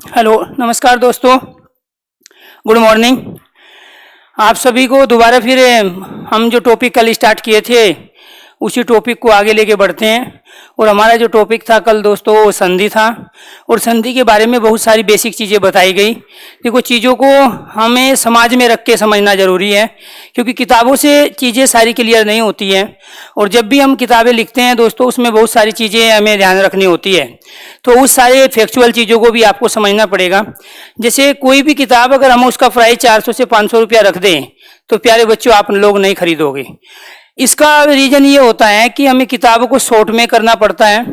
Hello, नमस्कार दोस्तों, good morning. आप सभी को दोबारा फिर हम जो टॉपिक कल स्टार्ट किए थे उसी टॉपिक को आगे लेके बढ़ते हैं। और हमारा जो टॉपिक था कल दोस्तों वो संधि था, और संधि के बारे में बहुत सारी बेसिक चीज़ें बताई गई। देखो, चीज़ों को हमें समाज में रख के समझना ज़रूरी है, क्योंकि किताबों से चीज़ें सारी क्लियर नहीं होती हैं। और जब भी हम किताबें लिखते हैं दोस्तों, उसमें बहुत सारी चीज़ें हमें ध्यान रखनी होती है, तो उस सारे फैक्चुअल चीज़ों को भी आपको समझना पड़ेगा। जैसे कोई भी किताब अगर हम उसका प्राइस 400 से 500 रुपया रख दें तो प्यारे बच्चों आप लोग नहीं खरीदोगे। इसका रीज़न ये होता है कि हमें किताबों को शॉर्ट में करना पड़ता है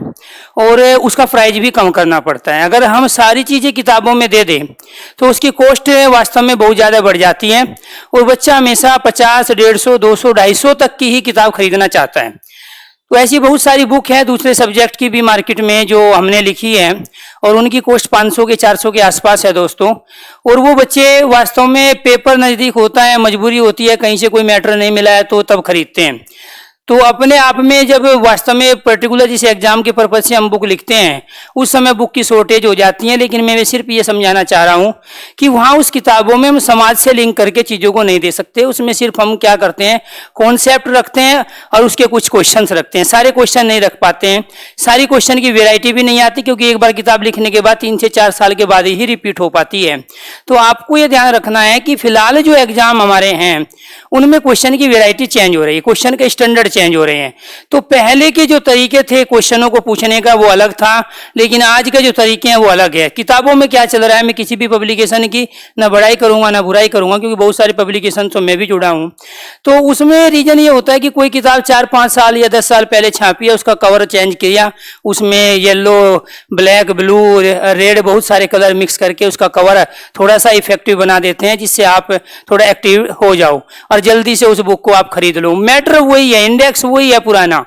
और उसका प्राइस भी कम करना पड़ता है। अगर हम सारी चीज़ें किताबों में दे दें तो उसकी कॉस्ट वास्तव में बहुत ज़्यादा बढ़ जाती है, और बच्चा हमेशा 50, 150, 200, 250 तक की ही किताब खरीदना चाहता है। तो ऐसी बहुत सारी बुक है दूसरे सब्जेक्ट की भी मार्केट में जो हमने लिखी है, और उनकी कॉस्ट 500 के 400 के आसपास है दोस्तों। और वो बच्चे वास्तव में पेपर नज़दीक होता है, मजबूरी होती है, कहीं से कोई मैटर नहीं मिला है तो तब खरीदते हैं। तो अपने आप में जब वास्तव में पर्टिकुलर जिस एग्जाम के पर्पज से हम बुक लिखते हैं उस समय बुक की शॉर्टेज हो जाती है। लेकिन मैं सिर्फ ये समझाना चाह रहा हूँ कि वहाँ उस किताबों में हम समाज से लिंक करके चीज़ों को नहीं दे सकते। उसमें सिर्फ हम क्या करते हैं, कॉन्सेप्ट रखते हैं और उसके कुछ क्वेश्चंस रखते हैं। सारे क्वेश्चन नहीं रख पाते हैं, सारी क्वेश्चन की वेराइटी भी नहीं आती, क्योंकि एक बार किताब लिखने के बाद 3 से 4 साल के बाद ही रिपीट हो पाती है। तो आपको ये ध्यान रखना है कि फिलहाल जो एग्जाम हमारे हैं उनमें क्वेश्चन की वेराइटी चेंज हो रही है, क्वेश्चन के स्टैंडर्ड चेंज हो रहे हैं। तो पहले के जो तरीके थे क्वेश्चनों को पूछने का वो अलग था, लेकिन आज के जो तरीके हैं वो अलग है। किताबों में क्या चल रहा है, मैं किसी भी पब्लिकेशन की ना बड़ाई करूंगा ना बुराई करूंगा, क्योंकि बहुत सारी पब्लिकेशन तो मैं भी जुड़ा हूं। तो उसमें रीजन ये होता है कि कोई किताब 4-5 साल या 10 साल पहले छापी है, उसका कवर चेंज किया, उसमें येलो, ब्लैक, ब्लू, रेड बहुत सारे कलर मिक्स करके उसका कवर थोड़ा सा इफेक्टिव बना देते हैं, जिससे आप थोड़ा एक्टिव हो जाओ और जल्दी से उस बुक को आप खरीद लो। मैटर वही है, इंडेक्स वही है पुराना।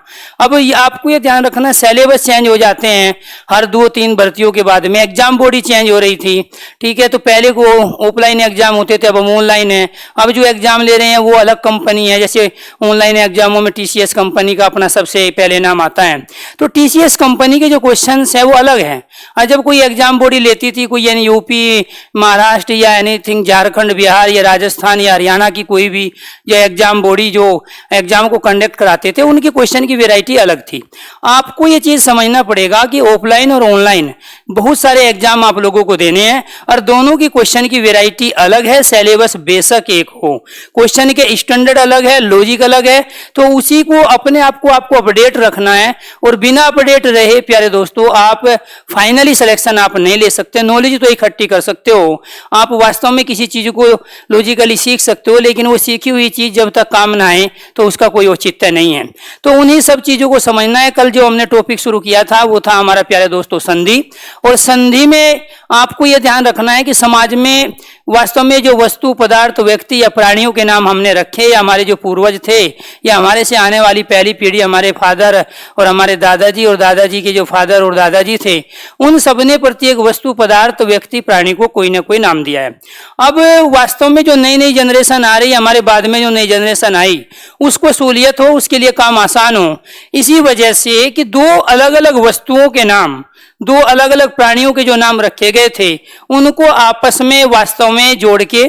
अब आपको ये ध्यान रखना, सिलेबस चेंज हो जाते हैं हर 2-3 भर्तियों के बाद में। एग्जाम बॉडी चेंज हो रही थी, ठीक है, तो पहले को ऑफलाइन एग्जाम होते थे, अब हम ऑनलाइन है। अब जो एग्जाम ले रहे हैं वो अलग कंपनी है, जैसे ऑनलाइन एग्जामों में TCS कंपनी का अपना सबसे पहले नाम आता है। तो TCS कंपनी के जो क्वेश्चन है वो अलग है। और जब कोई एग्जाम बॉडी लेती थी, कोई यानी यूपी, महाराष्ट्र या एनीथिंग, झारखंड, बिहार या राजस्थान या हरियाणा की कोई भी जो एग्जाम बॉडी जो एग्जाम को कंडक्ट कराते थे, उनकी क्वेश्चन की वैरायटी अलग थी। आपको ये चीज समझना पड़ेगा कि ऑफलाइन और ऑनलाइन बहुत सारे एग्जाम आप लोगों को देने हैं, और दोनों की क्वेश्चन की वैरायटी अलग है। सिलेबस बेशक एक हो, क्वेश्चन के स्टैंडर्ड अलग है, लॉजिक अलग है, तो उसी को अपने आप को आपको अपडेट रखना है। और बिना अपडेट रहे प्यारे दोस्तों आप फाइनली सिलेक्शन आप नहीं ले सकते। नॉलेज तो इकट्ठी कर सकते हो, आप वास्तव में किसी चीज को लॉजिकली सीख सकते हो, लेकिन वो सीखी हुई चीज जब तक काम ना आए तो उसका कोई औचित्य नहीं है। तो उन्हीं सब चीजों को समझना है। कल जो हमने टॉपिक शुरू किया था वो था हमारा प्यारे दोस्तों संधि। और संधि में आपको यह ध्यान रखना है कि समाज में वास्तव में जो वस्तु, पदार्थ, व्यक्ति या प्राणियों के नाम हमने रखे, या हमारे जो पूर्वज थे या हमारे से आने वाली पहली पीढ़ी, हमारे फादर और हमारे दादाजी और दादाजी के जो फादर और दादाजी थे, उन सबने प्रत्येक वस्तु, पदार्थ, व्यक्ति, प्राणी को कोई ना कोई नाम दिया है। अब वास्तव में जो नई नई जनरेशन आ रही है, हमारे बाद में जो नई जनरेशन आई, उसको सहूलियत हो, उसके लिए काम आसान हो, इसी वजह से कि 2 अलग अलग वस्तुओं के नाम, 2 अलग अलग प्राणियों के जो नाम रखे गए थे उनको आपस में वास्तव में जोड़ के,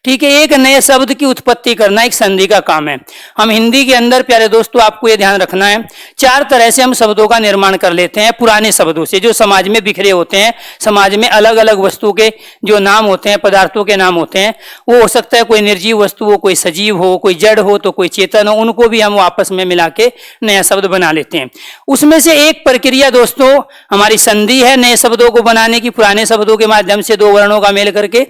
ठीक है, एक नए शब्द की उत्पत्ति करना एक संधि का काम है। हम हिंदी के अंदर प्यारे दोस्तों आपको ये ध्यान रखना है, 4 तरह से हम शब्दों का निर्माण कर लेते हैं पुराने शब्दों से, जो समाज में बिखरे होते हैं। समाज में अलग अलग वस्तु के जो नाम होते हैं, पदार्थों के नाम होते हैं, वो हो सकता है कोई निर्जीव वस्तु हो, कोई सजीव हो, कोई जड़ हो तो कोई चेतन हो, उनको भी हम आपस में मिला के नया शब्द बना लेते हैं। उसमें से एक प्रक्रिया दोस्तों हमारी संधि है, नए शब्दों को बनाने की, पुराने शब्दों के माध्यम से 2 वर्णों का मेल करके।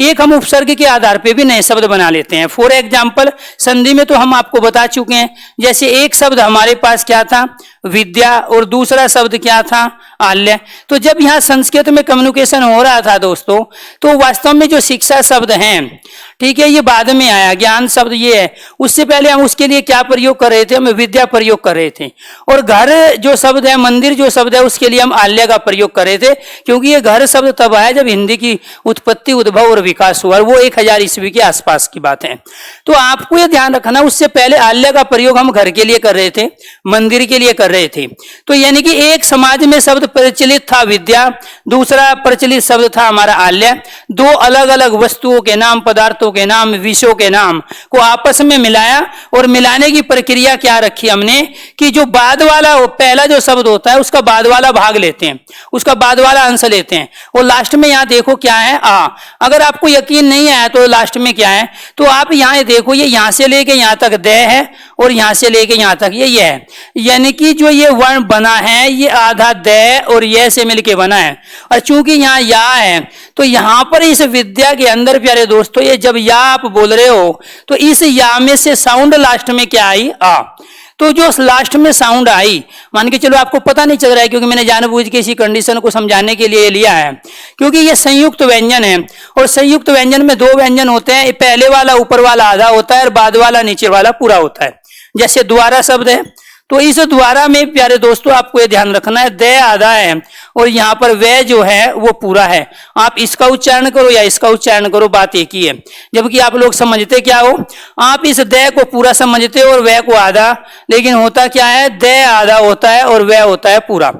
एक हम उपसर्ग के आधार पे भी नए शब्द बना लेते हैं। फॉर एग्जाम्पल संधि में तो हम आपको बता चुके हैं, जैसे एक शब्द हमारे पास क्या था, विद्या, और दूसरा शब्द क्या था, आल्य। तो जब यहाँ संस्कृत में कम्युनिकेशन हो रहा था दोस्तों, तो वास्तव में जो शिक्षा शब्द हैं, ठीक है, ये बाद में आया, ज्ञान शब्द ये है। उससे पहले हम उसके लिए क्या प्रयोग कर रहे थे, हम विद्या प्रयोग कर रहे थे। और घर जो शब्द है, मंदिर जो शब्द है, उसके लिए हम आल्य का प्रयोग कर रहे थे, क्योंकि ये घर शब्द तब आया जब हिंदी की उत्पत्ति, उद्भव और विकास हुआ, वो 1000 ईस्वी के आसपास की बात है। तो आपको ये ध्यान रखना, उससे पहले आल्य का प्रयोग हम घर के लिए कर रहे थे, मंदिर के लिए कर रहे थे। तो यानी कि एक समाज में शब्द प्रचलित था विद्या, दूसरा प्रचलित शब्द था हमारा आल्य। दो अलग अलग वस्तुओं के नाम, पदार्थों के नाम, विषयों के नाम को आपस में मिलाया, और मिलाने की प्रक्रिया क्या रखी हमने कि जो बाद वाला, पहला जो शब्द होता है उसका बाद वाला भाग लेते हैं, उसका बाद वाला अंश लेते हैं, और लास्ट में यहाँ देखो क्या है, आ। अगर आपको यकीन नहीं आया तो लास्ट में क्या है, तो आप यहाँ देखो, ये यहाँ से लेके यहाँ तक द है और यहाँ से लेके यहाँ तक ये है। यानी कि जो ये वर्ण बना है ये आधा द और ये से मिलके बना है, और चूंकि यहाँ या है तो यहाँ पर इस विद्या के अंदर प्यारे दोस्तों, ये जब या आप बोल रहे हो तो इस या में से साउंड लास्ट में क्या आई, आ। तो जो लास्ट में साउंड आई, मान के चलो आपको पता नहीं चल रहा है क्योंकि मैंने जानबूझ के इसी कंडीशन को समझाने के लिए लिया है, क्योंकि ये संयुक्त व्यंजन है, और संयुक्त व्यंजन में दो व्यंजन होते हैं, पहले वाला ऊपर वाला आधा होता है और बाद वाला नीचे वाला पूरा होता है। जैसे द्वारा शब्द है, तो इस द्वारा में प्यारे दोस्तों आपको ये ध्यान रखना है, द आधा है और यहाँ पर वे जो है वो पूरा है। आप इसका उच्चारण करो या इसका उच्चारण करो, बात एक ही है। जबकि आप लोग समझते क्या हो, आप इस द को पूरा समझते हो और वे को आधा, लेकिन होता क्या है, द आधा होता है और वे होता है पूरा।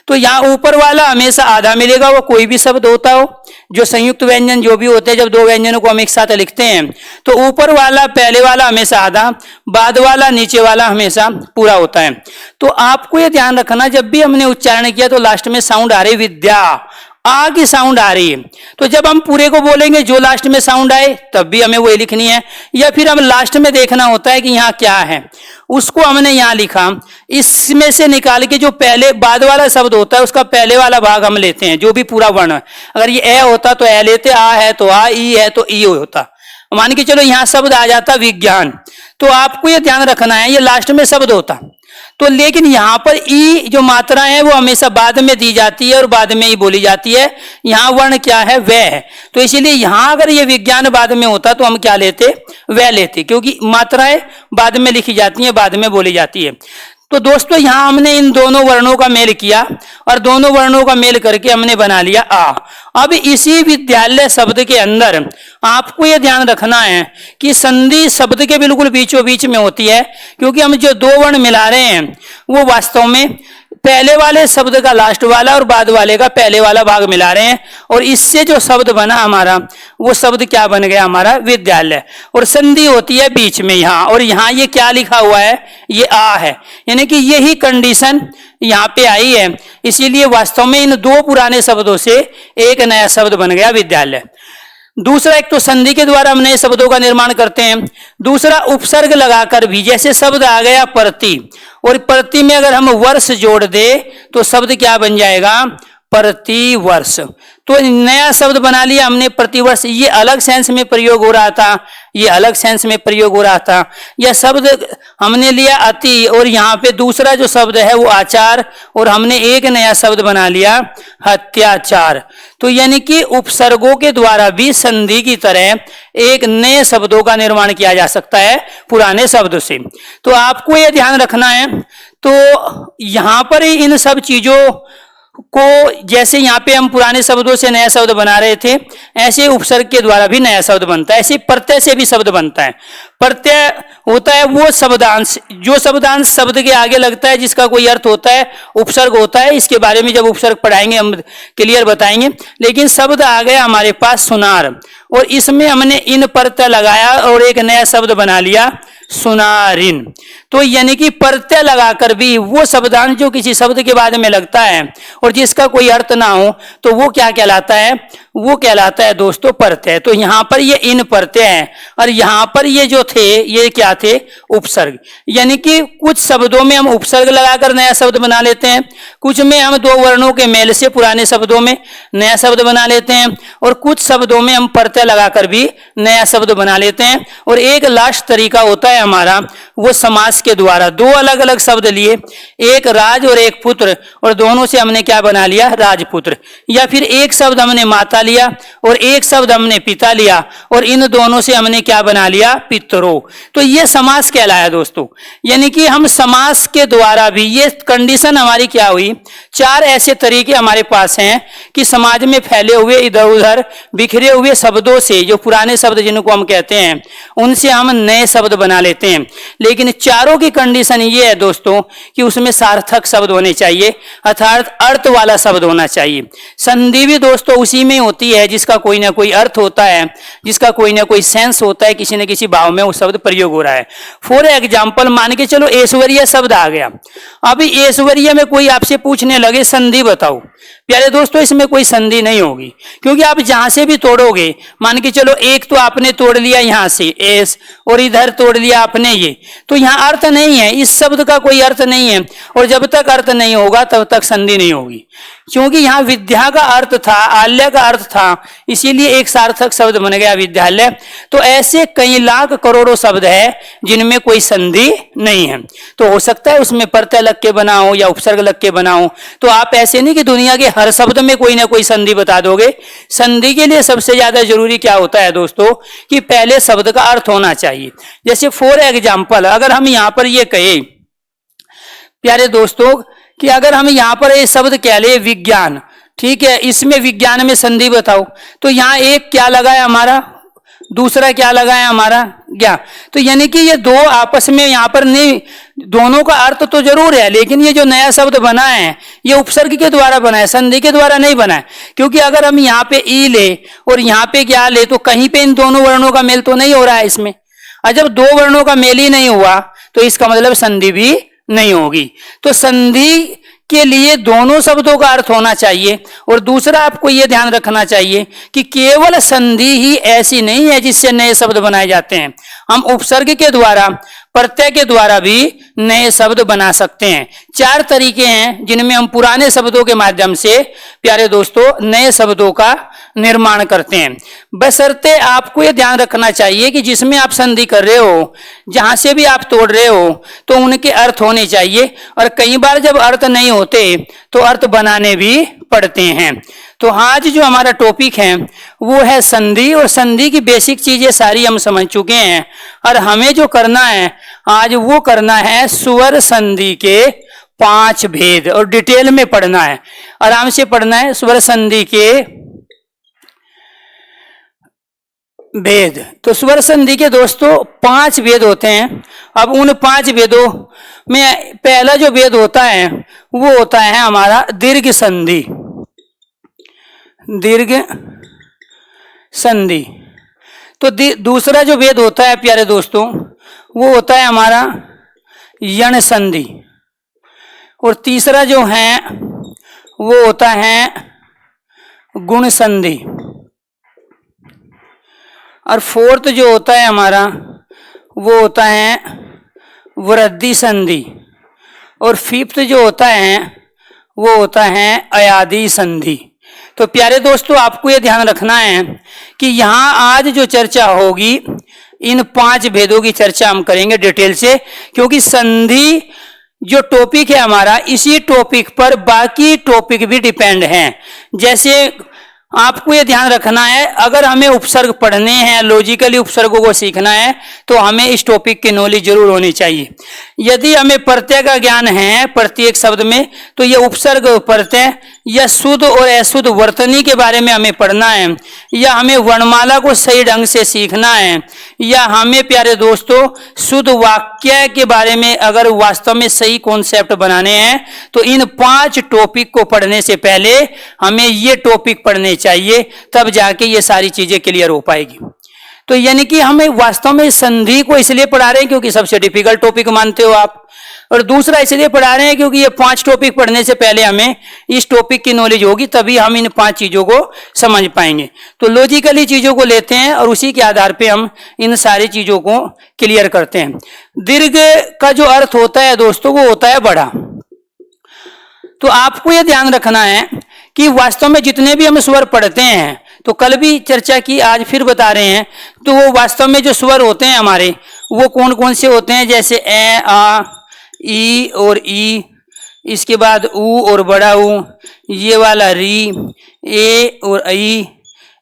तो यहाँ ऊपर वाला हमेशा आधा मिलेगा, वो कोई भी शब्द होता हो, जो संयुक्त व्यंजन जो भी होते हैं, जब दो व्यंजनों को हम एक साथ लिखते हैं तो ऊपर वाला पहले वाला हमेशा आधा, बाद वाला नीचे वाला हमेशा पूरा होता है। तो आपको ये ध्यान रखना, जब भी हमने उच्चारण किया तो लास्ट में साउंड आ रही, विद्या आ की साउंड आ रही है, तो जब हम पूरे को बोलेंगे जो लास्ट में साउंड आए तब भी हमें वही लिखनी है, या फिर हम लास्ट में देखना होता है कि यहाँ क्या है, उसको हमने यहाँ लिखा, इसमें से निकाल के जो पहले बाद वाला शब्द होता है उसका पहले वाला भाग हम लेते हैं, जो भी पूरा वर्ण। अगर ये ए होता तो ए लेते, आ है तो आ, ई है तो ई होता। मान के चलो यहाँ शब्द आ जाता विज्ञान, तो आपको ये ध्यान रखना है ये लास्ट में शब्द होता, तो लेकिन यहाँ पर ई जो मात्रा है वो हमेशा बाद में दी जाती है और बाद में ही बोली जाती है। यहाँ वर्ण क्या है, वह है, तो इसीलिए यहाँ अगर ये विज्ञान बाद में होता तो हम क्या लेते, वह लेते, क्योंकि मात्राएं बाद में लिखी जाती हैं, बाद में बोली जाती है। तो दोस्तों यहाँ हमने इन दोनों वर्णों का मेल किया और दोनों वर्णों का मेल करके हमने बना लिया आ। अब इसी विद्यालय शब्द के अंदर आपको यह ध्यान रखना है कि संधि शब्द के बिल्कुल बीचों बीच में होती है, क्योंकि हम जो दो वर्ण मिला रहे हैं वो वास्तव में पहले वाले शब्द का लास्ट वाला और बाद वाले का पहले वाला भाग मिला रहे हैं, और इससे जो शब्द बना हमारा वो शब्द क्या बन गया, हमारा विद्यालय। और संधि होती है बीच में यहाँ, और यहाँ ये क्या लिखा हुआ है, ये आ है, यानी कि यही कंडीशन यहाँ पे आई है। इसीलिए वास्तव में इन दो पुराने शब्दों से एक नया शब्द बन गया विद्यालय। दूसरा, एक तो संधि के द्वारा हम नए शब्दों का निर्माण करते हैं, दूसरा उपसर्ग लगाकर भी, जैसे शब्द आ गया प्रति, और प्रति में अगर हम वर्ष जोड़ दे तो शब्द क्या बन जाएगा, प्रति वर्ष। तो नया शब्द बना लिया हमने प्रतिवर्ष। ये अलग सेंस में प्रयोग हो रहा था, ये अलग सेंस में प्रयोग हो रहा था। यह शब्द हमने लिया अति, और यहाँ पे दूसरा जो शब्द है वो आचार, और हमने एक नया शब्द बना लिया हत्याचार। तो यानी कि उपसर्गों के द्वारा भी संधि की तरह एक नए शब्दों का निर्माण किया जा सकता है पुराने शब्दों से। तो आपको यह ध्यान रखना है। तो यहाँ पर ही इन सब चीजों को, जैसे यहाँ पे हम पुराने शब्दों से नया शब्द बना रहे थे, ऐसे उपसर्ग के द्वारा भी नया शब्द बनता है, ऐसे प्रत्यय से भी शब्द बनता है। प्रत्यय होता है वो शब्दांश, जो शब्दांश शब्द के आगे लगता है जिसका कोई अर्थ होता है, उपसर्ग होता है। इसके बारे में जब उपसर्ग पढ़ाएंगे हम क्लियर बताएंगे। लेकिन शब्द आ गया हमारे पास सुनार, और इसमें हमने इन प्रत्यय लगाया और एक नया शब्द बना लिया सुनारिन। तो यानी कि प्रत्यय लगाकर भी वो शब्दांश जो किसी शब्द के बाद में लगता है और जिसका कोई अर्थ ना हो, तो वो क्या कहलाता है, वो कहलाता है दोस्तों प्रत्यय। तो यहाँ पर ये इन प्रत्यय है, और यहाँ पर ये जो थे ये क्या थे, उपसर्ग। यानी कि कुछ शब्दों में हम उपसर्ग लगाकर नया शब्द बना लेते हैं, कुछ में हम दो वर्णों के मेल से पुराने शब्दों में नया शब्द बना लेते हैं, और कुछ शब्दों में हम प्रत्यय लगाकर भी नया शब्द बना लेते हैं। और एक लास्ट तरीका होता है हमारा, वो समास के द्वारा। दो अलग अलग शब्द लिए, एक राज और एक पुत्र, और दोनों से हमने क्या बना लिया, राजपुत्र। या फिर एक शब्द हमने माता लिया और एक शब्द हमने पिता लिया, और इन दोनों से हमने क्या बना लिया, पितरों। तो ये समास कहलाया दोस्तों। यानी कि हम समास के द्वारा भी, ये कंडीशन हमारी क्या हुई, चार ऐसे तरीके हमारे पास हैं कि समाज में फैले हुए इधर उधर बिखरे हुए शब्दों से, जो पुराने शब्द जिनको हम कहते हैं, उनसे हम नए शब्द बना लेते हैं। लेकिन चारों की कंडीशन ये है दोस्तों कि उसमें सार्थक शब्द होने चाहिए, अर्थात अर्थ वाला शब्द होना चाहिए। संधि भी दोस्तों उसी में होती है जिसका कोई ना कोई अर्थ होता है, जिसका कोई ना कोई सेंस होता है, किसी न किसी भाव में वो शब्द प्रयोग हो रहा है। फॉर एग्जाम्पल मान के चलो ऐश्वर्य शब्द आ गया। अब ऐश्वर्य में कोई आपसे पूछने लगे संधि बताओ, प्यारे दोस्तों इसमें कोई संधि नहीं होगी, क्योंकि आप जहां से भी तोड़ोगे, मान के चलो एक तो आपने तोड़ लिया यहां से एस, और इधर तोड़ लिया आपने ये, तो यहां अर्थ नहीं है, इस शब्द का कोई अर्थ नहीं है, और जब तक अर्थ नहीं होगा तब तक संधि नहीं होगी। क्योंकि यहां विद्या का अर्थ था, आल्य का अर्थ था, इसीलिए एक सार्थक शब्द बन गया विद्यालय। तो ऐसे कई लाख करोड़ों शब्द है जिनमें कोई संधि नहीं है। तो हो सकता है उसमें प्रत्यय लग के बनाओ या उपसर्ग लग के बनाओ, तो आप ऐसे नहीं कि दुनिया के हर शब्द में कोई ना कोई संधि बता दोगे। संधि के लिए सबसे ज्यादा जरूरी क्या होता है दोस्तों कि पहले शब्द का अर्थ होना चाहिए। जैसे फॉर एग्जाम्पल अगर हम यहां पर ये कहे प्यारे दोस्तों कि अगर हम यहां पर ये शब्द कह ले विज्ञान, ठीक है, इसमें विज्ञान में संधि बताओ, तो यहां एक क्या लगा है हमारा, दूसरा क्या लगा है हमारा ज्ञा। तो यानी कि ये दो आपस में यहां पर नहीं, दोनों का अर्थ तो जरूर है, लेकिन ये जो नया शब्द बना है ये उपसर्ग के द्वारा बना है, संधि के द्वारा नहीं बना है। क्योंकि अगर हम यहाँ पे ई ले और यहाँ पे क्या ले, तो कहीं पे इन दोनों वर्णों का मेल तो नहीं हो रहा है इसमें, और जब दो वर्णों का मेल ही नहीं हुआ तो इसका मतलब संधि भी नहीं होगी। तो संधि के लिए दोनों शब्दों का अर्थ होना चाहिए। और दूसरा आपको यह ध्यान रखना चाहिए कि केवल संधि ही ऐसी नहीं है जिससे नए शब्द बनाए जाते हैं, हम उपसर्ग के द्वारा, प्रत्यय के द्वारा भी नए शब्द बना सकते हैं। चार तरीके हैं जिनमें हम पुराने शब्दों के माध्यम से प्यारे दोस्तों नए शब्दों का निर्माण करते हैं। बशर्ते आपको यह ध्यान रखना चाहिए कि जिसमें आप संधि कर रहे हो, जहां से भी आप तोड़ रहे हो, तो उनके अर्थ होने चाहिए। और कई बार जब अर्थ नहीं होते तो अर्थ बनाने भी पड़ते हैं। तो आज जो हमारा टॉपिक है वो है संधि, और संधि की बेसिक चीजें सारी हम समझ चुके हैं। और हमें जो करना है आज वो करना है स्वर संधि के 5 भेद, और डिटेल में पढ़ना है, आराम से पढ़ना है स्वर संधि के भेद। तो स्वर संधि के दोस्तों 5 भेद होते हैं। अब उन 5 भेदों में पहला जो भेद होता है वो होता है हमारा दीर्घ संधि। दीर्घ संधि। तो दूसरा जो भेद होता है प्यारे दोस्तों वो होता है हमारा यण संधि। और तीसरा जो है वो होता है गुण संधि। और फोर्थ जो होता है हमारा वो होता है वृद्धि संधि। और फिफ्थ जो होता है वो होता है अयादि संधि। तो प्यारे दोस्तों आपको ये ध्यान रखना है कि यहाँ आज जो चर्चा होगी इन 5 भेदों की चर्चा हम करेंगे डिटेल से, क्योंकि संधि जो टॉपिक है हमारा, इसी टॉपिक पर बाकी टॉपिक भी डिपेंड हैं। जैसे आपको ये ध्यान रखना है, अगर हमें उपसर्ग पढ़ने हैं, लॉजिकली उपसर्गों को सीखना है, तो हमें इस टॉपिक की नॉलेज जरूर होनी चाहिए। यदि हमें प्रत्यय का ज्ञान है प्रत्येक शब्द में, तो ये उपसर्ग प्रत्यय या शुद्ध और अशुद्ध वर्तनी के बारे में हमें पढ़ना है, या हमें वर्णमाला को सही ढंग से सीखना है, या हमें प्यारे दोस्तों शुद्ध वाक्य के बारे में अगर वास्तव में सही कॉन्सेप्ट बनाने हैं, तो इन 5 टॉपिक को पढ़ने से पहले हमें ये टॉपिक पढ़ने चाहिए, तब जाके ये सारी चीजें क्लियर हो पाएगी। तो यानी कि हमें वास्तव में संधि को इसलिए पढ़ा रहे हैं क्योंकि सबसे डिफिकल्ट टॉपिक मानते हो आप, और दूसरा इसलिए पढ़ा रहे हैं क्योंकि ये 5 टॉपिक पढ़ने से पहले हमें इस टॉपिक की नॉलेज होगी, तभी हम इन 5 चीजों को समझ पाएंगे। तो लॉजिकली चीजों को लेते हैं और उसी के आधार पे हम इन सारी चीजों को क्लियर करते हैं। दीर्घ का जो अर्थ होता है दोस्तों वो होता है बड़ा। तो आपको यह ध्यान रखना है कि वास्तव में जितने भी हम स्वर पढ़ते हैं, तो कल भी चर्चा की, आज फिर बता रहे हैं, तो वो वास्तव में जो स्वर होते हैं हमारे वो कौन कौन से होते हैं, जैसे ए, आ, ई और ई, इसके बाद ऊ और बड़ा ऊ, ये वाला री, ए और ई,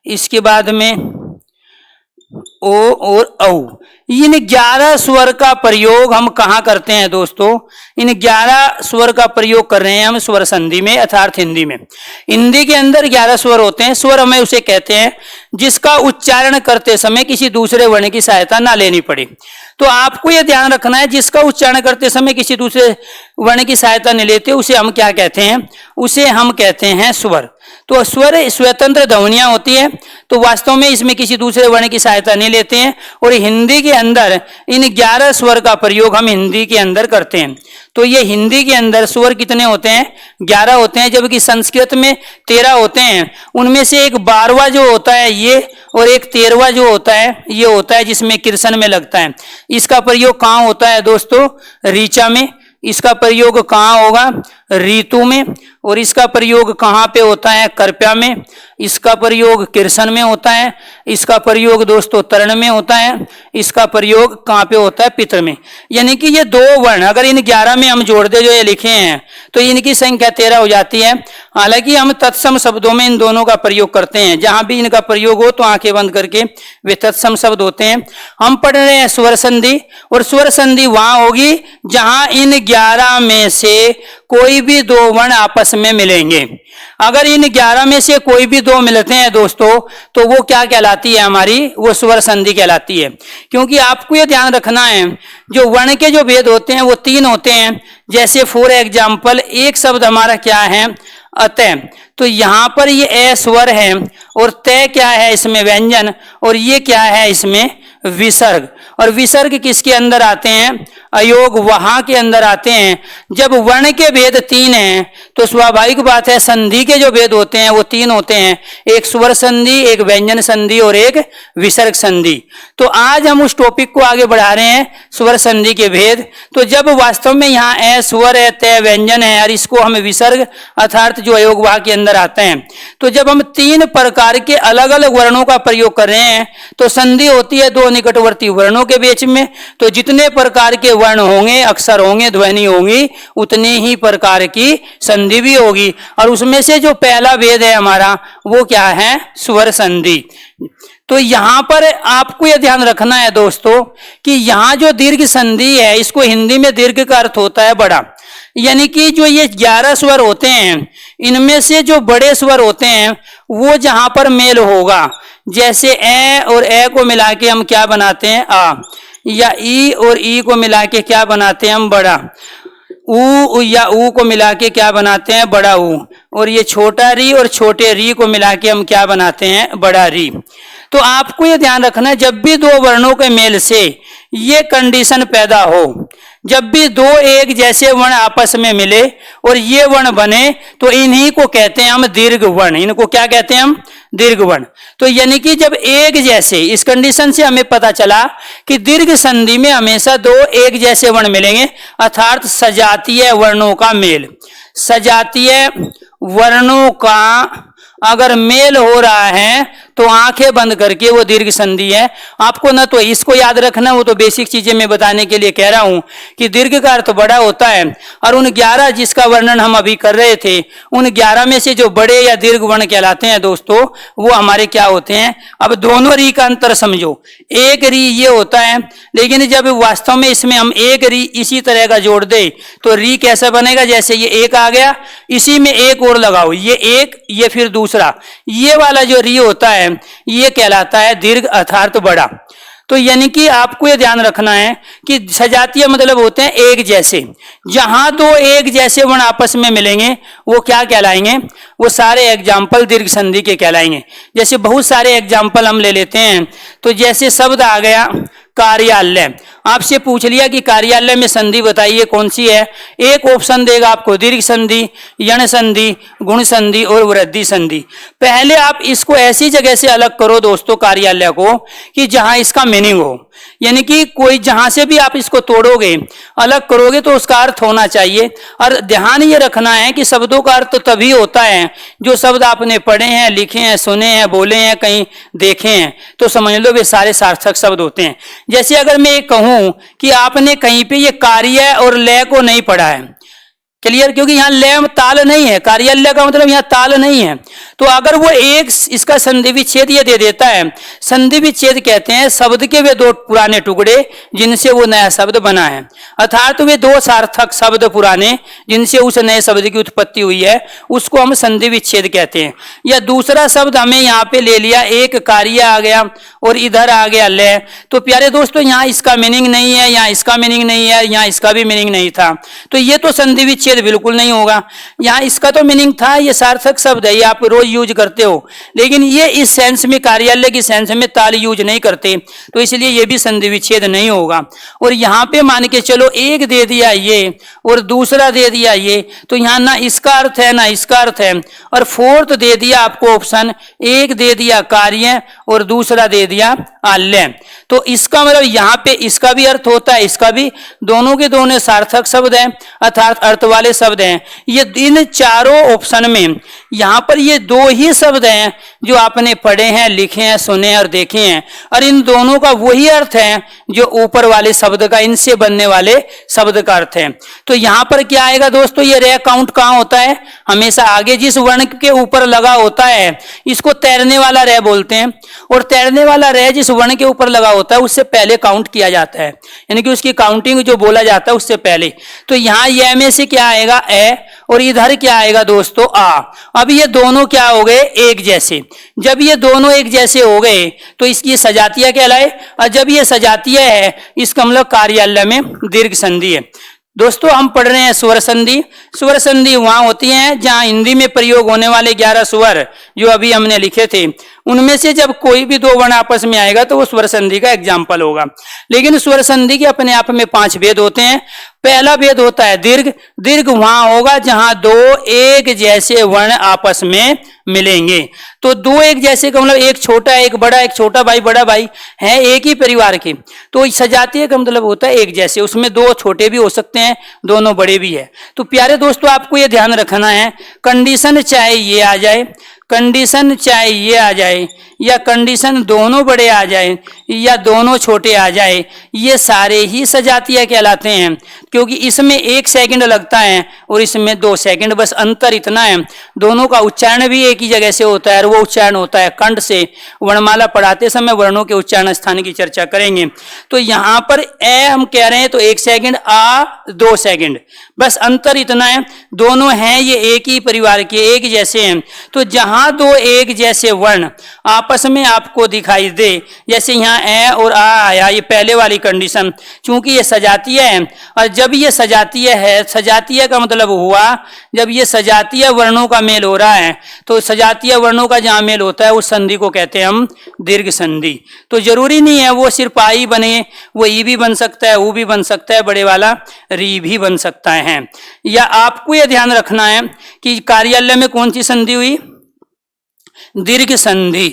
इसके बाद में ओ और औ। इन 11 स्वर का प्रयोग हम कहाँ करते हैं दोस्तों? इन 11 स्वर का प्रयोग कर रहे हैं हम स्वर संधि में, अर्थात हिंदी में। हिंदी के अंदर 11 स्वर होते हैं। स्वर हमें उसे कहते हैं जिसका उच्चारण करते समय किसी दूसरे वर्ण की सहायता ना लेनी पड़े। तो आपको यह ध्यान रखना है, जिसका उच्चारण करते समय किसी दूसरे वर्ण की सहायता नहीं लेते उसे हम क्या कहते हैं? उसे हम कहते हैं स्वर। तो स्वर स्वतंत्र ध्वनियां होती है, तो वास्तव में इसमें किसी दूसरे वर्ण की सहायता नहीं लेते हैं। और हिंदी के अंदर इन 11 स्वर का प्रयोग हम हिंदी के अंदर करते हैं। तो ये हिंदी के अंदर स्वर कितने होते हैं? 11 होते हैं, जबकि संस्कृत में 13 होते हैं। उनमें से एक 12वां जो होता है ये, और एक 13वां जो होता है ये होता है जिसमें कीर्तन में लगता है। इसका प्रयोग कहाँ होता है दोस्तों? ऋचा में। इसका प्रयोग कहाँ होगा? ऋतु में। और इसका प्रयोग कहाँ पे होता है? कृपया में। इसका प्रयोग कीर्तन में होता है। इसका प्रयोग दोस्तों तरण में होता है। इसका प्रयोग कहाँ पे होता है? पितृ में। यानी कि ये 2 वर्ण अगर इन 11 में हम जोड़ दे जो ये लिखे हैं तो इनकी संख्या 13 हो जाती है। हालांकि हम तत्सम शब्दों में इन दोनों का प्रयोग करते हैं। जहां भी इनका प्रयोग हो तो आंखें बंद करके वे तत्सम शब्द होते हैं। हम पढ़ रहे हैं स्वर संधि, और स्वर संधि वहां होगी जहां इन 11 में से कोई भी 2 वर्ण आपस में मिलेंगे। अगर इन 11 में से कोई भी 2 मिलते हैं दोस्तों तो वो क्या कहलाती है? हमारी वो स्वर संधि कहलाती है। क्योंकि आपको ये ध्यान रखना है, जो वर्ण के जो भेद होते हैं वो 3 होते हैं। जैसे फॉर एग्जाम्पल एक शब्द हमारा क्या है? अतः। तो यहां पर ये ए स्वर है, और तय क्या है? इसमें व्यंजन, और ये क्या है? इसमें विसर्ग। और विसर्ग किसके अंदर आते हैं? अयोग वहां के अंदर आते हैं। जब वर्ण के भेद 3 हैं तो स्वाभाविक बात है संधि के जो भेद होते हैं वो 3 होते हैं, एक स्वर संधि, एक व्यंजन संधि और एक विसर्ग संधि। तो आज हम उस टॉपिक को आगे बढ़ा रहे हैं, स्वर संधि के भेद। तो जब वास्तव में यहाँ ए स्वर है, तय व्यंजन है, और इसको हम विसर्ग अर्थात जो अयोग वहां के अंदर आते हैं, तो जब हम 3 प्रकार के अलग अलग वर्णों का प्रयोग कर रहे हैं तो संधि होती है 2 निकटवर्ती वर्णों के बीच में। तो जितने प्रकार के वर्ण होंगे, अक्षर होंगे, ध्वनि होंगी, उतने ही प्रकार की संधि भी होगी। और उसमें से जो पहला भेद है हमारा वो क्या है? स्वर संधि। तो यहां पर आपको यह ध्यान रखना है दोस्तों कि यहां जो दीर्घ संधि है इसको हिंदी में दीर्घ का अर्थ होता है बड़ा। यानी कि जो ये 11 स्वर होते हैं इनमें से जो बड़े स्वर होते हैं वो जहां पर मेल होगा, जैसे ए और ए को मिला के हम क्या बनाते हैं? आ। या ई और ई को मिला के क्या बनाते हैं हम? बड़ा। ऊ या ऊ को मिला के क्या बनाते हैं? बड़ा ऊ। और ये छोटा री और छोटे री को मिला के हम क्या बनाते हैं? बड़ा री। तो आपको ये ध्यान रखना है, जब भी 2 वर्णों के मेल से ये कंडीशन पैदा हो, जब भी 2 एक जैसे वर्ण आपस में मिले और ये वर्ण बने, तो इन्हीं को कहते हैं हम दीर्घ वर्ण। इनको क्या कहते हैं हम? दीर्घ वर्ण। तो यानी कि जब एक जैसे, इस कंडीशन से हमें पता चला कि दीर्घ संधि में हमेशा 2 एक जैसे वर्ण मिलेंगे, अर्थात सजातीय वर्णों का मेल। सजातीय वर्णों का अगर मेल हो रहा है तो आंखें बंद करके वो दीर्घ संधि है। आपको ना तो इसको याद रखना, वो तो बेसिक चीजें मैं बताने के लिए कह रहा हूं कि दीर्घ का अर्थ बड़ा होता है। और उन 11 जिसका वर्णन हम अभी कर रहे थे, उन 11 में से जो बड़े या दीर्घ वर्ण कहलाते हैं दोस्तों, वो हमारे क्या होते हैं? अब दोनों री का अंतर समझो। एक री ये होता है, लेकिन जब वास्तव में इसमें हम एक री इसी तरह का जोड़ दे तो री कैसा बनेगा? जैसे ये एक आ गया, इसी में एक और लगाओ, ये एक, ये फिर दूसरा, ये वाला जो री होता है ये कहलाता है दीर्घ अर्थात बड़ा। तो यानी कि आपको यह ध्यान रखना है कि सजातीय मतलब होते हैं एक जैसे। जहां 2 एक जैसे वर्ण आपस में मिलेंगे वो क्या कहलाएंगे? वो सारे एग्जाम्पल दीर्घ संधि के कहलाएंगे। जैसे बहुत सारे एग्जाम्पल हम ले लेते हैं। तो जैसे शब्द आ गया कार्यालय। आपसे पूछ लिया कि कार्यालय में संधि बताइए कौन सी है। एक ऑप्शन देगा आपको दीर्घ संधि, यण संधि, गुण संधि और वृद्धि संधि। पहले आप इसको ऐसी जगह से अलग करो दोस्तों कार्यालय को कि जहां इसका मीनिंग हो। यानी कि कोई जहां से भी आप इसको तोड़ोगे, अलग करोगे तो उसका अर्थ होना चाहिए। और ध्यान ये रखना है कि शब्दों का अर्थ तभी होता है जो शब्द आपने पढ़े हैं, लिखे हैं, सुने हैं, बोले हैं, कहीं देखे हैं, तो समझ लो वे सारे सार्थक शब्द होते हैं। जैसे अगर मैं कहूं कि आपने कहीं पे ये कार्य और लय को नहीं पढ़ा है, क्लियर, क्योंकि यहाँ लय ताल नहीं है, कार्यालय का मतलब यहाँ ताल नहीं है। तो अगर वो एक इसका संधि विच्छेद ये दे देता है, संधि विच्छेद कहते हैं शब्द के वे दो पुराने टुकड़े जिनसे वो नया शब्द बना है, अर्थात वे दो सार्थक शब्द पुराने जिनसे उस नए शब्द की उत्पत्ति हुई है, उसको हम संधि विच्छेद कहते हैं। या दूसरा शब्द हमें यहाँ पे ले लिया, एक कार्य आ गया और इधर आ गया लय, तो प्यारे दोस्तों यहाँ इसका मीनिंग नहीं है, यहाँ इसका मीनिंग नहीं है, यहाँ इसका भी मीनिंग नहीं था, तो ये तो संधि विच्छेद बिल्कुल नहीं होगा। यहाँ इसका तो मीनिंग था, ये सार्थक शब्द है, ये आप रोज यूज करते हो, लेकिन ये इस सेंस में, कार्यालय की सेंस में ताल यूज नहीं करते, तो इसलिए ये भी संधि विच्छेद नहीं होगा। और यहाँ पे मान के चलो एक दे दिया ये और दूसरा दे दिया ये, तो यहाँ ना इसका अर्थ है ना इसका अर्थ है, और फोर्थ दे दिया आपको ऑप्शन, एक दे दिया कार्य और दूसरा दे दिया आल्य, तो इसका मतलब यहाँ पे इसका भी अर्थ होता है, इसका भी, दोनों के दोनों सार्थक शब्द हैं अर्थात अर्थ वाले शब्द हैं। ये इन चारों ऑप्शन में यहाँ पर ये दो ही शब्द हैं जो आपने पढ़े हैं, लिखे हैं, सुने और देखे हैं, और इन दोनों का वही अर्थ है जो ऊपर वाले शब्द का, इनसे बनने वाले शब्द का अर्थ है। तो यहाँ पर क्या आएगा दोस्तों, ये रे काउंट कहाँ होता है, हमेशा आगे जिस वर्ण के ऊपर लगा होता है इसको तैरने वाला रे बोलते हैं, और तैरने वाला रे जिस वर्ण के ऊपर लगा होता है उससे पहले काउंट किया जाता है, यानी कि उसकी काउंटिंग जो बोला जाता है उससे पहले। तो यहाँ ये में से क्या आएगा ए, और इधर क्या आएगा दोस्तों आ। अब ये दोनों क्या हो गए, एक जैसे। जब ये दोनों एक जैसे हो गए तो इसकी सजातीय कहलाए, और जब ये सजातीय है इसका मतलब कार्यालय में दीर्घ संधि है। दोस्तों हम पढ़ रहे हैं स्वर संधि। स्वर संधि वहां होती है जहां हिंदी में प्रयोग होने वाले 11 स्वर जो अभी हमने लिखे थे, उनमें से जब कोई भी दो वर्ण आपस में आएगा तो वो स्वर संधि का एग्जाम्पल होगा। लेकिन स्वर संधि के अपने आप में 5 भेद होते हैं। पहला भेद होता है दीर्घ। दीर्घ वहां होगा जहां दो एक जैसे वर्ण आपस में मिलेंगे। तो दो एक जैसे का मतलब एक छोटा एक बड़ा, एक छोटा भाई बड़ा भाई है एक ही परिवार के, तो सजातीय का मतलब होता है एक जैसे, उसमें दो छोटे भी हो सकते हैं, दोनों बड़े भी है। तो प्यारे दोस्तों आपको ये ध्यान रखना है, कंडीशन चाहे ये आ जाए, कंडीशन चाहे ये आ जाए, या कंडीशन दोनों बड़े आ जाए या दोनों छोटे आ जाए, ये सारे ही सजातीय कहलाते हैं, क्योंकि इसमें 1 सेकंड लगता है और इसमें 2 सेकंड, बस अंतर इतना है। दोनों का उच्चारण भी एक ही जगह से होता है और वो उच्चारण होता है कंठ से। वर्णमाला पढ़ाते समय वर्णों के उच्चारण स्थान की चर्चा करेंगे। तो यहाँ पर ए हम कह रहे हैं तो 1 सेकंड, आ 2 सेकंड, बस अंतर इतना है। दोनों हैं ये एक ही परिवार के, एक जैसे हैं। तो जहां दो एक जैसे वर्ण आपस में आपको दिखाई दे, जैसे यहाँ ए और आ आया, ये पहले वाली कंडीशन, चूंकि ये सजातीय है, और जब ये सजातीय है, सजातीय का मतलब हुआ जब ये सजातीय वर्णों का मेल हो रहा है, तो सजातीय वर्णों का जहां मेल होता है उस संधि को कहते हैं हम दीर्घ संधि। तो जरूरी नहीं है वो सिर्फ आई बने, वो ई भी बन सकता है, ऊ भी बन सकता है, बड़े वाला री भी बन सकता है। या आपको यह ध्यान रखना है कि कार्यालय में कौन सी संधि हुई, दीर्घ संधि।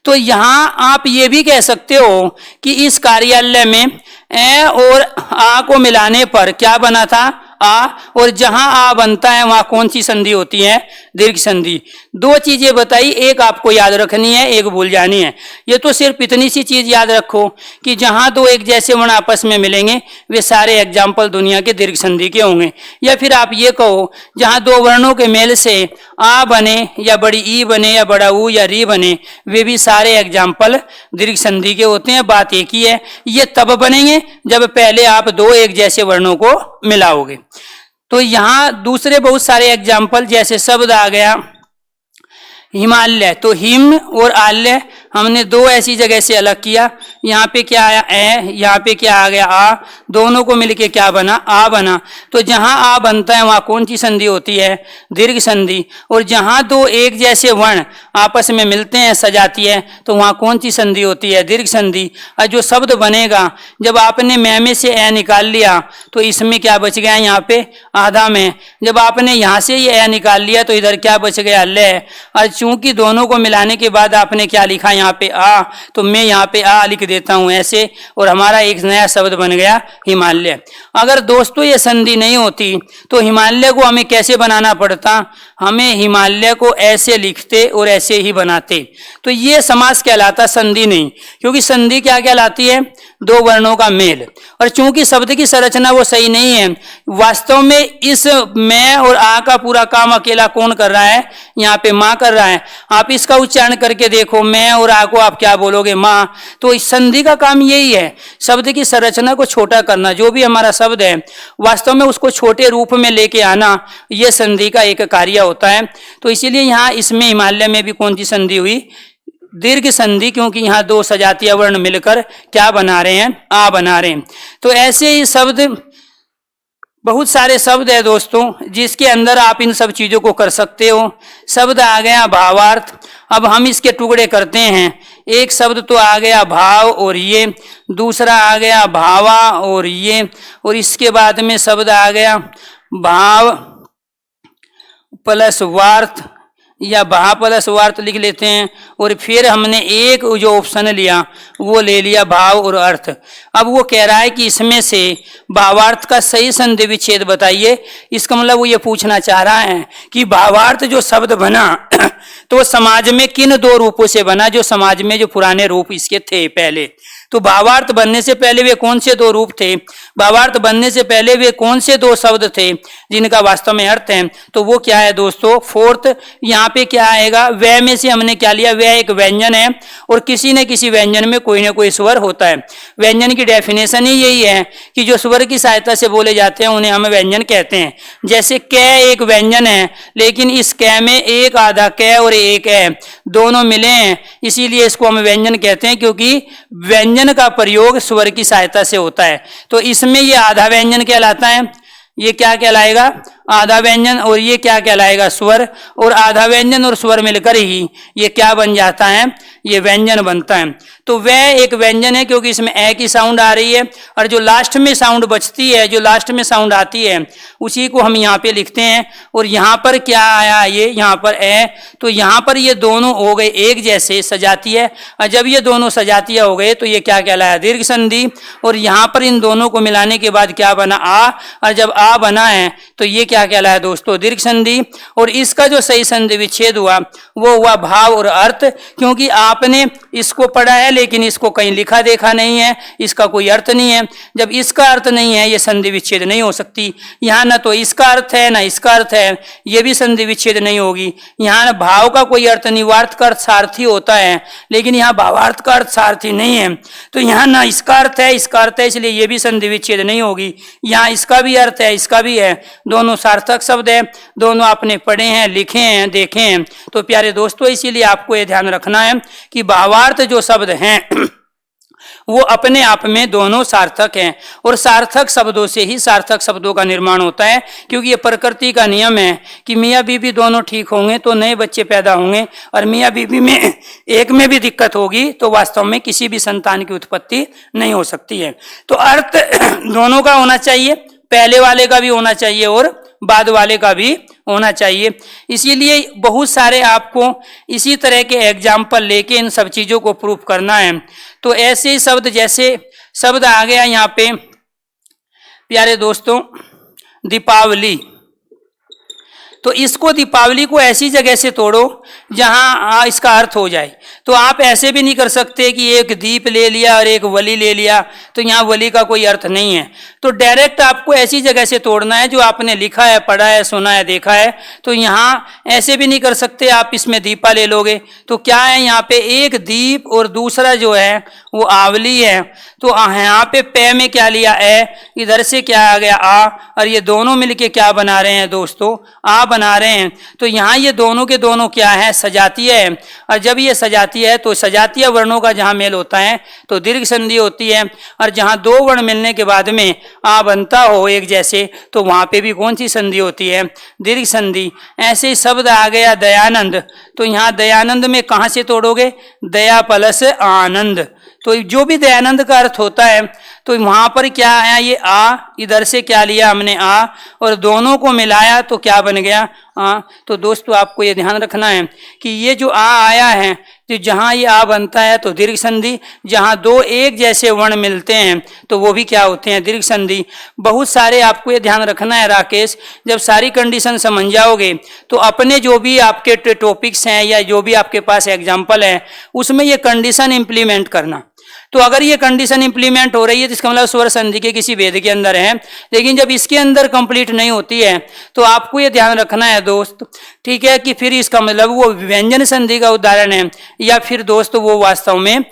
तो यहां आप ये भी कह सकते हो कि इस कार्यालय में ए और आ को मिलाने पर क्या बना था, आ, और जहां आ बनता है वहां कौन सी संधि होती है, दीर्घ संधि। 2 चीजें बताई, एक आपको याद रखनी है, एक भूल जानी है। ये तो सिर्फ इतनी सी चीज याद रखो कि जहां दो एक जैसे वर्ण आपस में मिलेंगे वे सारे एग्जाम्पल दुनिया के दीर्घ संधि के होंगे। या फिर आप ये कहो जहां दो वर्णों के मेल से आ बने या बड़ी ई बने या बड़ा ऊ या री बने, वे भी सारे एग्जाम्पल दीर्घ संधि के होते हैं। बात एक ही है, ये तब बनेंगे जब पहले आप दो एक जैसे वर्णों को मिलाओगे। तो यहां दूसरे बहुत सारे एग्जाम्पल, जैसे शब्द आ गया हिमालय, तो हिम और आल्य हमने 2 ऐसी जगह से अलग किया। यहाँ पे क्या आया ए, यहाँ पे क्या आ गया आ, दोनों को मिलके क्या बना, आ बना। तो जहां आ बनता है वहां कौन सी संधि होती है, दीर्घ संधि। और जहां दो एक जैसे वर्ण आपस में मिलते हैं सजातीय है, तो वहां कौन सी संधि होती है, दीर्घ संधि। और जो शब्द बनेगा, जब आपने मैं में से ए निकाल लिया तो इसमें क्या बच गया, यहाँ पे आधा में। जब आपने यहाँ से ये ए निकाल लिया तो इधर क्या बच गया, ले। और चूंकि दोनों को मिलाने के बाद आपने क्या लिखा यहाँ यहाँ पे आ, तो मैं यहाँ पे आ लिख देता हूँ ऐसे, और हमारा एक नया शब्द बन गया हिमालय। अगर दोस्तों ये संधि नहीं होती तो हिमालय को हमें कैसे बनाना पड़ता, हमें हिमालय को ऐसे लिखते और ऐसे ही बनाते, तो ये समास कहलाता, संधि नहीं। क्योंकि संधि क्या कहलाती है, दो वर्णों का मेल। और चूंकि शब्द की संरचना वो सही नहीं है, वास्तव में इस मैं और आ का पूरा काम अकेला कौन कर रहा है, यहाँ पे माँ कर रहा है। आप इसका उच्चारण करके देखो, मैं और आ को आप क्या बोलोगे, माँ। तो इस संधि का काम यही है, शब्द की संरचना को छोटा करना। जो भी हमारा शब्द है वास्तव में उसको छोटे रूप में लेके आना, यह संधि का एक कार्य होता है। तो इसीलिए यहाँ इसमें हिमालय में भी कौन सी संधि हुई, दीर्घ संधि, क्योंकि यहाँ दो सजातीय वर्ण मिलकर क्या बना रहे हैं, आ बना रहे हैं। तो ऐसे ही शब्द, बहुत सारे शब्द है दोस्तों जिसके अंदर आप इन सब चीजों को कर सकते हो। शब्द आ गया भावार्थ, अब हम इसके टुकड़े करते हैं। एक शब्द तो आ गया भाव और ये, दूसरा आ गया भावा और ये, और इसके बाद में शब्द आ गया भाव प्लस वार्थ या भाव प्लस वार्थ लिख लेते हैं। और फिर हमने एक जो ऑप्शन लिया वो ले लिया भाव और अर्थ। अब वो कह रहा है कि इसमें से भावार्थ का सही संधि विच्छेद बताइए। इसका मतलब वो ये पूछना चाह रहा है कि भावार्थ जो शब्द बना तो समाज में किन दो रूपों से बना, जो समाज में जो पुराने रूप इसके थे पहले। तो भावार्थ बनने से पहले वे कौन से दो रूप थे, भावार्थ बनने से पहले वे कौन से दो शब्द थे जिनका वास्तव में अर्थ है। तो वो क्या है दोस्तों, फोर्थ यहाँ पे क्या आएगा, वह में से हमने क्या लिया, वह एक व्यंजन है और किसी न किसी व्यंजन में कोई ना कोई स्वर होता है। व्यंजन की डेफिनेशन ही यही है कि जो स्वर की सहायता से बोले जाते हैं उन्हें हम व्यंजन कहते हैं। जैसे क एक व्यंजन है, लेकिन इस क में एक आधा क और एक है, दोनों मिले हैं, इसीलिए इसको हम व्यंजन कहते हैं, क्योंकि व्यंजन का प्रयोग स्वर की सहायता से होता है। तो इसमें ये आधा व्यंजन कहलाता है, ये क्या कहलाएगा, आधा व्यंजन, और ये क्या कहलाएगा, स्वर। और आधा व्यंजन और स्वर मिलकर ही ये क्या बन जाता है, ये व्यंजन बनता है। तो वह एक व्यंजन है क्योंकि इसमें ए की साउंड आ रही है, और जो लास्ट में साउंड बचती है, जो लास्ट में साउंड आती है, उसी को हम यहाँ पे लिखते हैं। और यहाँ पर क्या आया, ये यहाँ पर ए, तो यहाँ पर ये दोनों हो गए एक जैसे सजातीय। और जब ये दोनों सजातीय हो गए तो ये क्या कहलाया, दीर्घ संधि। और यहाँ पर इन दोनों को मिलाने के बाद क्या बना, आ, और जब आ बना है तो ये क्या कहलाया दोस्तों, दीर्घ संधि। और इसका जो सही संधि विच्छेद हुआ वो हुआ भाव और अर्थ, क्योंकि आपने इसको पढ़ा है लेकिन इसको कहीं लिखा देखा नहीं है, इसका कोई अर्थ नहीं है। जब इसका अर्थ नहीं है ये संधि विच्छेद नहीं हो सकती। यहाँ ना तो इसका अर्थ है ना इसका अर्थ है, ये भी संधि विच्छेद नहीं होगी। यहाँ भाव का कोई अर्थ नहीं, वार्थ का अर्थ सारथी होता है, लेकिन यहाँ भावार्थ का अर्थ सारथी नहीं है। तो यहाँ ना इसका अर्थ है इसका अर्थ है, इसलिए ये भी संधि विच्छेद नहीं होगी। यहाँ इसका भी अर्थ है इसका भी है, दोनों सार्थक शब्द है, दोनों आपने पढ़े हैं, लिखे हैं, देखे हैं। तो प्यारे दोस्तों इसीलिए आपको ये ध्यान रखना है कि भावार्थ जो शब्द हैं वो अपने आप में दोनों सार्थक हैं, और सार्थक शब्दों से ही सार्थक शब्दों का निर्माण होता है। क्योंकि ये प्रकृति का नियम है कि मियाँ बीबी दोनों ठीक होंगे तो नए बच्चे पैदा होंगे, और मियाँ बीबी में एक में भी दिक्कत होगी तो वास्तव में किसी भी संतान की उत्पत्ति नहीं हो सकती है। तो अर्थ दोनों का होना चाहिए, पहले वाले का भी होना चाहिए और बाद वाले का भी होना चाहिए। इसीलिए बहुत सारे आपको इसी तरह के एग्जाम्पल लेके इन सब चीज़ों को प्रूफ करना है। तो ऐसे ही शब्द, जैसे शब्द आ गया यहाँ पे प्यारे दोस्तों दीपावली, तो इसको दीपावली को ऐसी जगह से तोड़ो जहां इसका अर्थ हो जाए। तो आप ऐसे भी नहीं कर सकते कि एक दीप ले लिया और एक वली ले लिया, तो यहाँ वली का कोई अर्थ नहीं है। तो डायरेक्ट आपको ऐसी जगह से तोड़ना है जो आपने लिखा है, पढ़ा है, सुना है, देखा है। तो यहाँ ऐसे भी नहीं कर सकते आप इसमें दीपा ले लोगे। तो क्या है, यहाँ पे एक दीप और दूसरा जो है वो आवली है। तो यहाँ पे पे में क्या लिया, ए, इधर से क्या आ गया, आ, और ये दोनों मिलके क्या बना रहे हैं दोस्तों, आ बना रहे हैं। तो यहाँ ये दोनों के दोनों क्या है, सजातीय है। और जब ये सजातीय है तो सजातीय वर्णों का जहाँ मेल होता है तो दीर्घ संधि होती है। और जहाँ दो वर्ण मिलने के बाद में आ बनता हो एक जैसे, तो वहाँ पे भी कौन सी संधि होती है, दीर्घ संधि। ऐसे ही शब्द आ गया दयानंद, तो यहाँ दयानंद में कहाँ से तोड़ोगे, दया प्लस आनंद। तो जो भी दयानंद का अर्थ होता है तो वहां पर क्या आया, ये आ, इधर से क्या लिया हमने आ, और दोनों को मिलाया तो क्या बन गया, आ। तो दोस्तों आपको ये ध्यान रखना है कि ये जो आ आया है, तो जहां ये आ बनता है तो दीर्घ संधि, जहां दो एक जैसे वर्ण मिलते हैं तो वो भी क्या होते हैं, दीर्घ संधि। बहुत सारे आपको ये ध्यान रखना है राकेश, जब सारी कंडीशन समझ जाओगे तो अपने जो भी आपके टॉपिक्स हैं या जो भी आपके पास एग्जाम्पल है उसमें ये कंडीशन इंप्लीमेंट करना। तो अगर ये कंडीशन इंप्लीमेंट हो रही है तो इसका मतलब स्वर संधि के किसी वेद के अंदर है, लेकिन जब इसके अंदर कंप्लीट नहीं होती है तो आपको ये ध्यान रखना है दोस्त, ठीक है, कि फिर इसका मतलब वो व्यंजन संधि का उदाहरण है या फिर दोस्त वो वास्तव में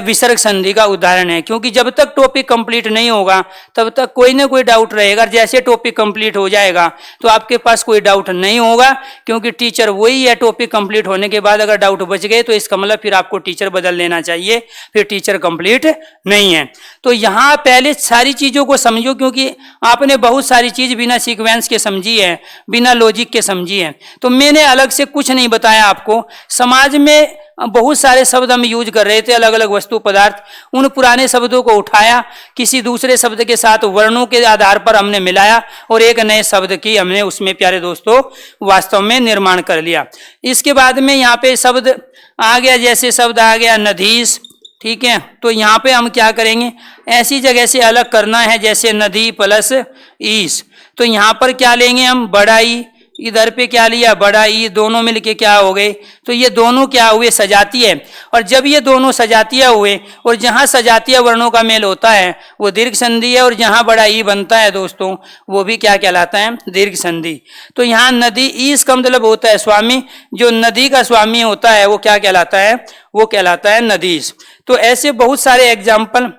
विसर्ग संधि का उदाहरण है। क्योंकि जब तक टॉपिक कंप्लीट नहीं होगा तब तक कोई ना कोई डाउट रहेगा, जैसे टॉपिक कंप्लीट हो जाएगा तो आपके पास कोई डाउट नहीं होगा, क्योंकि टीचर वही है। टॉपिक कंप्लीट होने के बाद अगर डाउट बच गए तो इसका मतलब फिर आपको टीचर बदल लेना चाहिए, फिर टीचर कंप्लीट नहीं है। तो यहाँ पहले सारी चीजों को समझो, क्योंकि आपने बहुत सारी चीज बिना सीक्वेंस के समझी है, बिना लॉजिक के समझी है। तो मैंने अलग से कुछ नहीं बताया आपको। समाज में बहुत सारे शब्द हम यूज कर रहे थे, अलग अलग वस्तु पदार्थ, उन पुराने शब्दों को उठाया, किसी दूसरे शब्द के साथ वर्णों के आधार पर हमने मिलाया और एक नए शब्द की हमने उसमें प्यारे दोस्तों वास्तव में निर्माण कर लिया। इसके बाद में यहाँ पे शब्द आ गया, जैसे शब्द आ गया नदीस, ठीक है। तो यहाँ पे हम क्या करेंगे, ऐसी जगह से अलग करना है, जैसे नदी प्लस ईस। तो यहाँ पर क्या लेंगे हम, बड़ा ई, इधर पे क्या लिया, बड़ा ई, दोनों मिलके क्या हो गए, तो ये दोनों क्या हुए, सजातीय। और जब ये दोनों सजातीय हुए और जहाँ सजातीय वर्णों का मेल होता है वो दीर्घ संधि है, और जहाँ बड़ा ई बनता है दोस्तों वो भी क्या कहलाता है, दीर्घ संधि। तो यहाँ नदी, ईस का मतलब होता है स्वामी, जो नदी का स्वामी होता है वो क्या कहलाता है, वो कहलाता है नदीस। तो ऐसे बहुत सारे एग्जाम्पल,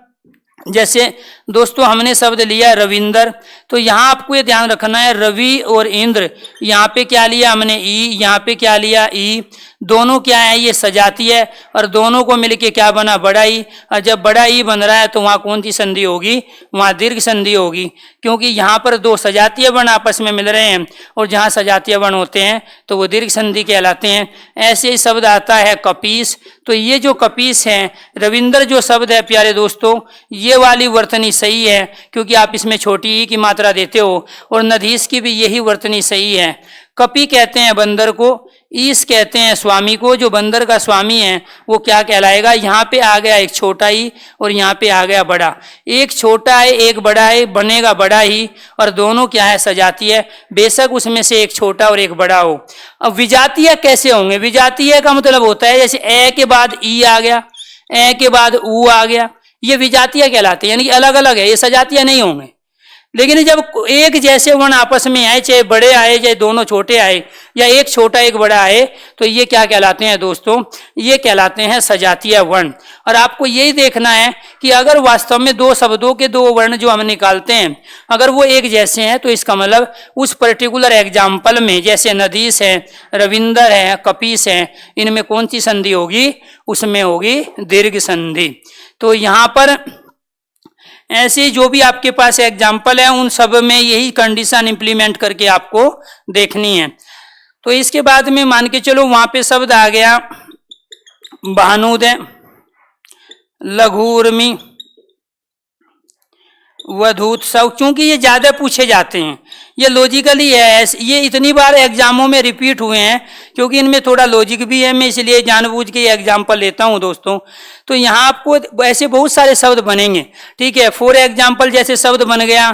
जैसे दोस्तों हमने शब्द लिया रविंदर, तो यहाँ आपको ये ध्यान रखना है रवि और इंद्र, यहाँ पे क्या लिया हमने ई, यहाँ पे क्या लिया ई, दोनों क्या है, ये सजाती है, और दोनों को मिलके क्या बना, बड़ा ई। और जब बड़ा ई बन रहा है तो वहाँ कौन सी संधि होगी, वहाँ दीर्घ संधि होगी, क्योंकि यहाँ पर दो सजातीय वर्ण आपस में मिल रहे हैं और जहाँ सजातीय वर्ण होते हैं तो वो दीर्घ संधि कहलाते हैं। ऐसे ही शब्द आता है कपीस, तो ये जो कपीस है, रविंदर जो शब्द है प्यारे दोस्तों, ये वाली वर्तनी सही है, क्योंकि आप इसमें छोटी ई की मात्रा देते हो, और नदीस की भी यही वर्तनी सही है। कपि कहते हैं बंदर को, ईस कहते हैं स्वामी को, जो बंदर का स्वामी है वो क्या कहलाएगा। यहाँ पे आ गया एक छोटा ही और यहाँ पे आ गया बड़ा, एक छोटा है एक बड़ा है, बनेगा बड़ा ही, और दोनों क्या है, सजाती है, बेशक उसमें से एक छोटा और एक बड़ा हो। अब विजातीय कैसे होंगे, विजातीय का मतलब होता है जैसे ए के बाद ई आ गया, ए के बाद ऊ आ गया, ये विजातीय कहलाते हैं, यानी कि अलग अलग है, ये सजातीय नहीं होंगे। लेकिन जब एक जैसे वर्ण आपस में आए, चाहे बड़े आए चाहे दोनों छोटे आए, या एक छोटा एक बड़ा आए, तो ये क्या कहलाते हैं दोस्तों, ये कहलाते हैं सजातीय वर्ण। और आपको यही देखना है कि अगर वास्तव में दो शब्दों के दो वर्ण जो हम निकालते हैं अगर वो एक जैसे हैं तो इसका मतलब उस पर्टिकुलर एग्जाम्पल में, जैसे नदीस है, रविंदर है, कपीस है, इनमें कौन सी संधि होगी, उसमें होगी दीर्घ संधि। तो यहाँ पर ऐसे जो भी आपके पास एग्जाम्पल है उन सब में यही कंडीशन इंप्लीमेंट करके आपको देखनी है। तो इसके बाद में मान के चलो वहां पे शब्द आ गया भानुदय, लघुर्मी, वधूत्सव, क्योंकि ये ज्यादा पूछे जाते हैं, ये लॉजिकली है, ये इतनी बार एग्जामों में रिपीट हुए हैं क्योंकि इनमें थोड़ा लॉजिक भी है, मैं इसलिए जानबूझ के एग्जाम्पल लेता हूं दोस्तों। तो यहाँ आपको ऐसे बहुत सारे शब्द बनेंगे, ठीक है। फॉर एग्जाम्पल जैसे शब्द बन गया,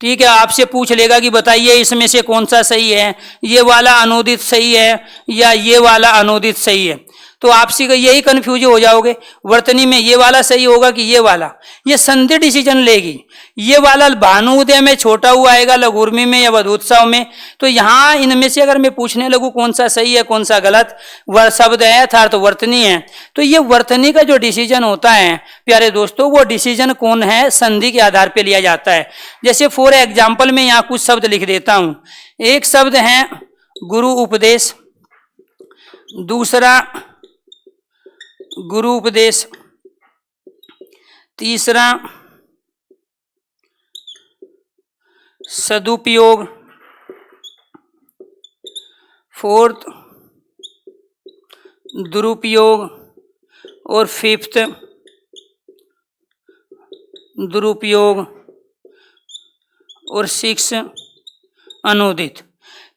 ठीक है, आपसे पूछ लेगा कि बताइए इसमें से कौन सा सही है, ये वाला अनुदित सही है या ये वाला अनुदित सही है, तो आपसे यही कंफ्यूज हो जाओगे, वर्तनी में ये वाला सही होगा कि ये वाला, ये संधि डिसीजन लेगी, ये वाला भानुदय में छोटा हुआ आएगा, लघुर्मी में या वधूत्सव में। तो यहाँ इनमें से अगर मैं पूछने लगूँ कौन सा सही है कौन सा गलत, शब्द है अर्थात वर्तनी है, तो ये वर्तनी का जो डिसीजन होता है प्यारे दोस्तों, वो डिसीजन कौन है, संधि के आधार पर लिया जाता है। जैसे फॉर एग्जाम्पल में यहाँ कुछ शब्द लिख देता हूँ, एक शब्द है गुरु उपदेश, दूसरा गुरु उपदेश, तीसरा सदुपयोग, फोर्थ दुरुपयोग, और फिफ्थ दुरुपयोग और 6 अनूदित।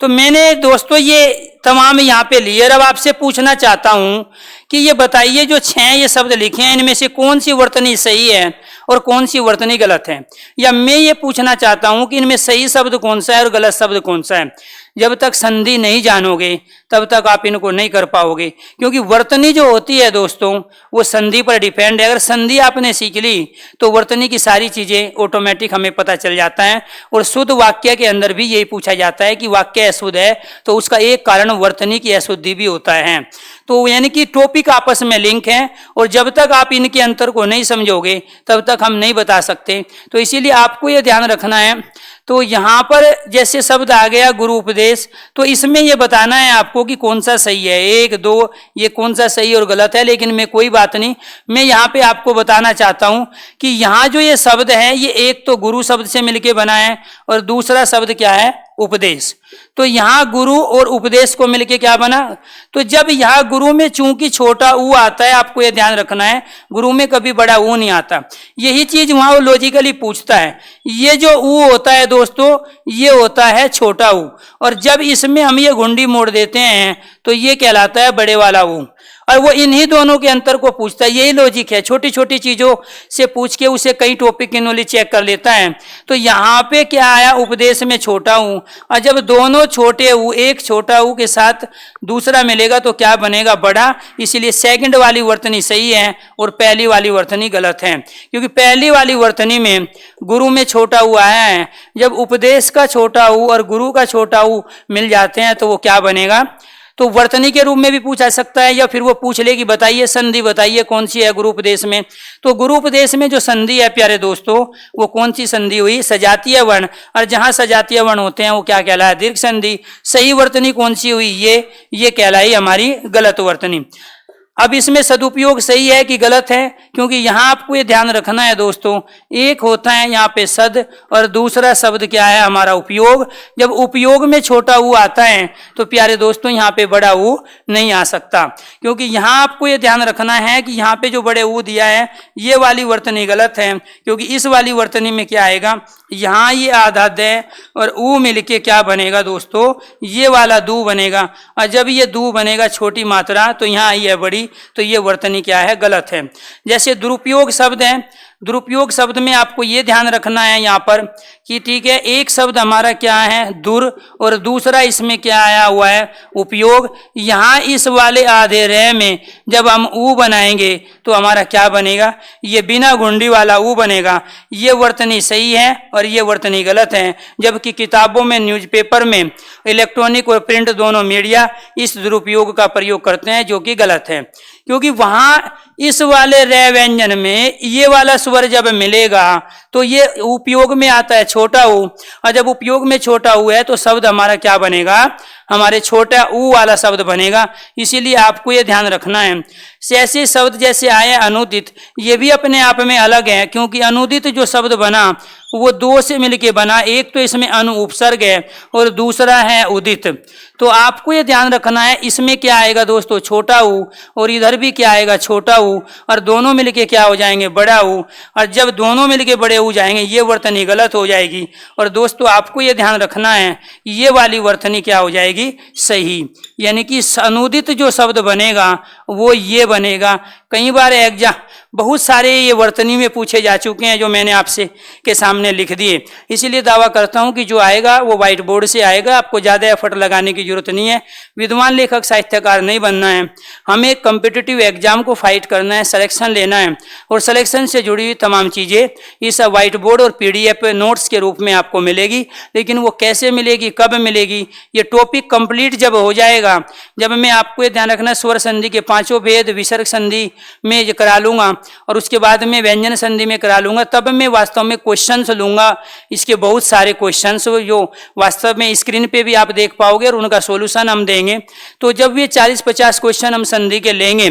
तो मैंने दोस्तों ये तमाम यहाँ पे लिए। अब आपसे पूछना चाहता हूँ कि ये बताइए जो 6 ये शब्द लिखे हैं इनमें से कौन सी वर्तनी सही है और कौन सी वर्तनी गलत है। या मैं ये पूछना चाहता हूँ कि इनमें सही शब्द कौन सा है और गलत शब्द कौन सा है। जब तक संधि नहीं जानोगे तब तक आप इनको नहीं कर पाओगे, क्योंकि वर्तनी जो होती है दोस्तों वो संधि पर डिपेंड है। अगर संधि आपने सीख ली तो वर्तनी की सारी चीजें ऑटोमेटिक हमें पता चल जाता है। और शुद्ध वाक्य के अंदर भी यही पूछा जाता है कि वाक्य अशुद्ध है तो उसका एक कारण वर्तनी की अशुद्धि भी होता है। तो यानी कि टॉपिक आपस में लिंक है और जब तक आप इनके अंतर को नहीं समझोगे तब तक हम नहीं बता सकते। तो इसीलिए आपको यह ध्यान रखना है। तो यहाँ पर जैसे शब्द आ गया गुरु उपदेश, तो इसमें यह बताना है आपको कि कौन सा सही है, 1 2 ये कौन सा सही और गलत है। लेकिन मैं कोई बात नहीं, मैं यहाँ पे आपको बताना चाहता हूँ कि यहाँ जो ये शब्द है ये एक तो गुरु शब्द से मिलके बना है और दूसरा शब्द क्या है, उपदेश। तो यहाँ गुरु और उपदेश को मिलके क्या बना। तो जब यहाँ गुरु में चूंकि छोटा ऊ आता है, आपको यह ध्यान रखना है, गुरु में कभी बड़ा ऊ नहीं आता। यही चीज वहां वो लॉजिकली पूछता है। ये जो ऊ होता है दोस्तों ये होता है छोटा ऊ, और जब इसमें हम ये घुंडी मोड़ देते हैं तो ये कहलाता है बड़े वाला ऊ। और वो इन्हीं दोनों के अंतर को पूछता है। यही लॉजिक है, छोटी छोटी चीजों से पूछ के उसे कई टॉपिक की नॉलेज चेक कर लेता है। तो यहाँ पे क्या आया, उपदेश में छोटा ऊ, और जब दोनों छोटे ऊ एक छोटा ऊ के साथ दूसरा मिलेगा तो क्या बनेगा, बड़ा। इसलिए सेकंड वाली वर्तनी सही है और पहली वाली वर्तनी गलत है, क्योंकि पहली वाली वर्तनी में गुरु में छोटा ऊ आया है। जब उपदेश का छोटा ऊ और गुरु का छोटा ऊ मिल जाते हैं तो वो क्या बनेगा। तो वर्तनी के रूप में भी पूछा सकता है, या फिर वो पूछ ले कि बताइए संधि बताइए कौन सी है गुरु उपदेश में। तो गुरु उपदेश में जो संधि है प्यारे दोस्तों वो कौन सी संधि हुई, सजातीय वर्ण। और जहां सजातीय वर्ण होते हैं वो क्या कहलाया, दीर्घ संधि। सही वर्तनी कौन सी हुई, ये कहलाई हमारी गलत वर्तनी। अब इसमें सदुपयोग सही है कि गलत है, क्योंकि यहाँ आपको ये ध्यान रखना है दोस्तों, एक होता है यहाँ पे सद और दूसरा शब्द क्या है हमारा उपयोग। जब उपयोग में छोटा ऊ आता है तो प्यारे दोस्तों यहाँ पे बड़ा ऊ नहीं आ सकता, क्योंकि यहाँ आपको ये ध्यान रखना है कि यहाँ पे जो बड़े ऊ दिया है ये वाली वर्तनी गलत है, क्योंकि इस वाली वर्तनी में क्या आएगा, यहाँ ये आधा दे और ऊ मिलके क्या बनेगा दोस्तों, ये वाला दू बनेगा। और जब ये दू बनेगा छोटी मात्रा तो यहाँ आई है बड़ी, तो ये वर्तनी क्या है, गलत है। जैसे दुरुपयोग शब्द है, दुरुपयोग शब्द में आपको ये ध्यान रखना है यहाँ पर कि ठीक है, एक शब्द हमारा क्या है दुर और दूसरा इसमें क्या आया हुआ है उपयोग। यहाँ इस वाले आधे रह में जब हम ऊ बनाएंगे तो हमारा क्या बनेगा, ये बिना घुंडी वाला ऊ बनेगा। ये वर्तनी सही है और ये वर्तनी गलत है। जबकि किताबों में, न्यूज़पेपर में, इलेक्ट्रॉनिक और प्रिंट दोनों मीडिया इस दुरुपयोग का प्रयोग करते हैं, जो कि गलत है। क्योंकि वहां इस वाले रे व्यंजन में ये वाला स्वर जब मिलेगा तो ये उपयोग में आता है छोटा ऊ, और जब उपयोग में छोटा ऊ है तो शब्द हमारा क्या बनेगा, हमारे छोटा ऊ वाला शब्द बनेगा। इसीलिए आपको ये ध्यान रखना है। ऐसे शब्द जैसे आए अनुदित, ये भी अपने आप में अलग है, क्योंकि अनुदित जो शब्द बना वो दो से मिलके बना। एक तो इसमें अनु उपसर्ग है और दूसरा है उदित। तो आपको ये ध्यान रखना है, इसमें क्या आएगा दोस्तों, छोटा ऊ, और इधर भी क्या आएगा, छोटा ऊ, और दोनों मिलके क्या हो जाएंगे, बड़ा ऊ। और जब दोनों मिलके बड़े ऊ जाएंगे ये वर्तनी गलत हो जाएगी। और दोस्तों आपको ये ध्यान रखना है, ये वाली वर्तनी क्या हो जाएगी, सही। यानी कि अनुदित जो शब्द बनेगा वो ये बनेगा। कई बार एग्जाम बहुत सारे ये वर्तनी में पूछे जा चुके हैं जो मैंने आपसे के सामने लिख दिए। इसीलिए दावा करता हूं कि जो आएगा वो व्हाइट बोर्ड से आएगा, आपको ज़्यादा एफर्ट लगाने की जरूरत नहीं है। विद्वान लेखक साहित्यकार नहीं बनना है, हमें कम्पिटिटिव एग्जाम को फाइट करना है, सिलेक्शन लेना है, और सिलेक्शन से जुड़ी हुई तमाम चीज़ें इस व्हाइट बोर्ड और PDF नोट्स के रूप में आपको मिलेगी। लेकिन वो कैसे मिलेगी, कब मिलेगी, ये टॉपिक कंप्लीट जब हो जाएगा, जब मैं आपको ये ध्यान रखना स्वर संधि के 5 भेद विसर्ग संधि में करा लूँगा और उसके बाद में व्यंजन संधि में करा लूँगा, तब मैं वास्तव में क्वेश्चंस लूँगा। इसके बहुत सारे क्वेश्चंस जो वास्तव में स्क्रीन पे भी आप देख पाओगे और उनका सॉल्यूशन हम देंगे। तो जब ये 40-50 क्वेश्चन हम संधि के लेंगे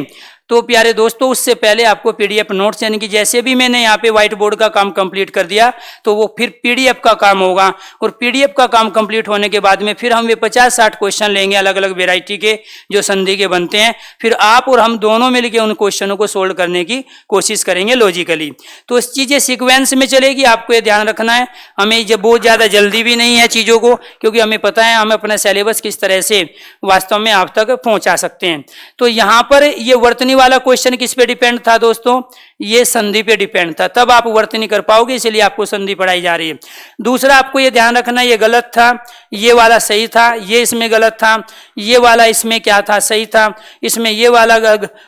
तो प्यारे दोस्तों उससे पहले आपको पीडीएफ नोट्स, यानी कि जैसे भी मैंने यहाँ पे व्हाइट बोर्ड का काम कंप्लीट कर दिया तो वो फिर पीडीएफ का काम होगा, और पीडीएफ का काम कंप्लीट होने के बाद में फिर हम वे 50-60 क्वेश्चन लेंगे अलग अलग वेराइटी के जो संधि के बनते हैं। फिर आप और हम दोनों मिलकर उन क्वेश्चनों को सोल्व करने की कोशिश करेंगे लॉजिकली। तो इस चीजें सीक्वेंस में चलेगी, आपको ये ध्यान रखना है। हमें जब बहुत ज्यादा जल्दी भी नहीं है चीजों को, क्योंकि हमें पता है हम अपना सिलेबस किस तरह से वास्तव में आप तक पहुंचा सकते हैं। तो यहाँ पर ये वर्तनी वाला क्वेश्चन किस पे डिपेंड था दोस्तों? ये संधि पे डिपेंड था, तब आप वर्तनी कर पाओगे, इसलिए आपको संधि पढ़ाई जा रही है। दूसरा आपको ये ध्यान रखना, ये गलत था, ये वाला सही था, ये इसमें गलत था, ये वाला इसमें क्या था सही था, इसमें ये वाला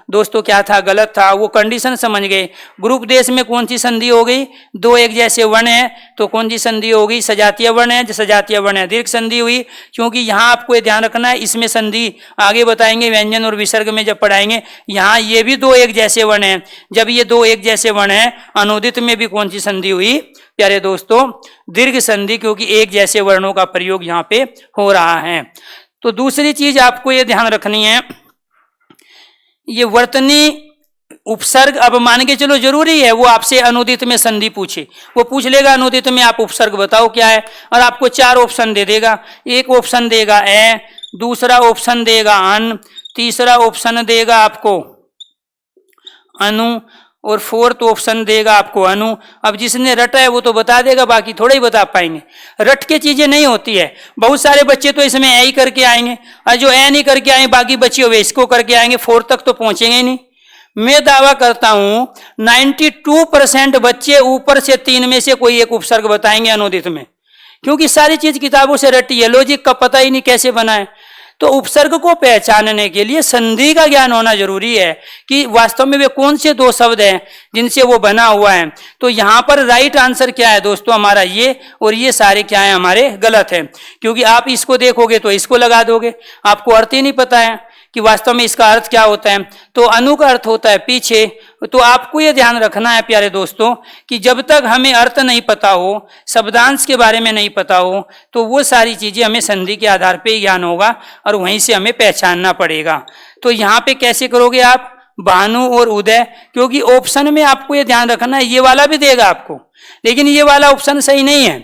दोस्तों क्या था गलत था। वो कंडीशन समझ गए। ग्रुप देश में कौन सी संधि हो गई? दो एक जैसे वर्ण है तो कौन सी संधि होगी? सजातीय वर्ण है, सजातीय वर्ण है, दीर्घ संधि हुई। क्योंकि यहाँ आपको ये ध्यान रखना है, इसमें संधि आगे बताएंगे व्यंजन और विसर्ग में जब पढ़ाएंगे। यहाँ ये भी दो एक जैसे वर्ण है, जब ये दो एक जैसे वर्ण है, अनुदित में भी कौन सी संधि हुई प्यारे दोस्तों? दीर्घ संधि, क्योंकि एक जैसे वर्णों का प्रयोग यहाँ पे हो रहा है। तो दूसरी चीज आपको ये ध्यान रखनी है, ये वर्तनी उपसर्ग, अब मान के चलो जरूरी है वो आपसे अनुदित में संधि पूछे, वो पूछ लेगा अनुदित में आप उपसर्ग बताओ क्या है, और आपको 4 ऑप्शन दे देगा। एक ऑप्शन देगा ए, दूसरा ऑप्शन देगा अन, तीसरा ऑप्शन देगा आपको अनु, और 4th ऑप्शन देगा आपको अनु। अब जिसने रटा है वो तो बता देगा, बाकी थोड़ा ही बता पाएंगे। रट के चीजें नहीं होती है। बहुत सारे बच्चे तो इसमें ए ही करके आएंगे, और जो ए नहीं करके आए बाकी बच्चे वे इसको करके आएंगे, 4 तक तो पहुंचेंगे नहीं। मैं दावा करता हूं 92% बच्चे ऊपर से 3 में से कोई एक उपसर्ग बताएंगे अनुदित में, क्योंकि सारी चीज किताबों से रटी है, लॉजिक का पता ही नहीं कैसे बना है। तो उपसर्ग को पहचानने के लिए संधि का ज्ञान होना जरूरी है कि वास्तव में वे कौन से 2 शब्द हैं जिनसे वो बना हुआ है। तो यहाँ पर राइट आंसर क्या है दोस्तों हमारा? ये, और ये सारे क्या है हमारे गलत है, क्योंकि आप इसको देखोगे तो इसको लगा दोगे, आपको अर्थ ही नहीं पता है कि वास्तव में इसका अर्थ क्या होता है। तो अनु का अर्थ होता है पीछे। तो आपको यह ध्यान रखना है प्यारे दोस्तों कि जब तक हमें अर्थ नहीं पता हो, शब्दांश के बारे में नहीं पता हो, तो वो सारी चीजें हमें संधि के आधार पे ज्ञान होगा और वहीं से हमें पहचानना पड़ेगा। तो यहाँ पे कैसे करोगे आप? भानु और उदय, क्योंकि ऑप्शन में आपको ये ध्यान रखना है ये वाला भी देगा आपको, लेकिन ये वाला ऑप्शन सही नहीं है,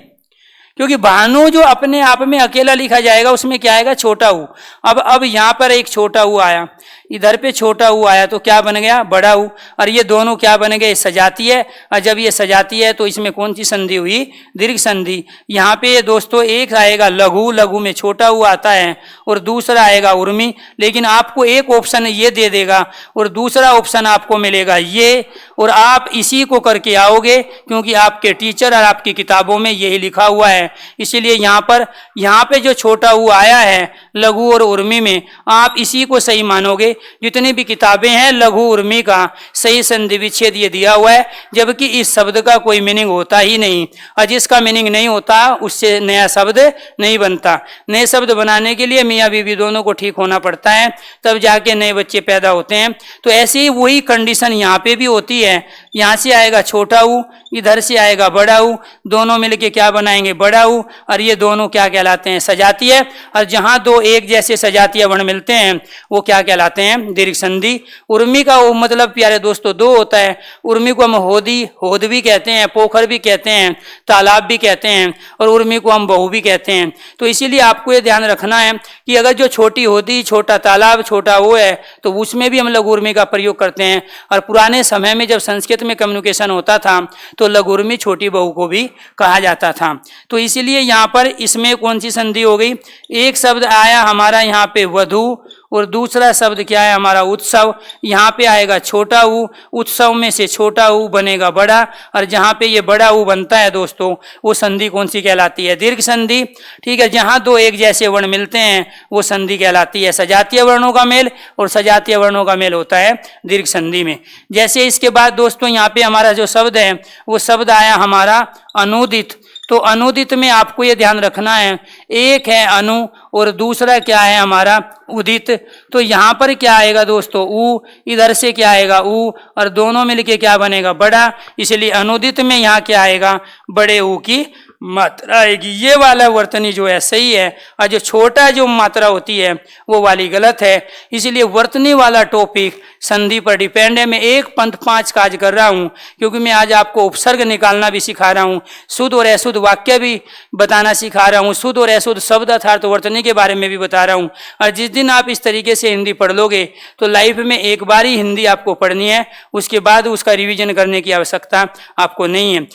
क्योंकि भानु जो अपने आप में अकेला लिखा जाएगा उसमें क्या आएगा? छोटा ऊ। अब यहाँ पर एक छोटा ऊ आया, इधर पे छोटा ऊ आया तो क्या बन गया? बड़ा ऊ। और ये दोनों क्या बन गए? सजातीय है। और जब ये सजातीय है तो इसमें कौन सी संधि हुई? दीर्घ संधि। यहाँ पे दोस्तों एक आएगा लघु, लघु में छोटा ऊ आता है, और दूसरा आएगा उर्मी। लेकिन आपको एक ऑप्शन ये दे देगा और दूसरा ऑप्शन आपको मिलेगा ये, और आप इसी को करके आओगे, क्योंकि आपके टीचर और आपकी किताबों में यही लिखा हुआ है। इसीलिए यहाँ पे जो छोटा ऊ आया है लघु और उर्मी में, आप इसी को सही मानोगे। जितनी भी किताबें हैं लघु उर्मी का सही संधि विच्छेद ये दिया हुआ है, जबकि इस शब्द का कोई मीनिंग होता ही नहीं, और जिसका मीनिंग नहीं होता उससे नया शब्द नहीं बनता। नए शब्द बनाने के लिए मियाँ बीवी दोनों को ठीक होना पड़ता है, तब जाके नए बच्चे पैदा होते हैं। तो ऐसे ही वही कंडीशन यहाँ पे भी होती है। यहाँ से आएगा छोटा ऊ, इधर से आएगा बड़ा ऊ, दोनों मिलके क्या बनाएंगे? बड़ा ऊ। और ये दोनों क्या कहलाते हैं? सजातीय। और जहाँ दो एक जैसे सजातीय वर्ण मिलते हैं वो क्या कहलाते हैं? दीर्घ संधि। उर्मी का वो मतलब प्यारे दोस्तों 2 होता है। उर्मी को हम होद भी कहते हैं, पोखर भी कहते हैं, तालाब भी कहते हैं, और उर्मी को हम बहु भी कहते हैं। तो इसीलिए आपको ये ध्यान रखना है कि अगर जो छोटी होदी, छोटा तालाब, छोटा वो है, तो उसमें भी हम लघु उर्मी का प्रयोग करते हैं। और पुराने समय में जब संस्कृत में कम्युनिकेशन होता था तो लघु उर्मी छोटी बहु को भी कहा जाता था। तो इसीलिए यहाँ पर इसमें कौन सी संधि हो गई? एक शब्द आया हमारा यहाँ पे वधु, और दूसरा शब्द क्या है हमारा? उत्सव। यहाँ पे आएगा छोटा ऊ, उत्सव में से छोटा ऊ बनेगा बड़ा, और जहाँ पे ये बड़ा ऊ बनता है दोस्तों वो संधि कौन सी कहलाती है? दीर्घ संधि। ठीक है, जहाँ 2 एक जैसे वर्ण मिलते हैं वो संधि कहलाती है सजातीय वर्णों का मेल, और सजातीय वर्णों का मेल होता है दीर्घ संधि में। जैसे इसके बाद दोस्तों यहाँ पे हमारा जो शब्द है वो शब्द आया हमारा अनुदित। तो अनुदित में आपको ये ध्यान रखना है, एक है अनु और दूसरा क्या है हमारा? उदित। तो यहाँ पर क्या आएगा दोस्तों? ऊ। इधर से क्या आएगा? ऊ, और दोनों मिलके क्या बनेगा? बड़ा। इसलिए अनुदित में यहाँ क्या आएगा? बड़े ऊ की मात्रा आएगी। ये वाला वर्तनी जो है सही है, और जो छोटा जो मात्रा होती है वो वाली गलत है। इसलिए वर्तनी वाला टॉपिक संधि पर डिपेंड है। मैं एक पंथ 5 काज कर रहा हूँ, क्योंकि मैं आज आपको उपसर्ग निकालना भी सिखा रहा हूँ, शुद्ध और अशुद्ध वाक्य भी बताना सिखा रहा हूँ, शुद्ध और अशुद्ध शब्द अर्थात वर्तनी के बारे में भी बता रहा हूँ। और जिस दिन आप इस तरीके से हिंदी पढ़ लोगे तो लाइफ में एक बार ही हिंदी आपको पढ़नी है, उसके बाद उसका रिवीजन करने की आवश्यकता आपको नहीं है।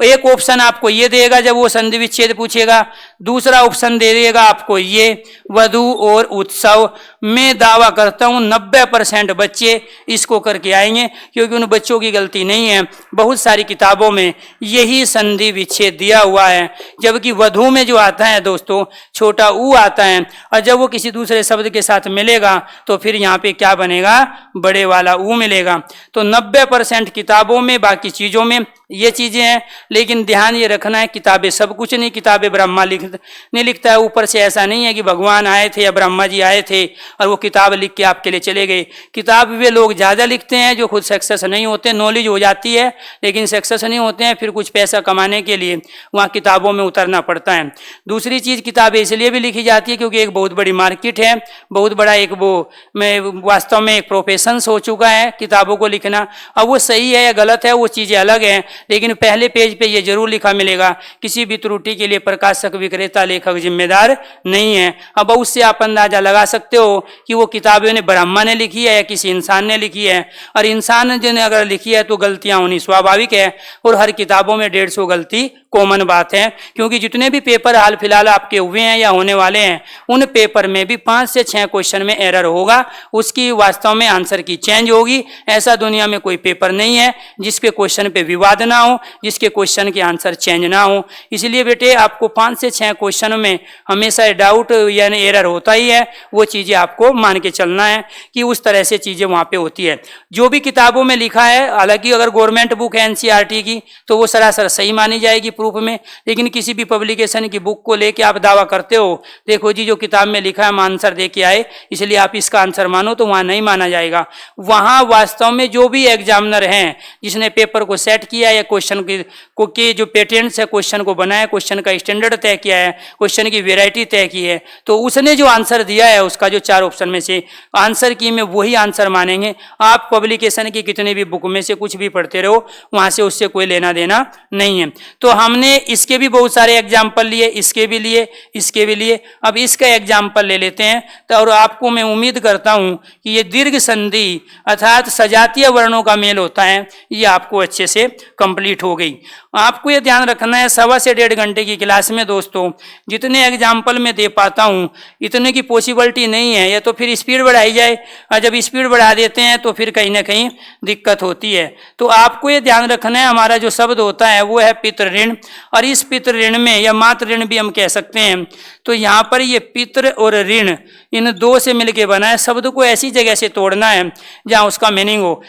एक ऑप्शन आपको ये देगा जब वो संधि विच्छेद पूछेगा, दूसरा ऑप्शन दे देगा आपको ये वधु और उत्सव। मैं दावा करता हूं 90% बच्चे इसको करके आएंगे, क्योंकि उन बच्चों की गलती नहीं है। बहुत सारी किताबों में यही संधि विच्छेद दिया हुआ है, जबकि वधु में जो आता है दोस्तों छोटा ऊ आता है, और जब वो किसी दूसरे शब्द के साथ मिलेगा तो फिर यहाँ पे क्या बनेगा, बड़े वाला ऊ मिलेगा। तो 90% किताबों में, बाकी चीजों में ये चीजें हैं। लेकिन ध्यान ये रखना है, किताबें सब कुछ नहीं, किताबें ब्रह्मा नहीं लिखता है। ऊपर से ऐसा नहीं है कि भगवान आए थे या ब्रह्मा जी आए थे और वो किताब लिख के आपके लिए चले गए। किताब वे लोग ज्यादा लिखते हैं जो खुद सक्सेस नहीं होते। नॉलेज हो जाती है लेकिन सक्सेस नहीं होते हैं, फिर कुछ पैसा कमाने के लिए वहाँ किताबों में उतरना पड़ता है। दूसरी चीज, किताबें इसलिए भी लिखी जाती है क्योंकि एक बहुत बड़ी मार्केट है, बहुत बड़ा एक वो में वास्तव में एक प्रोफेशन हो चुका है किताबों को लिखना। अब वो सही है या गलत है वो चीजें अलग हैं, लेकिन पहले पेज पे ये जरूर लिखा मिलेगा, किसी भी त्रुटि के लिए प्रकाशक, विक्रेता, लेखक जिम्मेदार नहीं है। अब उससे आप अंदाजा लगा सकते हो कि वो किताबें ने ब्रह्मा ने लिखी है या किसी इंसान ने लिखी है। और इंसान ने अगर लिखी है तो गलतियां होनी स्वाभाविक है, और हर किताबों में 150 गलती कॉमन बात है। क्योंकि जितने भी पेपर हाल फिलहाल आपके हुए हैं या होने वाले हैं, उन पेपर में भी 5 से 6 क्वेश्चन में एरर होगा, उसकी वास्तव में आंसर की चेंज होगी। ऐसा दुनिया में कोई पेपर नहीं है जिसके क्वेश्चन पे विवाद ना हो, जिसके क्वेश्चन के आंसर चेंज ना हो। इसलिए बेटे आपको 5 से 6 क्वेश्चन में हमेशा डाउट यानी एरर होता ही है, वो चीजें आपको मान के चलना है कि उस तरह से चीजें वहां पे होती है। जो भी किताबों में लिखा है, हालांकि अगर गवर्नमेंट बुक है एनसीईआरटी की तो वो सरासर सही मानी जाएगी प्रूफ में, लेकिन किसी भी पब्लिकेशन की बुक को लेके आप दावा करते हो, देखो जी जो किताब में लिखा है हम आंसर दे के आए इसलिए आप इसका आंसर मानो, तो वहां नहीं माना जाएगा। वहां वास्तव में जो भी एग्जामिनर हैं जिसने पेपर को सेट किया है, क्वेश्चन के जो पेटेंट्स है, क्वेश्चन को बनाया, क्वेश्चन का स्टैंडर्ड तय किया है, क्वेश्चन की वेराइटी तय की है, तो उसने जो आंसर दिया है उसका जो 4 ऑप्शन में से आंसर की में वही आंसर मानेंगे। आप पब्लिकेशन की कितनी भी बुक में से कुछ भी पढ़ते रहो, वहां से उससे कोई लेना देना नहीं है। तो हमने इसके भी बहुत सारे एग्जाम्पल लिए, इसके भी लिए, इसके भी लिए। अब इसका एग्जाम्पल ले लेते हैं। तो और आपको मैं उम्मीद करता हूं कि ये दीर्घ संधि अर्थात सजातीय वर्णों का मेल होता है, ये आपको अच्छे से कंप्लीट हो गई। आपको ये ध्यान रखना है 1.25 से 1.5 घंटे की क्लास में दोस्तों जितने एग्जाम्पल में दे पाता हूँ इतने की पॉसिबिलिटी नहीं है, या तो फिर स्पीड बढ़ाई जाए, और जब स्पीड बढ़ा देते हैं तो फिर कहीं ना कहीं दिक्कत होती है। तो आपको ये ध्यान रखना है हमारा जो शब्द होता है वो है पितृ ऋण, और इस पितृ ऋण में या मातृ ऋण भी हम कह सकते हैं। तो यहाँ पर ये पितृ और ऋण इन दो से मिलके बना है। शब्द को ऐसी जगह से तोड़ना है जहाँ उसका मीनिंग हो।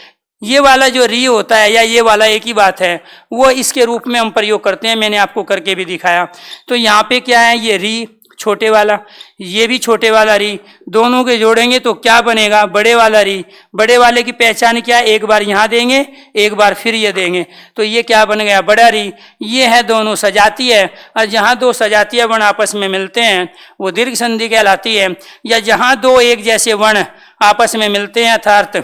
ये वाला जो री होता है या ये वाला एक ही बात है, वो इसके रूप में हम प्रयोग करते हैं, मैंने आपको करके भी दिखाया। तो यहाँ पे क्या है, ये री छोटे वाला, ये भी छोटे वाला री, दोनों के जोड़ेंगे तो क्या बनेगा, बड़े वाला री। बड़े वाले की पहचान क्या है, एक बार यहाँ देंगे एक बार फिर ये देंगे, तो ये क्या बन गया, बड़ा री। ये है दोनों सजाती है, और जहाँ दो सजातीय वर्ण आपस में मिलते हैं वो दीर्घ संधि कहलाती है। या जहाँ दो एक जैसे वर्ण आपस में मिलते हैं अर्थात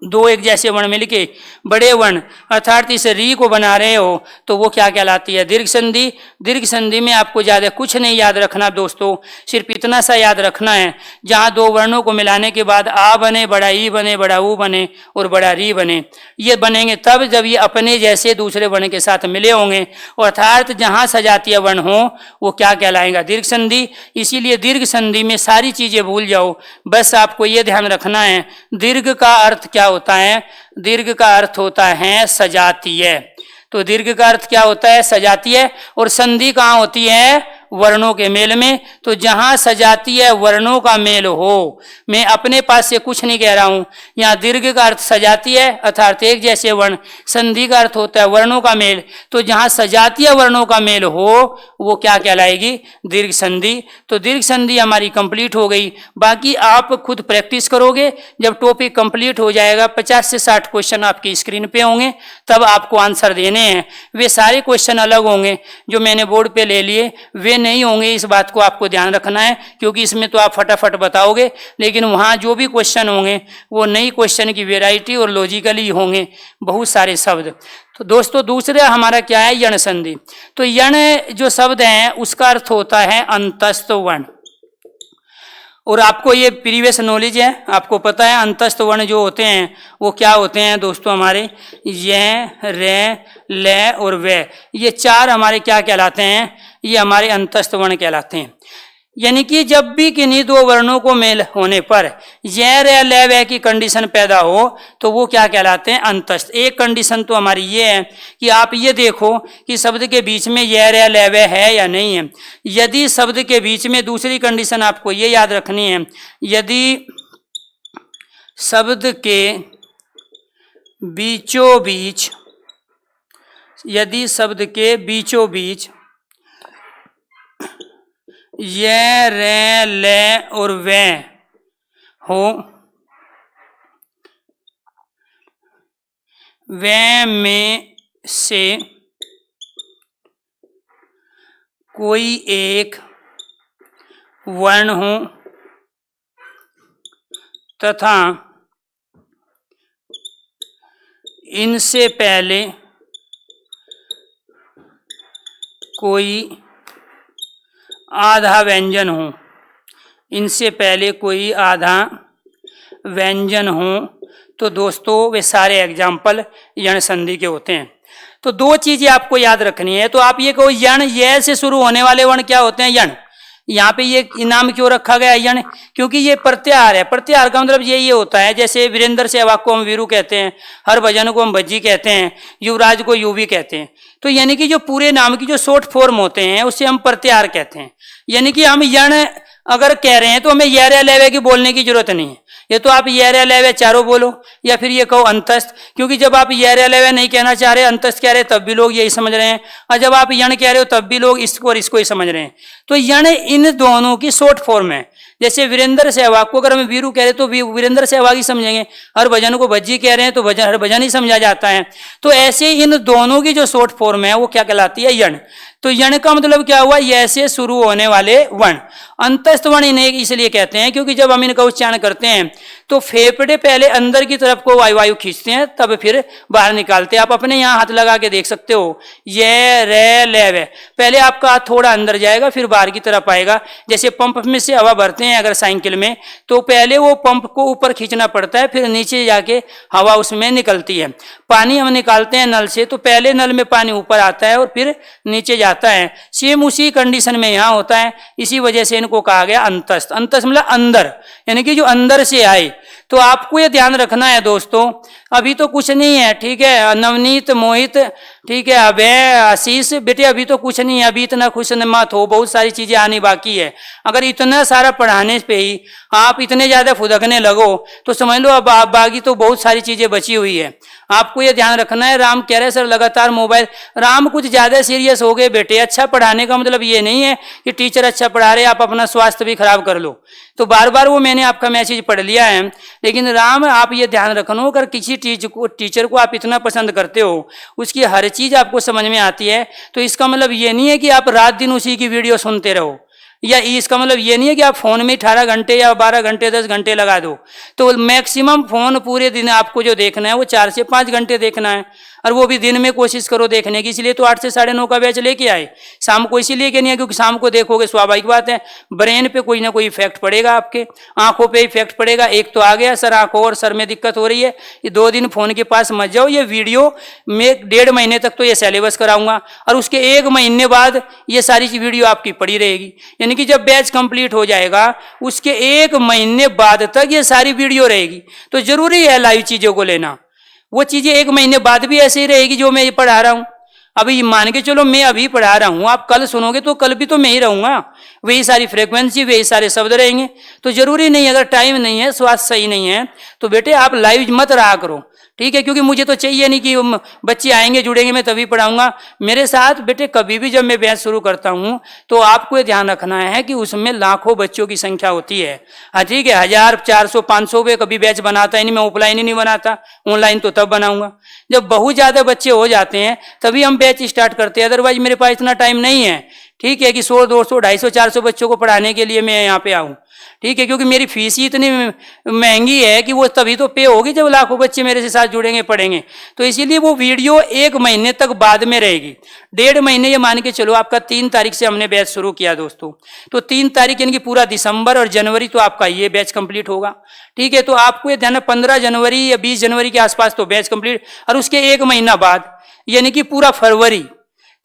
दो एक जैसे वर्ण मिलके बड़े वर्ण अर्थात इस री को बना रहे हो तो वो क्या कहलाती है, दीर्घ संधि। दीर्घ संधि में आपको ज्यादा कुछ नहीं याद रखना दोस्तों, सिर्फ इतना सा याद रखना है, जहाँ दो वर्णों को मिलाने के बाद आ बने, बड़ा ई बने, बड़ा ऊ बने और बड़ा री बने। ये बनेंगे तब जब ये अपने जैसे दूसरे वर्ण के साथ मिले होंगे, अर्थात जहाँ सजातीय वर्ण हो वो क्या कहलाएगा, दीर्घ संधि। इसीलिए दीर्घ संधि में सारी चीजें भूल जाओ, बस आपको ये ध्यान रखना है दीर्घ का अर्थ क्या होता है। दीर्घ का अर्थ होता है सजातीय। तो दीर्घ का अर्थ क्या होता है, सजातीय। और संधि कहाँ होती है, वर्णों के मेल में। तो जहां सजातीय वर्णों का मेल हो, मैं अपने पास से कुछ नहीं कह रहा हूं, यहाँ दीर्घ का अर्थ सजातीय अर्थात एक जैसे वर्ण, संधि का अर्थ होता है वर्णों का मेल। तो जहां सजातीय वर्णों का मेल हो वो क्या कहलाएगी? दीर्घ संधि। तो दीर्घ संधि हमारी कंप्लीट हो गई। बाकी आप खुद प्रैक्टिस करोगे, जब टॉपिक कंप्लीट हो जाएगा 50 से 60 क्वेश्चन आपकी स्क्रीन पे होंगे, तब आपको आंसर देने हैं। वे सारे क्वेश्चन अलग होंगे, जो मैंने बोर्ड पे ले लिए वे नहीं होंगे, इस बात को आपको ध्यान रखना है, क्योंकि इसमें तो आप फटाफट बताओगे, लेकिन वहाँ जो भी क्वेश्चन होंगे वो नई क्वेश्चन की वेराइटी और लॉजिकली होंगे, बहुत सारे शब्द। तो दोस्तों दूसरा हमारा क्या है? यण संधि। तो यण जो शब्द है उसका अर्थ होता है अंतस्थ वर्ण। और आपको ये प्रीवियस नॉलेज है, आपको पता है अंतस्थ वर्ण जो होते हैं वो क्या होते हैं दोस्तों? हमारे य, रे, ले और वे, ये चार हमारे क्या कहलाते हैं? ये हमारे अंतस्थ वर्ण कहलाते हैं। यानी कि जब भी किन्हीं दो वर्णों को मेल होने पर य, रे, ले, वे की कंडीशन पैदा हो तो वो क्या कहलाते हैं? अंतस्थ। एक कंडीशन तो हमारी ये है कि आप ये देखो कि शब्द के बीच में य, रे, ले, वे है या नहीं है। यदि शब्द के बीच में, दूसरी कंडीशन आपको ये याद रखनी है, यदि शब्द के बीचों बीच, यदि शब्द के बीचों बीच ये, रे, ले और वे हो, वे में से कोई एक वर्ण हो तथा इनसे पहले कोई आधा व्यंजन हो, इनसे पहले कोई आधा व्यंजन हो, तो दोस्तों वे सारे एग्जाम्पल यण संधि के होते हैं। तो दो चीजें आपको याद रखनी है। तो आप ये कहो यण, ये से शुरू होने वाले वर्ण क्या होते हैं? यण। यहाँ पे ये नाम क्यों रखा गया यण? क्योंकि ये प्रत्याहार है। प्रत्याहार का मतलब ये होता है, जैसे वीरेंद्र सहवाग को हम वीरू कहते हैं, हरभजन को हम भज्जी कहते हैं, युवराज को युवी कहते हैं। तो यानी कि जो पूरे नाम की जो शॉर्ट फॉर्म होते हैं उसे हम प्रत्याहार कहते हैं। यानी कि हम यण अगर कह रहे हैं तो हमें ये, रे, ले, वे की बोलने की जरूरत नहीं है। ये तो आप ये, रे, ले, वे चारों बोलो, या फिर ये कहो अंतस्थ, क्योंकि जब आप ये, रे, ले, वे नहीं कहना चाह रहे, अंतस्थ कह रहे, तब भी लोग यही समझ रहे हैं, और जब आप यण कह रहे हो तब भी लोग इसको और इसको ही समझ रहे हैं। तो यण इन दोनों की शॉर्ट फॉर्म है। जैसे वीरेंद्र सहवाग को अगर हम वीरू कह रहे तो वीरेंद्र सहवाग ही समझेंगे, हरभजन को भज्जी कह रहे हैं तो हरभजन ही समझा जाता है। तो ऐसे इन दोनों की जो शॉर्ट फॉर्म है वो क्या कहलाती है? यण। तो यण का मतलब क्या हुआ? ये से शुरू होने वाले वर्ण। अंतस्थ वर्ण इन्हें इसलिए कहते हैं क्योंकि जब हम इनका उच्चारण करते हैं तो फेफड़े पहले अंदर की तरफ को वायु खींचते हैं, तब फिर बाहर निकालते हैं। आप अपने यहाँ हाथ लगा के देख सकते हो, ये, रे, ले, वे, पहले आपका हाथ थोड़ा अंदर जाएगा फिर बाहर की तरफ आएगा। जैसे पंप में से हवा भरते हैं अगर साइकिल में, तो पहले वो पंप को ऊपर खींचना पड़ता है, फिर नीचे जाके हवा उसमें निकलती है। पानी हम निकालते हैं नल से तो पहले नल में पानी ऊपर आता है और फिर नीचे जाता है। सेम उसी कंडीशन में यहाँ होता है, इसी वजह से इनको कहा गया अंतस्थ। अंतस्थ मतलब अंदर, यानी कि जो अंदर से आए। तो आपको ये ध्यान रखना है दोस्तों, अभी तो कुछ नहीं है, ठीक है नवनीत, मोहित, ठीक है अभय, आशीष, बेटे अभी तो कुछ नहीं है, अभी इतना खुश मत हो, बहुत सारी चीजें आनी बाकी है। अगर इतना सारा पढ़ाने पे ही आप इतने ज्यादा फुदकने लगो तो समझ लो अब बाकी तो बहुत सारी चीजें बची हुई है। आपको ये ध्यान रखना है। राम कह रहे सर लगातार मोबाइल, राम कुछ ज्यादा सीरियस हो गए बेटे। अच्छा पढ़ाने का मतलब ये नहीं है कि टीचर अच्छा पढ़ा रहे आप अपना स्वास्थ्य भी खराब कर लो। तो बार बार वो मैंने आपका मैसेज पढ़ लिया है, लेकिन राम आप ये ध्यान रखना, अगर किसी टीचर को आप इतना पसंद करते हो, उसकी हर चीज आपको समझ में आती है, तो इसका मतलब ये नहीं है कि आप रात दिन उसी की वीडियो सुनते रहो, या इसका मतलब ये नहीं है कि आप फोन में 18 घंटे या 12 घंटे 10 घंटे लगा दो। तो मैक्सिमम फोन पूरे दिन आपको जो देखना है वो 4 से 5 घंटे देखना है, और वो भी दिन में कोशिश करो देखने की। इसलिए तो 8 से 9:30 का बैच लेके आए। शाम को इसीलिए कि नहीं है क्योंकि शाम को देखोगे स्वाभाविक बात है ब्रेन पे कोई ना कोई इफेक्ट पड़ेगा, आपके आंखों पे इफेक्ट पड़ेगा। एक तो आ गया सर आंखों और सर में दिक्कत हो रही है, ये 2 दिन फोन के पास मत जाओ। ये वीडियो में 1.5 महीने तक तो ये सिलेबस कराऊंगा, और उसके 1 महीने बाद ये सारी वीडियो आपकी पड़ी रहेगी। यानी कि जब बैच कंप्लीट हो जाएगा उसके 1 महीने बाद तक ये सारी वीडियो रहेगी। तो जरूरी है लाइव चीजों को लेना, वो चीजें 1 महीने बाद भी ऐसे ही रहेगी जो मैं ये पढ़ा रहा हूं। अभी मान के चलो मैं अभी पढ़ा रहा हूं, आप कल सुनोगे तो कल भी तो मैं ही रहूंगा, वही सारी फ्रीक्वेंसी, वही सारे शब्द रहेंगे। तो जरूरी नहीं, अगर टाइम नहीं है, स्वास्थ्य सही नहीं है, तो बेटे आप लाइव मत रहा करो, ठीक है। क्योंकि मुझे तो चाहिए नहीं कि बच्चे आएंगे जुड़ेंगे मैं तभी पढ़ाऊंगा। मेरे साथ बेटे कभी भी जब मैं बैच शुरू करता हूं तो आपको ये ध्यान रखना है कि उसमें लाखों बच्चों की संख्या होती है। हाँ ठीक है, 1000, 400, 500 पे कभी बैच बनाता ही नहीं, मैं ऑफलाइन ही नहीं बनाता, ऑनलाइन तो तब बनाऊंगा जब बहुत ज्यादा बच्चे हो जाते हैं, तभी हम बैच स्टार्ट करते हैं। अदरवाइज मेरे पास इतना टाइम नहीं है, ठीक है, कि 100, 200, 250, 400 बच्चों को पढ़ाने के लिए मैं यहाँ पे आऊँ, ठीक है। क्योंकि मेरी फीस ही इतनी महंगी है कि वो तभी तो पे होगी जब लाखों बच्चे मेरे से साथ जुड़ेंगे, पढ़ेंगे। तो इसीलिए वो वीडियो 1 महीने तक बाद में रहेगी, 1.5 महीने, ये मान के चलो आपका 3 तारीख से हमने बैच शुरू किया दोस्तों, तो 3 तारीख यानी कि पूरा दिसंबर और जनवरी तो आपका ये बैच कंप्लीट होगा, ठीक है। तो आपको ये ध्यान, 15 जनवरी या 20 जनवरी के आसपास तो बैच कंप्लीट, और उसके 1 महीना बाद यानी कि पूरा फरवरी,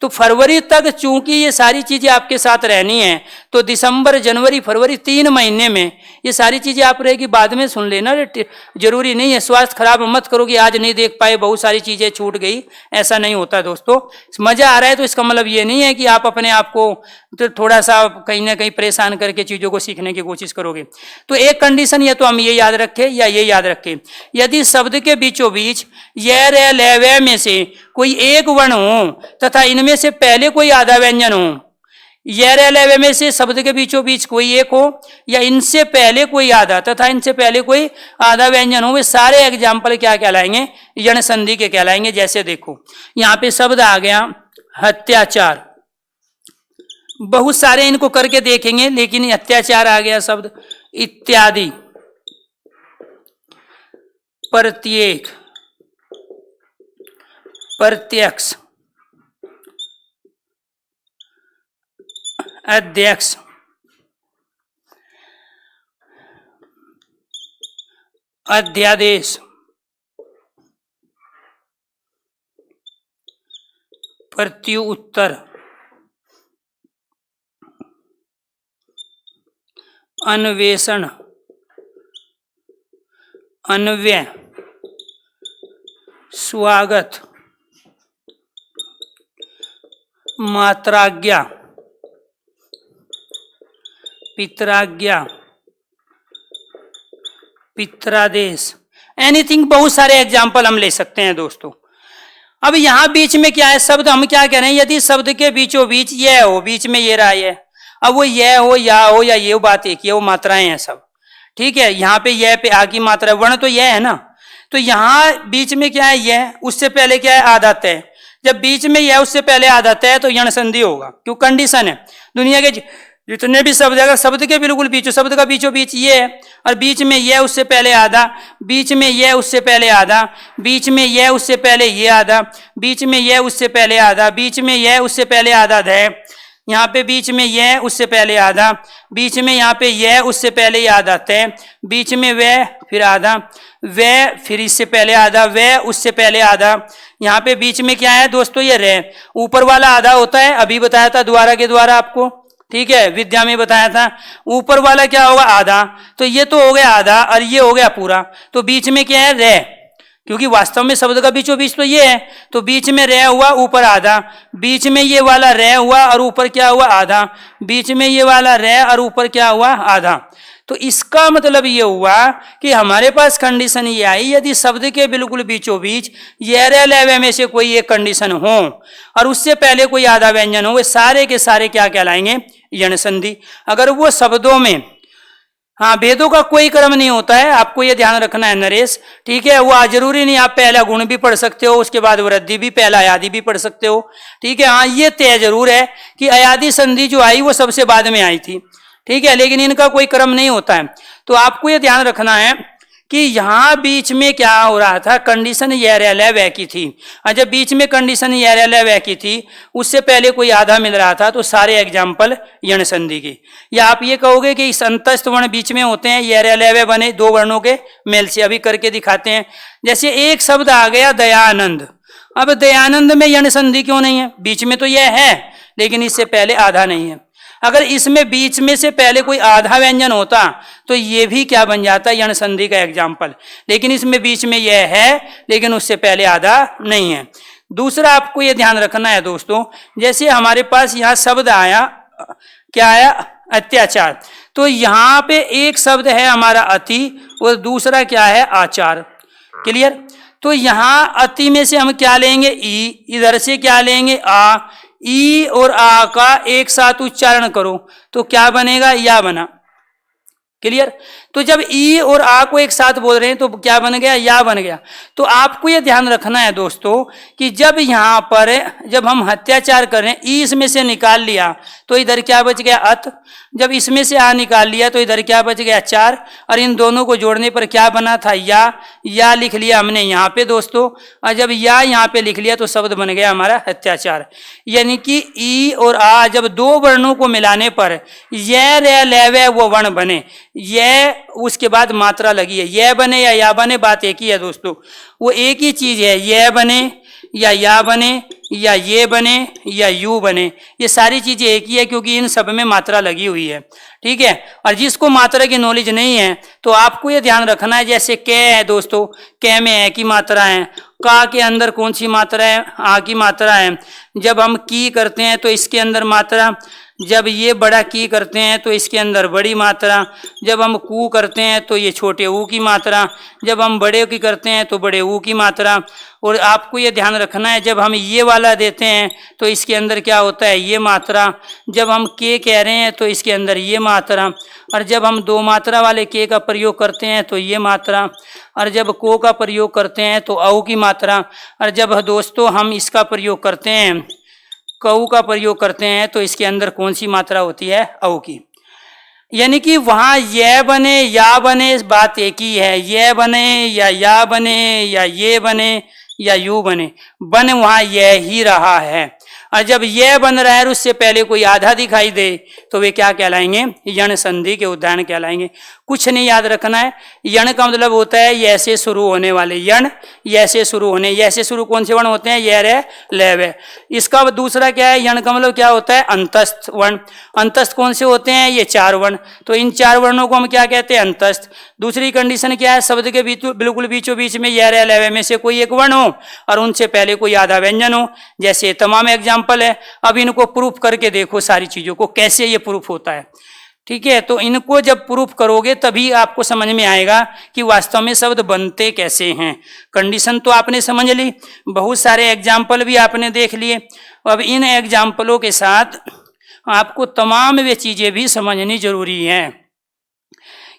तो फरवरी तक चूंकि ये सारी चीजें आपके साथ रहनी है, तो दिसंबर, जनवरी, फरवरी 3 महीने में ये सारी चीजें आप रहेगी। बाद में सुन लेना, जरूरी नहीं है, स्वास्थ्य खराब मत करो कि आज नहीं देख पाए, बहुत सारी चीजें छूट गई, ऐसा नहीं होता दोस्तों। मजा आ रहा है तो इसका मतलब ये नहीं है कि आप अपने आप को तो थोड़ा सा कहीं ना कहीं परेशान करके चीजों को सीखने की कोशिश करोगे। तो एक कंडीशन या तो हम ये याद रखें या ये याद रखें, यदि शब्द के बीचों बीच य, रे, ले, वे में से कोई एक वर्ण हो तथा इनमें से पहले कोई आधा व्यंजन हो, य, रे, ले, वे में से शब्द के बीचों बीच कोई एक हो या इनसे पहले कोई आधा तथा इनसे पहले कोई आधा व्यंजन हो, वे सारे एग्जाम्पल क्या कहलाएंगे, यण संधि के कहलाएंगे। जैसे देखो यहाँ पे शब्द आ गया अत्याचार, बहुत सारे इनको करके देखेंगे, लेकिन अत्याचार आ गया शब्द, इत्यादि, प्रत्येक, प्रत्यक्ष, अध्यक्ष, अध्यादेश, प्रत्युत्तर, अन्वेषण, अन्वय, स्वागत, मात्राज्ञा, पित्राज्ञा, पित्रादेश, एनीथिंग, बहुत सारे एग्जाम्पल हम ले सकते हैं दोस्तों। अब यहां बीच में क्या है शब्द, हम क्या कह रहे हैं, यदि शब्द के बीचों बीच यह हो, बीच में ये रहा है, अब वो यह हो या ये बात एक, ये वो मात्राएं हैं सब, ठीक है। यहाँ पे यह पे आ की मात्रा, वर्ण तो यह है ना, तो यहाँ बीच में क्या है यह, उससे पहले क्या है आधा तय, जब बीच में यह उससे पहले आधा तय तो यण संधि होगा, क्यों, कंडीशन है। दुनिया के जितने भी शब्द है, अगर शब्द के बिल्कुल बीच, शब्द का बीचों बीच ये है और बीच में यह उससे पहले आधा, बीच में यह उससे पहले आधा, बीच में यह उससे पहले ये आधा, बीच में यह उससे पहले आधा, बीच में यह उससे पहले आधा है, यहाँ पे बीच में यह उससे पहले आधा, बीच में यहाँ पे यह उससे पहले ही आधा तय, बीच में वह फिर आधा, वह फिर इससे पहले आधा, वह उससे पहले आधा, यहाँ पे बीच में क्या है दोस्तों, ये रह, ऊपर वाला आधा होता है, अभी बताया था द्वारा के द्वारा आपको, ठीक है, विद्या में बताया था, ऊपर वाला क्या होगा आधा, तो ये तो हो गया आधा और ये हो गया पूरा, तो बीच में क्या है रह, क्योंकि वास्तव में शब्द का बीचों बीच तो ये है, तो बीच में रह हुआ, ऊपर आधा, बीच में ये वाला रह हुआ और ऊपर क्या हुआ आधा, बीच में ये वाला रह और ऊपर क्या हुआ आधा। तो इसका मतलब ये हुआ कि हमारे पास कंडीशन ये आई, यदि शब्द के बिल्कुल बीचों बीच ये रह लेवे में से कोई एक कंडीशन हो और उससे पहले कोई आधा व्यंजन हो, वे सारे के सारे क्या कहलाएंगे, यण संधि। अगर वो शब्दों में, हाँ, भेदों का कोई क्रम नहीं होता है, आपको ये ध्यान रखना है नरेश, ठीक है। वो जरूरी नहीं आप पहला गुण भी पढ़ सकते हो, उसके बाद वृद्धि भी, पहला अयादि भी पढ़ सकते हो, ठीक है। हाँ, ये तय जरूर है कि अयादि संधि जो आई वो सबसे बाद में आई थी, ठीक है, लेकिन इनका कोई क्रम नहीं होता है। तो आपको ये ध्यान रखना है कि यहाँ बीच में क्या हो रहा था, कंडीशन यह रह वह की थी, और जब बीच में कंडीशन यह रह वह की थी, उससे पहले कोई आधा मिल रहा था, तो सारे एग्जाम्पल यण संधि के। या आप ये कहोगे कि संतस्थ वर्ण बीच में होते हैं, यह रह वह बने दो वर्णों के मेल से, अभी करके दिखाते हैं। जैसे एक शब्द आ गया दयानंद, अब दयानंद में यण संधि क्यों नहीं है, बीच में तो यह है लेकिन इससे पहले आधा नहीं है। अगर इसमें बीच में से पहले कोई आधा व्यंजन होता तो ये भी क्या बन जाता, यण संधि का एग्जाम्पल, लेकिन इसमें बीच में यह है लेकिन उससे पहले आधा नहीं है। दूसरा आपको ये ध्यान रखना है दोस्तों, जैसे हमारे पास यहाँ शब्द आया, क्या आया, अत्याचार, तो यहाँ पे एक शब्द है हमारा अति और दूसरा क्या है, आचार। क्लियर? तो यहाँ अति में से हम क्या लेंगे, ई, इधर से क्या लेंगे, आ। ई और आ का एक साथ उच्चारण करो तो क्या बनेगा, या बना। क्लियर? तो जब ई और आ को एक साथ बोल रहे हैं तो क्या बन गया, या बन गया। तो आपको यह ध्यान रखना है दोस्तों कि जब यहाँ पर जब हम अत्याचार कर रहे हैं, ई इसमें से निकाल लिया तो इधर क्या बच गया, अत। जब इसमें से आ निकाल लिया तो इधर क्या बच गया, चार। और इन दोनों को जोड़ने पर क्या बना था, या लिख लिया हमने यहाँ पे दोस्तों। और जब या यहाँ पे लिख लिया तो शब्द बन गया हमारा अत्याचार। यानी कि ई और आ जब दो वर्णों को मिलाने पर ये रे लेवे वो वर्ण बने, ये उसके बाद मात्रा लगी है, यह बने या बने, बात एक ही है दोस्तों, वो एक ही चीज है, यह बने या बने, या ये बने या यू बने, ये सारी चीजें एक ही है क्योंकि इन सब में मात्रा लगी हुई है। ठीक है? और जिसको मात्रा की नॉलेज नहीं है तो आपको ये ध्यान रखना है, जैसे कै है दोस्तों, कै में है की मात्रा है, का के अंदर कौन सी मात्रा है, आ की मात्रा है। जब हम की करते हैं तो इसके अंदर मात्रा, जब ये बड़ा की करते हैं तो इसके अंदर बड़ी मात्रा, जब हम कू करते हैं तो ये छोटे ऊ की मात्रा, जब हम बड़े की करते हैं तो बड़े ऊ की मात्रा। और आपको ये ध्यान रखना है, जब हम ये वाला देते हैं तो इसके अंदर क्या होता है, ये मात्रा। जब हम के कह रहे हैं तो इसके अंदर ये मात्रा। और जब हम दो मात्रा वाले के का प्रयोग करते हैं तो ये मात्रा। और जब को का प्रयोग करते हैं तो औ की मात्रा। और जब दोस्तों हम इसका प्रयोग करते हैं, कऊ का प्रयोग करते हैं तो इसके अंदर कौन सी मात्रा होती है, औ की। यानी कि वहाँ यह बने या बने बात एक ही है, यह बने या बने या ये बने या यू बने, बन वहाँ यह ही रहा है। और जब यह बन रहा है उससे पहले कोई आधा दिखाई दे तो वे क्या कहलाएंगे, यण संधि के उदाहरण कहलाएंगे। कुछ नहीं याद रखना है, यण का मतलब होता है यह से शुरू होने वाले, यण यह से शुरू होने, यह से शुरू कौन से वर्ण होते हैं, यह रे लेव। इसका दूसरा क्या है, यण का मतलब क्या होता है, अंतस्थ वर्ण। अंतस्थ कौन से होते हैं, ये चार वर्ण। तो इन चार वर्णों को हम क्या कहते हैं, अंतस्थ। दूसरी कंडीशन क्या है, शब्द के बिल्कुल बीचों बीच में यह रे लेव में से कोई एक वर्ण हो और उनसे पहले कोई आधा व्यंजन हो। जैसे तमाम एग्जाम्पल है, अब इनको प्रूफ करके देखो सारी चीजों को, कैसे ये प्रूफ होता है। ठीक है? तो इनको जब प्रूफ करोगे तभी आपको समझ में आएगा कि वास्तव में शब्द बनते कैसे हैं। कंडीशन तो आपने समझ ली, बहुत सारे एग्जाम्पल भी आपने देख लिए। अब इन एग्जाम्पलों के साथ आपको तमाम वे चीजें भी समझनी जरूरी है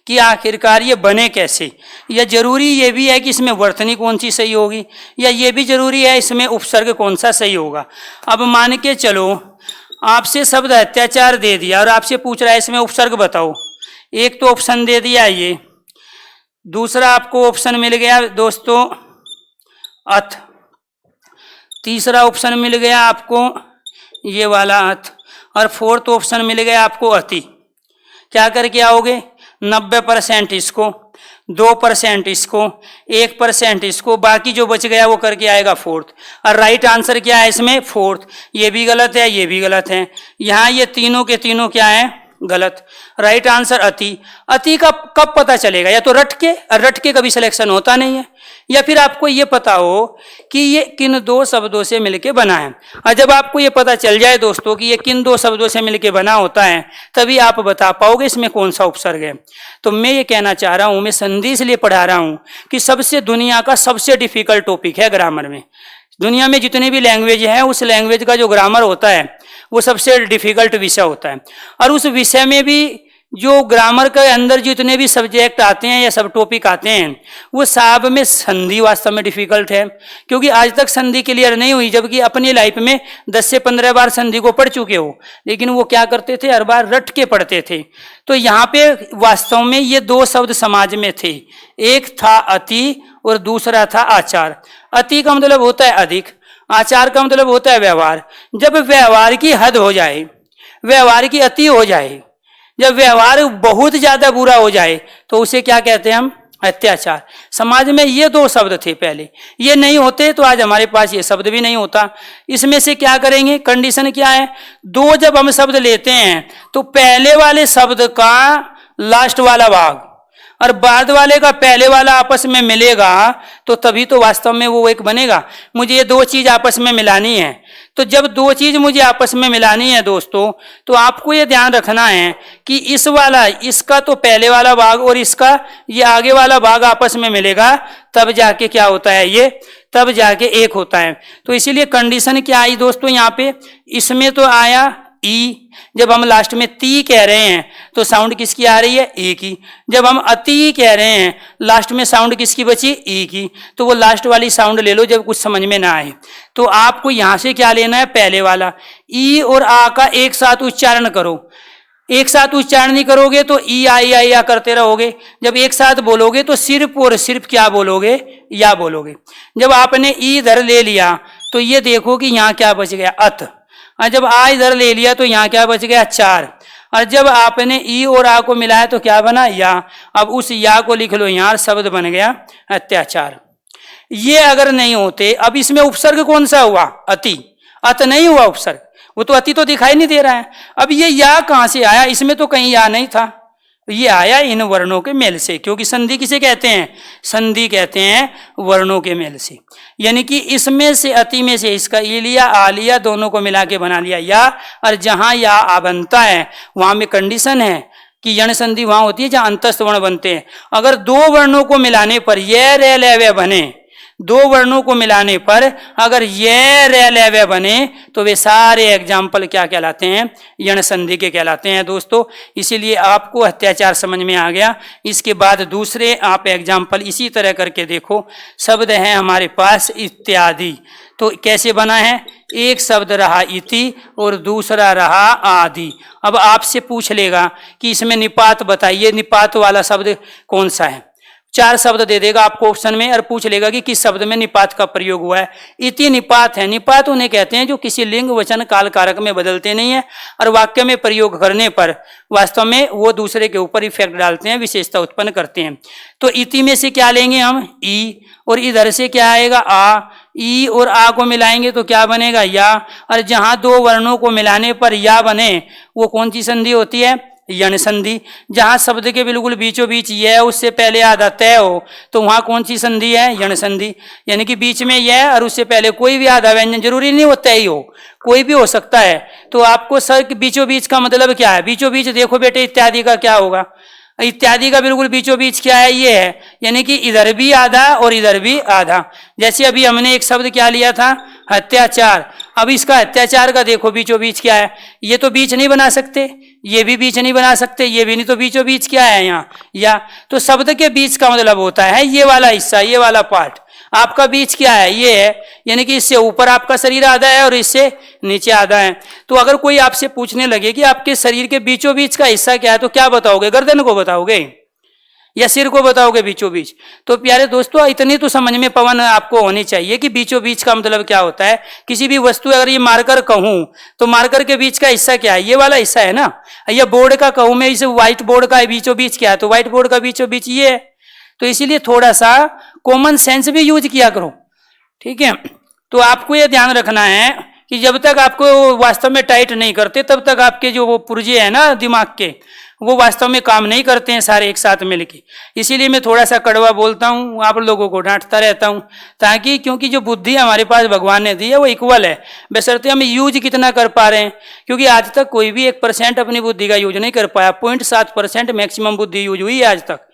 कि आखिरकार ये बने कैसे। या जरूरी ये भी है कि इसमें वर्तनी कौन सी सही होगी, या ये भी जरूरी है इसमें उपसर्ग कौन सा सही होगा। अब मान के चलो आपसे शब्द अत्याचार दे दिया और आपसे पूछ रहा है इसमें उपसर्ग बताओ। एक तो ऑप्शन दे दिया ये, दूसरा आपको ऑप्शन मिल गया दोस्तों अथ, तीसरा ऑप्शन मिल गया आपको ये वाला अथ, और फोर्थ ऑप्शन मिल गया आपको अति। क्या करके आओगे, 90% इसको, 2% इसको, 1% इसको, बाकी जो बच गया वो करके आएगा फोर्थ। और राइट आंसर क्या है इसमें, फोर्थ। ये भी गलत है, ये भी गलत है, यहाँ ये तीनों के तीनों क्या है, गलत। राइट आंसर अति। अति का कब पता चलेगा, या तो रट के, और रट के कभी सिलेक्शन होता नहीं है, या फिर आपको ये पता हो कि ये किन दो शब्दों से मिलके बना है। और जब आपको ये पता चल जाए दोस्तों कि ये किन दो शब्दों से मिलके बना होता है, तभी आप बता पाओगे इसमें कौन सा उपसर्ग है। तो मैं ये कहना चाह रहा हूँ, मैं संधि इसलिए पढ़ा रहा हूँ कि सबसे दुनिया का सबसे डिफिकल्ट टॉपिक है ग्रामर में। दुनिया में जितनी भी लैंग्वेज है उस लैंग्वेज का जो ग्रामर होता है वो सबसे डिफिकल्ट विषय होता है। और उस विषय में भी जो ग्रामर के अंदर जितने भी सब्जेक्ट आते हैं या सब टॉपिक आते हैं वो सब में संधि वास्तव में डिफिकल्ट है, क्योंकि आज तक संधि क्लियर नहीं हुई, जबकि अपनी लाइफ में 10 से 15 बार संधि को पढ़ चुके हो, लेकिन वो क्या करते थे, हर बार रट के पढ़ते थे। तो यहाँ पे वास्तव में ये दो शब्द समाज में थे, एक था अति और दूसरा था आचार। अति का मतलब होता है अधिक, आचार का मतलब होता है व्यवहार। जब व्यवहार की हद हो जाए, व्यवहार की अति हो जाए, जब व्यवहार बहुत ज्यादा बुरा हो जाए तो उसे क्या कहते हैं हम, अत्याचार। समाज में ये दो शब्द थे पहले, ये नहीं होते तो आज हमारे पास ये शब्द भी नहीं होता। इसमें से क्या करेंगे, कंडीशन क्या है, दो जब हम शब्द लेते हैं तो पहले वाले शब्द का लास्ट वाला भाग और बाद वाले का पहले वाला आपस में मिलेगा तो तभी तो वास्तव में वो एक बनेगा। मुझे ये दो चीज आपस में मिलानी है। तो जब दो चीज मुझे आपस में मिलानी है दोस्तों, तो आपको ये ध्यान रखना है कि इस वाला, इसका तो पहले वाला भाग और इसका ये आगे वाला भाग आपस में मिलेगा, तब जाके क्या होता है, ये तब जाके एक होता है। तो इसीलिए कंडीशन क्या आई दोस्तों यहाँ पे, इसमें तो आया ई, जब हम लास्ट में ती कह रहे हैं तो साउंड किसकी आ रही है, ए की। जब हम अति कह रहे हैं लास्ट में साउंड किसकी बची, ई की। तो वो लास्ट वाली साउंड ले लो जब कुछ समझ में ना आए। तो आपको यहां से क्या लेना है, पहले वाला ई और आ का एक साथ उच्चारण करो। एक साथ उच्चारण नहीं करोगे तो ई आई आई या करते रहोगे। जब एक साथ बोलोगे तो सिर्फ और सिर्फ क्या बोलोगे, या बोलोगे। जब आपने ई इधर ले लिया तो ये देखो कि यहाँ क्या बच गया, अत। और जब आ इधर ले लिया तो यहाँ क्या बच गया, चार। और जब आपने ई और आ को मिलाया तो क्या बना, या। अब उस या को लिख लो यहाँ, शब्द बन गया अत्याचार। ये अगर नहीं होते, अब इसमें उपसर्ग कौन सा हुआ, अति। अत नहीं हुआ उपसर्ग, वो तो अति तो दिखाई नहीं दे रहा है। अब ये या कहां से आया, इसमें तो कहीं या नहीं था, ये आया इन वर्णों के मेल से। क्योंकि संधि किसे कहते हैं, संधि कहते हैं वर्णों के मेल से। यानी कि इसमें से, अति में से इसका ई लिया, आ लिया, दोनों को मिला के बना लिया या। और जहां या आ बनता है वहां में कंडीशन है कि यण संधि वहां होती है जहां अंतस्थ वर्ण बनते हैं। अगर दो वर्णों को मिलाने पर ये रे ले वे बने, दो वर्णों को मिलाने पर अगर ये रे ले वे बने तो वे सारे एग्जाम्पल क्या कहलाते हैं, यण संधि के कहलाते हैं दोस्तों। इसीलिए आपको अत्याचार समझ में आ गया। इसके बाद दूसरे आप एग्जाम्पल इसी तरह करके देखो। शब्द है हमारे पास इत्यादि, तो कैसे बना है, एक शब्द रहा इति और दूसरा रहा आदि। अब आपसे पूछ लेगा कि इसमें निपात बताइए, निपात वाला शब्द कौन सा है। चार शब्द दे देगा आपको ऑप्शन में और पूछ लेगा कि किस शब्द में निपात का प्रयोग हुआ है। इति निपात है। निपात उन्हें कहते हैं जो किसी लिंग वचन काल कारक में बदलते नहीं है और वाक्य में प्रयोग करने पर वास्तव में वो दूसरे के ऊपर इफेक्ट डालते हैं, विशेषता उत्पन्न करते हैं। तो इति में से क्या लेंगे हम, ई, और इधर से क्या आएगा, आ। ई और आ को मिलाएंगे तो क्या बनेगा, या। और जहां दो वर्णों को मिलाने पर या बने वो कौन सी संधि होती है, यण संधि। जहां शब्द के बिल्कुल बीचों बीच यह उससे पहले आधा तय हो तो वहां कौन सी संधि है, यण संधि। यानी कि बीच में यह और उससे पहले कोई भी आधा व्यंजन, जरूरी नहीं होता ही हो, कोई भी हो सकता है। तो आपको सर बीचों बीच का मतलब क्या है, बीचों बीच देखो बेटे इत्यादि का क्या होगा, इत्यादि का बिल्कुल बीचों बीच क्या है, ये है। यानी कि इधर भी आधा और इधर भी आधा। जैसे अभी हमने एक शब्द क्या लिया था, अत्याचार। अब इसका अत्याचार का देखो बीचों बीच क्या है, ये तो बीच नहीं बना सकते, ये भी बीच नहीं बना सकते, ये भी नहीं, तो बीचों बीच क्या है यहाँ, या। तो शब्द के बीच का मतलब होता है ये वाला हिस्सा, ये वाला पार्ट। आपका बीच क्या है, ये है। यानी कि इससे ऊपर आपका शरीर आधा है और इससे नीचे आधा है। तो अगर कोई आपसे पूछने लगे कि आपके शरीर के बीचों बीच का हिस्सा क्या है, तो क्या बताओगे, गर्दन को बताओगे या सिर को बताओगे बीचों बीच। तो प्यारे दोस्तों इतनी तो समझ में पवन आपको होनी चाहिए कि बीचों बीच का मतलब क्या होता है। किसी भी वस्तु अगर ये मार्कर कहूं तो मार्कर के बीच का हिस्सा क्या है, ये वाला हिस्सा है ना। या बोर्ड का कहूं मैं, इसे व्हाइट बोर्ड का बीचों बीच क्या है, तो व्हाइट बोर्ड का बीचों बीच ये है। तो इसीलिए थोड़ा सा कॉमन सेंस भी यूज किया करो, ठीक है। तो आपको ये ध्यान रखना है कि जब तक आपको वास्तव में टाइट नहीं करते तब तक आपके जो वो पुर्जे हैं ना दिमाग के, वो वास्तव में काम नहीं करते हैं सारे एक साथ मिलके। इसीलिए मैं थोड़ा सा कड़वा बोलता हूँ, आप लोगों को डांटता रहता हूँ, ताकि क्योंकि जो बुद्धि हमारे पास भगवान ने दी है वो इक्वल है, बशर्ते हम यूज कितना कर पा रहे हैं। क्योंकि आज तक कोई भी 1% अपनी बुद्धि का यूज नहीं कर पाया, 0.7% मैक्सिमम बुद्धि यूज हुई है आज तक।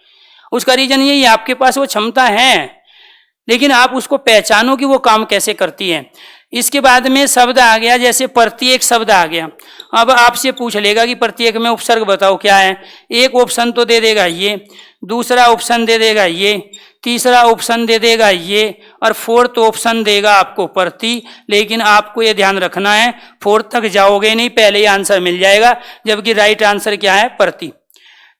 उसका रीजन यही है, आपके पास वो क्षमता है लेकिन आप उसको पहचानो कि वो काम कैसे करती है। इसके बाद में शब्द आ गया, जैसे प्रत्येक शब्द आ गया। अब आपसे पूछ लेगा कि प्रत्येक में उपसर्ग बताओ क्या है। एक ऑप्शन तो दे देगा ये, दूसरा ऑप्शन दे देगा ये, तीसरा ऑप्शन दे देगा ये, और फोर्थ ऑप्शन देगा आपको प्रति। लेकिन आपको ये ध्यान रखना है फोर्थ तक जाओगे नहीं, पहले ही आंसर मिल जाएगा, जबकि राइट आंसर क्या है, प्रति।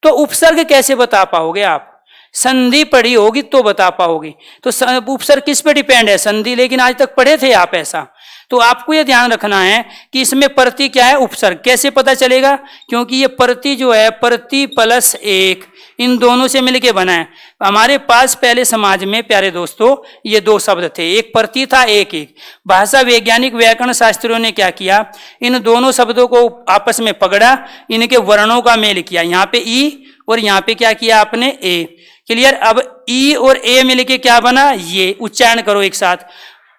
तो उपसर्ग कैसे बता पाओगे आप, संधि पढ़ी होगी तो बता पाओगे। तो उपसर्ग किस पे डिपेंड है, संधि। लेकिन आज तक पढ़े थे आप ऐसा, तो आपको यह ध्यान रखना है कि इसमें प्रति क्या है, उपसर्ग। कैसे पता चलेगा, क्योंकि ये प्रति जो है प्रति प्लस एक, इन दोनों से मिलके बना है। हमारे पास पहले समाज में प्यारे दोस्तों ये दो शब्द थे, एक प्रति था एक एक। भाषा वैज्ञानिक व्याकरण शास्त्रियों ने क्या किया, इन दोनों शब्दों को आपस में पकड़ा, इनके वर्णों का मेल किया। यहाँ पे ई और यहाँ पे क्या किया आपने, ए। क्लियर। अब ई और ए मिलके क्या बना, ये। उच्चारण करो एक साथ।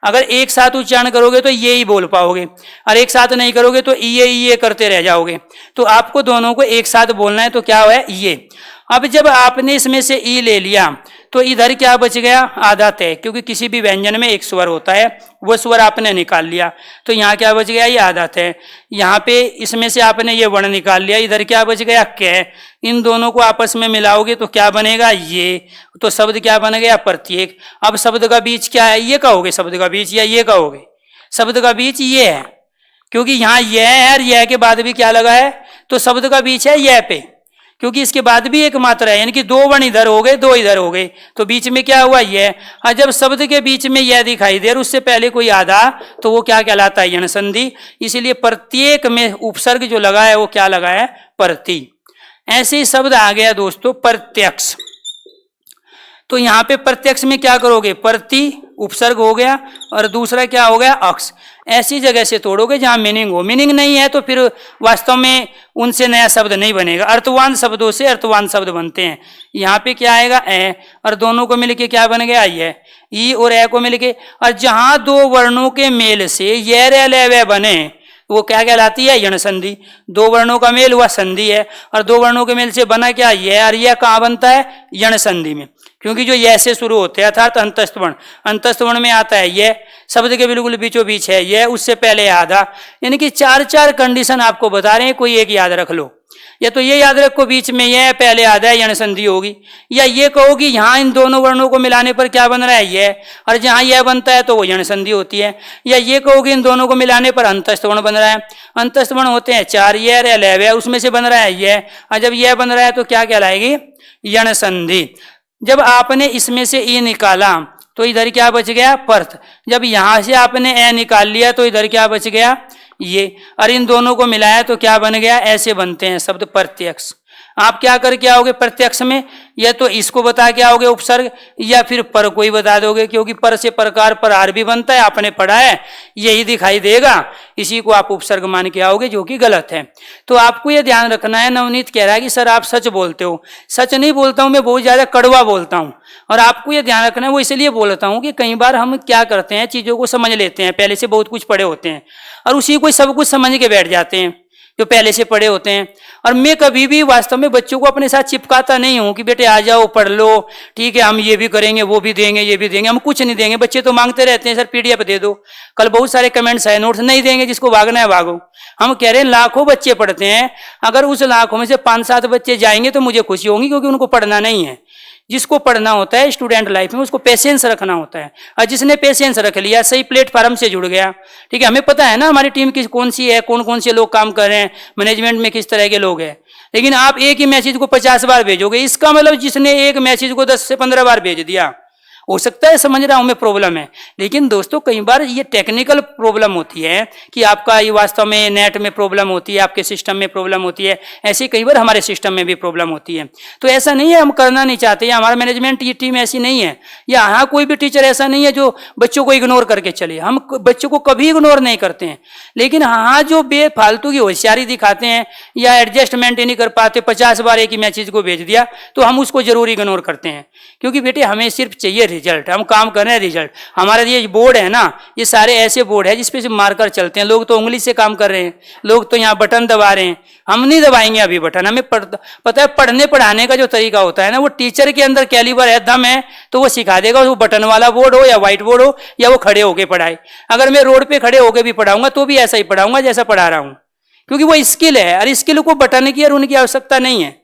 अगर एक साथ उच्चारण करोगे तो ये ही बोल पाओगे, और एक साथ नहीं करोगे तो ये करते रह जाओगे। तो आपको दोनों को एक साथ बोलना है, तो क्या हुआ, ये। अब जब आपने इसमें से ई ले लिया तो इधर क्या बच गया, आधा तय, क्योंकि किसी भी व्यंजन में एक स्वर होता है, वो स्वर आपने निकाल लिया, तो यहाँ क्या बच गया, ये आधा तय। यहाँ पे इसमें से आपने ये वर्ण निकाल लिया, इधर क्या बच गया, कै। इन दोनों को आपस में मिलाओगे तो क्या बनेगा, ये। तो शब्द क्या बन गया, प्रत्येक। अब शब्द का बीच क्या है, ये कहोगे शब्द का बीच, या ये कहोगे शब्द का बीच, ये है, क्योंकि यहाँ यह है और यह के बाद भी क्या लगा है, तो शब्द का बीच है यह पे, क्योंकि इसके बाद भी एक मात्रा है, यानी कि दो वर्ण इधर हो गए, दो इधर हो गए, तो बीच में क्या हुआ, यह। और जब शब्द के बीच में यह दिखाई दे और उससे पहले कोई आधा, तो वो क्या कहलाता है, यण संधि। इसलिए प्रत्येक में उपसर्ग जो लगा है वो क्या लगा है, प्रति। ऐसे ही शब्द आ गया दोस्तों प्रत्यक्ष। तो यहाँ पे प्रत्यक्ष में क्या करोगे, प्रति उपसर्ग हो गया और दूसरा क्या हो गया, अक्ष। ऐसी जगह से तोड़ोगे जहां मीनिंग हो। मीनिंग नहीं है तो फिर वास्तव में उनसे नया शब्द नहीं बनेगा। अर्थवान शब्दों से अर्थवान शब्द बनते हैं। यहाँ पे क्या आएगा, ए, और दोनों को मिलके क्या बन गया, ये। ई और ए को मिलके, और जहां दो वर्णों के मेल से ये रे ले वे बने, वो क्या कहलाती है, यण संधि। दो वर्णों का मेल हुआ संधि है, और दो वर्णों के मेल से बना क्या, यह। और यह कहाँ बनता है, यण संधि में, क्योंकि जो यह से शुरू होते हैं अर्थात अंतस्थ वर्ण, अंतस्थ वर्ण में आता है यह, शब्द के बिल्कुल बीचों बीच है यह, उससे पहले आधा। यानी कि चार चार कंडीशन आपको बता रहे हैं, कोई एक याद रख लो। या तो ये याद रखो बीच में यह, पहले आधा यण संधि होगी, या ये कहोगी यहाँ इन दोनों वर्णों को मिलाने पर क्या बन रहा है, यह, और जहाँ यह बनता है तो वो यण संधि होती है। या ये कहोगी इन दोनों को मिलाने पर अंतस्थ वर्ण बन रहा है। अंतस्थ वर्ण होते हैं चार, यह या लय, उसमें से बन रहा है यह, और जब यह बन रहा है तो क्या कहलाएगी, यण संधि। जब आपने इसमें से ई निकाला तो इधर क्या बच गया, पर्थ। जब यहां से आपने ए निकाल लिया तो इधर क्या बच गया, ये। और इन दोनों को मिलाया तो क्या बन गया, ऐसे बनते हैं शब्द प्रत्यक्ष। आप क्या करके आओगे प्रत्यक्ष में, या तो इसको बता के आओगे उपसर्ग, या फिर पर को ही बता दोगे, क्योंकि पर से प्रकार पर आर भी बनता है, आपने पढ़ा है, यही दिखाई देगा, इसी को आप उपसर्ग मान के आओगे, जो कि गलत है। तो आपको यह ध्यान रखना है। नवनीत कह रहा है कि सर आप सच बोलते हो। सच नहीं बोलता हूं मैं, बहुत ज्यादा कड़वा बोलता हूं, और आपको यह ध्यान रखना है। वो इसलिए बोलता हूं कि कई बार हम क्या करते हैं, चीजों को समझ लेते हैं, पहले से बहुत कुछ पढ़े होते हैं, और उसी को सब कुछ समझ के बैठ जाते हैं जो पहले से पढ़े होते हैं। और मैं कभी भी वास्तव में बच्चों को अपने साथ चिपकाता नहीं हूं कि बेटे आ जाओ पढ़ लो, ठीक है हम ये भी करेंगे, वो भी देंगे, ये भी देंगे। हम कुछ नहीं देंगे। बच्चे तो मांगते रहते हैं सर पीडीएफ दे दो। कल बहुत सारे कमेंट्स आए, नोट्स नहीं देंगे, जिसको भागना है भागो। हम कह रहे हैं लाखों बच्चे पढ़ते हैं, अगर उस लाखों में से 5-7 बच्चे जाएंगे तो मुझे खुशी होगी, क्योंकि उनको पढ़ना नहीं है। जिसको पढ़ना होता है स्टूडेंट लाइफ में, उसको पेशेंस रखना होता है, और जिसने पेशेंस रख लिया, सही प्लेटफॉर्म से जुड़ गया, ठीक है। हमें पता है ना हमारी टीम किस कौन सी है, कौन कौन से लोग काम कर रहे हैं, मैनेजमेंट में किस तरह के लोग हैं। लेकिन आप एक ही मैसेज को 50 बार भेजोगे, इसका मतलब जिसने एक मैसेज को 10 से 15 बार भेज दिया, हो सकता है समझ रहा हूं मैं प्रॉब्लम है, लेकिन दोस्तों कई बार ये टेक्निकल प्रॉब्लम होती है कि आपका ये वास्तव में नेट में प्रॉब्लम होती है, आपके सिस्टम में प्रॉब्लम होती है। ऐसे कई बार हमारे सिस्टम में भी प्रॉब्लम होती है। तो ऐसा नहीं है हम करना नहीं चाहते, या हमारा मैनेजमेंट ये टीम ऐसी नहीं है, या यहाँ कोई भी टीचर ऐसा नहीं है जो बच्चों को इग्नोर करके चले। हम बच्चों को कभी इग्नोर नहीं करते हैं, लेकिन हाँ जो बेफालतू की होशियारी दिखाते हैं या एडजस्टमेंट नहीं कर पाते, 50 बार एक ही मैसेज को भेज दिया, तो हम उसको जरूर इग्नोर करते हैं। क्योंकि बेटे हमें सिर्फ चाहिए रिजल्ट, हम काम कर रहे हैं रिजल्ट। हमारा ये बोर्ड है ना, ये सारे ऐसे बोर्ड है जिसपे से मार्कर चलते हैं। लोग तो उंगली से काम कर रहे हैं, लोग तो यहाँ बटन दबा रहे हैं, हम नहीं दबाएंगे अभी बटन। हमें पता है पढ़ने पढ़ाने का जो तरीका होता है ना, वो टीचर के अंदर कैलिबर है, दम है, तो वो सिखा देगा। वो बटन वाला बोर्ड हो या व्हाइट बोर्ड हो, या वो खड़े होके पढ़ाए। अगर मैं रोड पे खड़े होके भी पढ़ाऊंगा तो भी ऐसा ही पढ़ाऊंगा जैसा पढ़ा रहा हूं, क्योंकि वो स्किल है, और स्किल को बटन की और उनकी आवश्यकता नहीं है,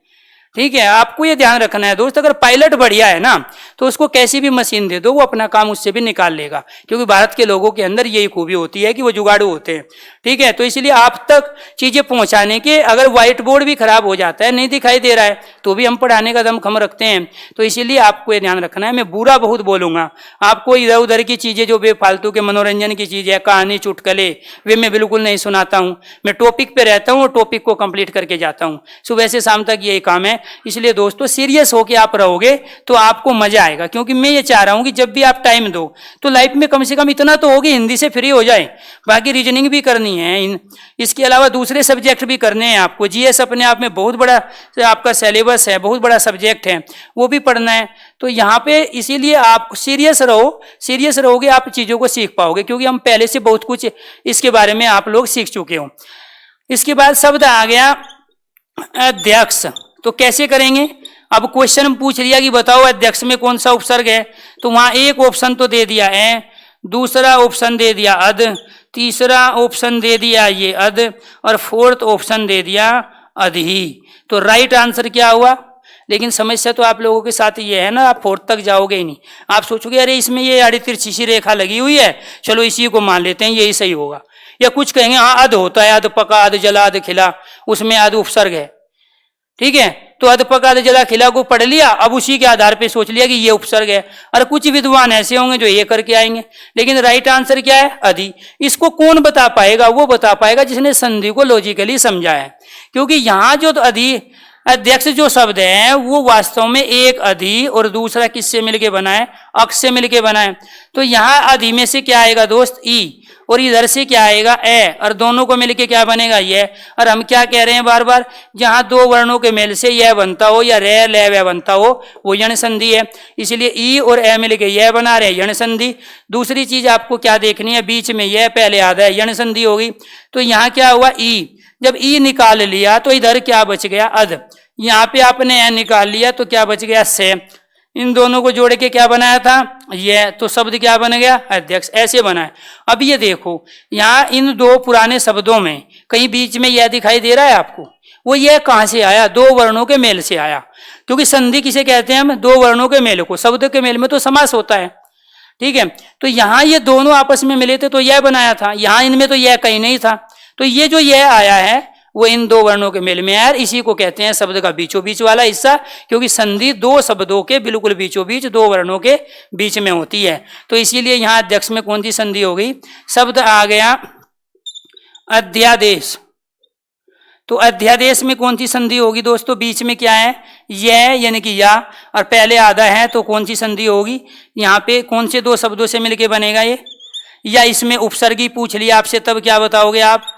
ठीक है। आपको ये ध्यान रखना है दोस्त, अगर पायलट बढ़िया है ना तो उसको कैसी भी मशीन दे दो, वो अपना काम उससे भी निकाल लेगा, क्योंकि भारत के लोगों के अंदर यही खूबी होती है कि वो जुगाड़ू होते हैं, ठीक है। तो इसलिए आप तक चीजें पहुंचाने के, अगर व्हाइट बोर्ड भी खराब हो जाता है, नहीं दिखाई दे रहा है, तो भी हम पढ़ाने का दमखम रखते हैं। तो इसीलिए आपको ये ध्यान रखना है। मैं बुरा बहुत बोलूंगा आपको, इधर उधर की चीजें जो बेफालतू के मनोरंजन की चीज है, कहानी चुटकले, वे मैं बिल्कुल नहीं सुनाता हूँ। मैं टॉपिक पे रहता हूँ और टॉपिक को कंप्लीट करके जाता हूँ। सुबह से शाम तक यही काम है। इसलिए दोस्तों सीरियस होके आप रहोगे तो आपको मजा आएगा, क्योंकि मैं ये चाह रहा हूं कि जब भी आप टाइम दो तो लाइफ में कम से कम इतना तो होगी, हिंदी से फ्री हो जाए, बाकी रीजनिंग भी करनी है, इसके अलावा दूसरे सब्जेक्ट भी करने हैं आपको। जीएस अपने आप में बहुत बड़ा आपका सिलेबस है, बहुत बड़ा सब्जेक्ट है, वो भी पढ़ना है। तो यहाँ पे इसीलिए आप सीरियस रहो, सीरियस रहोगे आप चीज़ों को सीख पाओगे, क्योंकि हम पहले से बहुत कुछ इसके बारे में आप लोग सीख चुके हो। इसके बाद शब्द आ गया अध्यक्ष। तो कैसे करेंगे? अब क्वेश्चन पूछ लिया कि बताओ अध्यक्ष में कौन सा उपसर्ग है, तो वहां एक ऑप्शन तो दे दिया है, दूसरा ऑप्शन दे दिया अद, तीसरा ऑप्शन दे दिया ये अद, और फोर्थ ऑप्शन दे दिया अधही। तो राइट आंसर क्या हुआ? लेकिन समस्या तो आप लोगों के साथ ये है ना, आप फोर्थ तक जाओगे ही नहीं। आप सोचोगे अरे इसमें ये आड़ी तिरछी सी रेखा लगी हुई है, चलो इसी को मान लेते हैं, यही सही होगा। या कुछ कहेंगे हाँ अध होता है, अध पका, अध जला, अध खिला, उसमें अध उपसर्ग है, ठीक है। तो अध पका, अध जला, खिला को पढ़ लिया, अब उसी के आधार पे सोच लिया कि ये उपसर्ग है। और कुछ विद्वान ऐसे होंगे जो ये करके आएंगे, लेकिन राइट आंसर क्या है? अधि। इसको कौन बता पाएगा? वो बता पाएगा जिसने संधि को लॉजिकली समझा है, क्योंकि यहाँ जो अधि अध्यक्ष जो शब्द है वो वास्तव में एक अधि और दूसरा किससे मिलके बना है? अक्ष से मिलके बना है। तो यहाँ अधि में से क्या आएगा दोस्त? ई, और इधर से क्या आएगा? ए, और दोनों को मिलके क्या बनेगा? ये। और हम क्या कह रहे हैं बार बार, जहां दो वर्णों के मेल से यह बनता हो या रे ले वे बनता हो वो यण संधि है, इसलिए ई और ए मिलके यह बना रहे हैं यण संधि। दूसरी चीज आपको क्या देखनी है? बीच में यह पहले आधा है, यण संधि होगी। तो यहाँ क्या हुआ? ई। जब ई निकाल लिया तो इधर क्या बच गया? अध। यहाँ पे आपने ए निकाल लिया तो क्या बच गया? से। इन दोनों को जोड़ के क्या बनाया था? ये। तो शब्द क्या बन गया? अध्यक्ष। ऐसे बना है। अब ये देखो, यहाँ इन दो पुराने शब्दों में कहीं बीच में यह दिखाई दे रहा है आपको? वो यह कहां से आया? दो वर्णों के मेल से आया, क्योंकि संधि किसे कहते हैं हम? दो वर्णों के मेल को। शब्द के मेल में तो समास होता है, ठीक है। तो यहाँ ये दोनों आपस में मिले थे तो यह बनाया था, यहाँ इनमें तो यह कहीं नहीं था। तो ये जो यह आया है वो इन दो वर्णों के मेल में है, इसी को कहते हैं शब्द का बीचों बीच वाला हिस्सा, क्योंकि संधि दो शब्दों के बिल्कुल बीचों बीच, दो वर्णों के बीच में होती है। तो इसीलिए यहाँ अध्यक्ष में कौन सी संधि हो गई? शब्द आ गया अध्यादेश। तो अध्यादेश में कौन सी संधि होगी दोस्तों? बीच में क्या है? यह, यानी कि या, और पहले आधा है, तो कौन सी संधि होगी? यहाँ पे कौन से दो शब्दों से मिलके बनेगा ये? या इसमें उपसर्गी पूछ लिया आपसे, तब क्या बताओगे आप?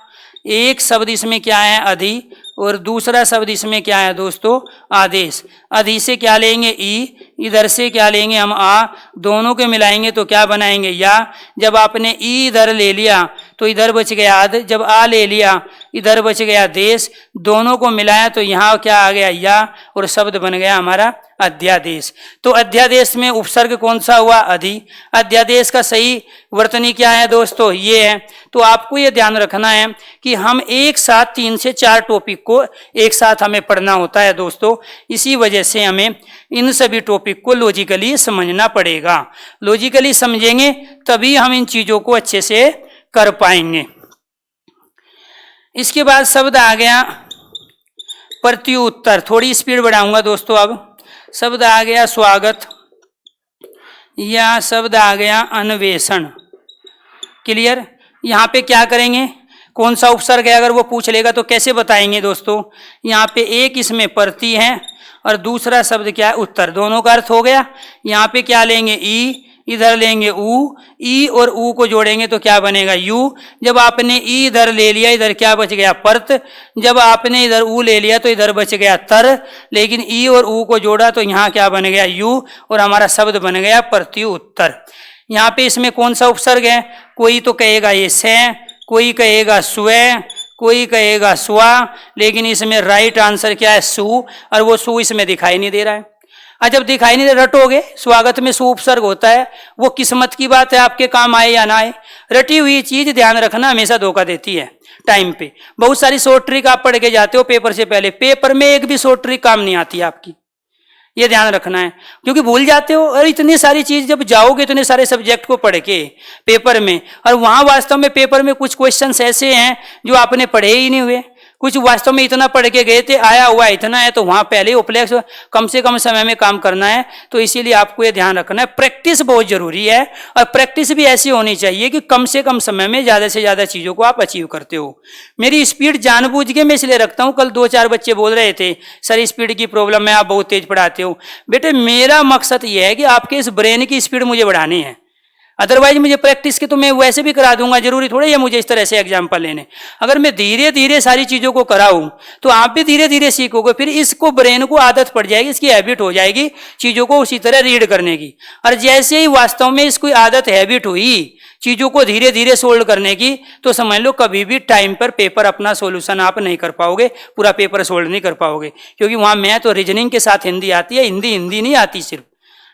एक शब्द इसमें क्या है? अधि, और दूसरा शब्द इसमें क्या है दोस्तों? आदेश। अधि से क्या लेंगे? ई, इधर से क्या लेंगे हम? आ, दोनों के मिलाएंगे तो क्या बनाएंगे? या। जब आपने ई इधर ले लिया तो इधर बच गया अध, जब आ ले लिया इधर बच गया देश, दोनों को मिलाया तो यहाँ क्या आ गया? या, और शब्द बन गया हमारा अध्यादेश। तो अध्यादेश में उपसर्ग कौन सा हुआ? अधि। अध्यादेश का सही वर्तनी क्या है दोस्तों? ये है। तो आपको ये ध्यान रखना है कि हम एक साथ 3 से 4 टॉपिक को एक साथ हमें पढ़ना होता है दोस्तों, इसी वजह से हमें इन सभी टॉपिक को लॉजिकली समझना पड़ेगा। लॉजिकली समझेंगे तभी हम इन चीजों को अच्छे से कर पाएंगे। इसके बाद शब्द आ गया प्रत्युत्तर। थोड़ी स्पीड बढ़ाऊंगा दोस्तों। अब शब्द आ गया स्वागत, या शब्द आ गया अन्वेषण। क्लियर? यहाँ पे क्या करेंगे? कौन सा उपसर्ग है अगर वो पूछ लेगा तो कैसे बताएंगे दोस्तों? यहाँ पे एक इसमें प्रति है और दूसरा शब्द क्या है? उत्तर। दोनों का अर्थ हो गया। यहाँ पे क्या लेंगे? ई, इधर लेंगे ऊ, ई और ऊ को जोड़ेंगे तो क्या बनेगा? यू। जब आपने ई इधर ले लिया, इधर क्या बच गया? पर्त। जब आपने इधर ऊ ले लिया तो इधर बच गया तर, लेकिन ई और ऊ को जोड़ा तो यहाँ क्या बन गया? यू, और हमारा शब्द बन गया प्रत्युत्तर। यहाँ पे इसमें कौन सा उपसर्ग है? कोई तो कहेगा ये से, कोई कहेगा स्वे, कोई कहेगा स्वा, लेकिन इसमें राइट आंसर क्या है? सु, और वो सु इसमें दिखाई नहीं दे रहा है। जब दिखाई नहीं दे, रटोगे। स्वागत में सु उपसर्ग होता है, वो किस्मत की बात है, आपके काम आए या ना आए। रटी हुई चीज ध्यान रखना हमेशा धोखा देती है टाइम पे। बहुत सारी शॉर्ट ट्रिक आप पढ़ के जाते हो पेपर से पहले, पेपर में एक भी शॉर्ट ट्रिक काम नहीं आती आपकी, ये ध्यान रखना है, क्योंकि भूल जाते हो। और इतनी सारी चीज जब जाओगे इतने सारे सब्जेक्ट को पढ़ के पेपर में, और वहां वास्तव में पेपर में कुछ क्वेश्चंस ऐसे हैं जो आपने पढ़े ही नहीं हुए, कुछ वास्तव में इतना पढ़ के गए थे, आया हुआ इतना है, तो वहां पहले उपलक्ष्य कम से कम समय में काम करना है। तो इसीलिए आपको ये ध्यान रखना है, प्रैक्टिस बहुत जरूरी है, और प्रैक्टिस भी ऐसी होनी चाहिए कि कम से कम समय में ज्यादा से ज्यादा चीजों को आप अचीव करते हो। मेरी स्पीड जानबूझ के मैं इसलिए रखता हूं, कल 2-4 बच्चे बोल रहे थे सर स्पीड की प्रॉब्लम है, आप बहुत तेज पढ़ाते हो। बेटे मेरा मकसद ये है कि आपके इस ब्रेन की स्पीड मुझे बढ़ानी है, अदरवाइज मुझे प्रैक्टिस के तो मैं वैसे भी करा दूंगा, जरूरी थोड़ी है मुझे इस तरह से एग्जाम्पल लेने। अगर मैं धीरे धीरे सारी चीजों को कराऊं तो आप भी धीरे धीरे सीखोगे, फिर इसको ब्रेन को आदत पड़ जाएगी, इसकी हैबिट हो जाएगी चीजों को उसी तरह रीड करने की। और जैसे ही वास्तव में इसको आदत हैबिट हुई चीजों को धीरे धीरे सोल्व करने की, तो समझ लो कभी भी टाइम पर पेपर अपना सोल्यूशन आप नहीं कर पाओगे, पूरा पेपर सोल्व नहीं कर पाओगे, क्योंकि वहां मैथ और रीजनिंग के साथ हिंदी आती है। हिंदी नहीं आती सिर्फ,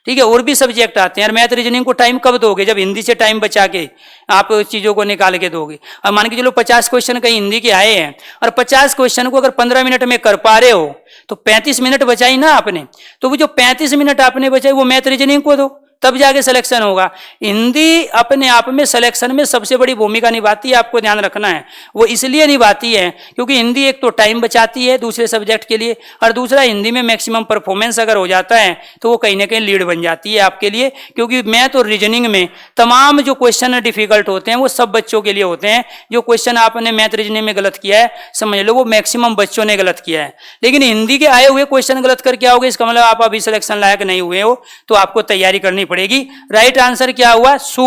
ठीक है, और भी सब्जेक्ट आते हैं। और मैथ रीजनिंग को टाइम कब दोगे? जब हिंदी से टाइम बचा के आप चीजों को निकाल के दोगे। और मान के चलो 50 क्वेश्चन कहीं हिंदी के आए हैं, और 50 क्वेश्चन को अगर 15 मिनट में कर पा रहे हो तो 35 मिनट बचाई ना आपने। तो वो जो 35 मिनट आपने बचाई वो मैथ रीजनिंग को दो, तब जाके सिलेक्शन होगा। हिंदी अपने आप में सिलेक्शन में सबसे बड़ी भूमिका निभाती है, आपको ध्यान रखना है। वो इसलिए निभाती है क्योंकि हिंदी एक तो टाइम बचाती है दूसरे सब्जेक्ट के लिए, और दूसरा हिंदी में मैक्सिमम परफॉर्मेंस अगर हो जाता है तो वो कहीं ना कहीं लीड बन जाती है आपके लिए। क्योंकि मैथ और रीजनिंग में तमाम जो क्वेश्चन डिफिकल्ट होते हैं वो सब बच्चों के लिए होते हैं। जो क्वेश्चन आपने मैथ रीजनिंग में गलत किया है समझ लो वो मैक्सिमम बच्चों ने गलत किया है। लेकिन हिंदी के आए हुए क्वेश्चन गलत करके आओगे, इसका मतलब आप अभी सिलेक्शन लायक नहीं हुए हो, तो आपको तैयारी करनी पड़ेगी। राइट आंसर क्या हुआ? सु।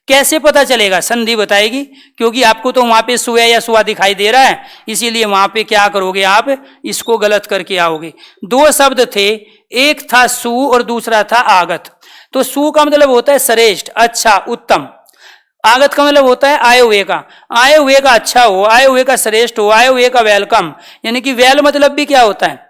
कैसे पता चलेगा? संधि बताएगी, क्योंकि आपको तो वहां पे सुया या सुआ दिखाई दे रहा है, इसीलिए वहां पे क्या करोगे आप, इसको गलत करके आओगे। 2 शब्द थे, एक था सु और दूसरा था आगत। तो सु का मतलब होता है श्रेष्ठ, अच्छा, उत्तम। आगत का मतलब होता है आए हुए का, आए हुए का अच्छा हो, आए हुए का श्रेष्ठ हो, आए हुए का वेलकम। यानी कि वेल मतलब भी क्या होता है?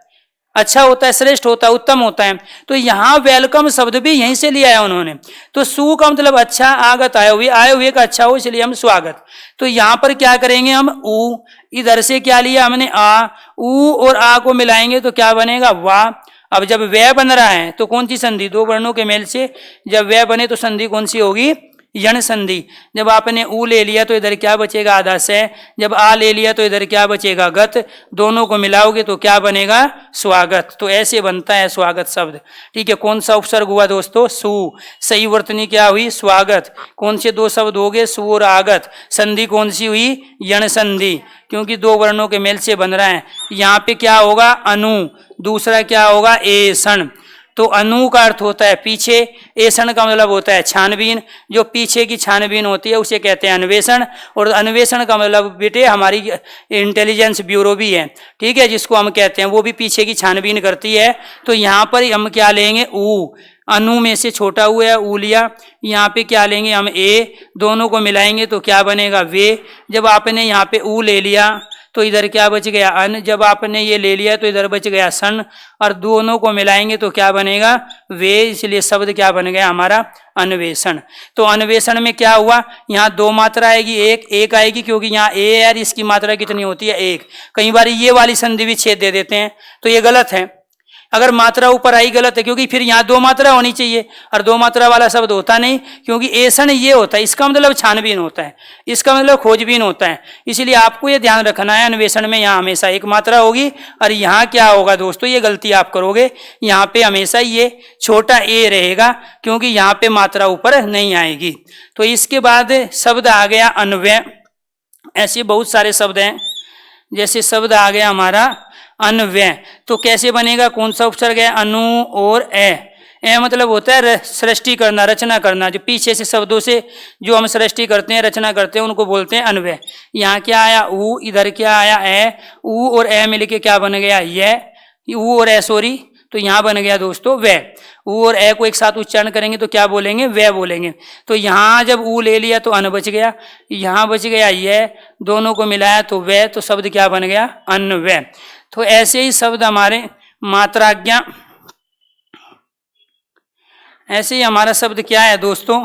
अच्छा होता है, श्रेष्ठ होता है, उत्तम होता है। तो यहां वेलकम शब्द भी यहीं से लिया है उन्होंने। तो सु का मतलब अच्छा, आगत आए हुए का अच्छा हो, इसलिए हम स्वागत। तो यहां पर क्या करेंगे हम? ऊ। इधर से क्या लिया हमने? आ। ऊ और आ को मिलाएंगे तो क्या बनेगा? वाह। अब जब वह बन रहा है तो कौन सी संधि? 2 वर्णों के मेल से जब वह बने तो संधि कौन सी होगी? यण संधि। जब आपने ऊ ले लिया तो इधर क्या बचेगा? आधा से। जब आ ले लिया तो इधर क्या बचेगा? गत। दोनों को मिलाओगे तो क्या बनेगा? स्वागत। तो ऐसे बनता है स्वागत शब्द, ठीक है। कौन सा उपसर्ग हुआ दोस्तों? सु। सही वर्तनी क्या हुई? स्वागत। कौन से 2 शब्द हो गए? सु और आगत। संधि कौन सी हुई? यण संधि, क्योंकि 2 वर्णों के मेल से बन रहा है। यहाँ पे क्या होगा? अनु। दूसरा क्या होगा? एषण। तो अनु का अर्थ होता है पीछे, एषण का मतलब होता है छानबीन। जो पीछे की छानबीन होती है उसे कहते हैं अन्वेषण। और अन्वेषण का मतलब बेटे हमारी इंटेलिजेंस ब्यूरो भी है, ठीक है, जिसको हम कहते हैं, वो भी पीछे की छानबीन करती है। तो यहाँ पर हम क्या लेंगे? ऊ। अनु में से छोटा हुआ है ऊ लिया। यहाँ पे क्या लेंगे हम? ए। दोनों को मिलाएंगे तो क्या बनेगा? वे। जब आपने यहाँ पे ऊ ले लिया तो इधर क्या बच गया? अन। जब आपने ये ले लिया तो इधर बच गया सन, और दोनों को मिलाएंगे तो क्या बनेगा? वे। इसलिए शब्द क्या बन गया हमारा? अन्वेषण। तो अन्वेषण में क्या हुआ? यहाँ 2 मात्रा आएगी, एक आएगी, क्योंकि यहाँ ए है, इसकी मात्रा कितनी होती है? 1। कई बार ये वाली संधि भी छेद दे देते हैं, तो ये गलत है। अगर मात्रा ऊपर आई गलत है, क्योंकि फिर यहाँ 2 मात्रा होनी चाहिए, और 2 मात्रा वाला शब्द होता नहीं, क्योंकि ऐसा ये होता है, इसका मतलब छानबीन होता है, इसका मतलब खोजबीन होता है। इसलिए आपको ये ध्यान रखना है, अन्वेषण में यहाँ हमेशा 1 मात्रा होगी। और यहाँ क्या होगा दोस्तों? ये गलती आप करोगे, यहाँ पे हमेशा ये छोटा ए रहेगा, क्योंकि यहाँ पे मात्रा ऊपर नहीं आएगी। तो इसके बाद शब्द आ गया अन्वय। ऐसे बहुत सारे शब्द हैं, जैसे शब्द आ गया हमारा अन्वय। तो कैसे बनेगा? कौन सा उपसर्ग है? अनु और ए मतलब होता है सृष्टि करना, रचना करना। जो पीछे से शब्दों से जो हम सृष्टि करते हैं, रचना करते हैं, उनको बोलते हैं अन्वय। यहाँ क्या आया? ऊ। इधर क्या आया? ए। ऊ और ए मिलके क्या बन गया? ये। ऊ और ए सॉरी, तो यहाँ बन गया दोस्तों वे। ऊ और ए को एक साथ उच्चारण करेंगे तो क्या बोलेंगे? वे बोलेंगे। तो यहाँ जब ऊ ले लिया तो अन बच गया, यहाँ बच गया ये, दोनों को मिलाया तो वे, तो शब्द क्या बन गया? अन्वय। तो ऐसे ही शब्द हमारे मात्राज्ञा, ऐसे ही हमारा शब्द क्या है दोस्तों?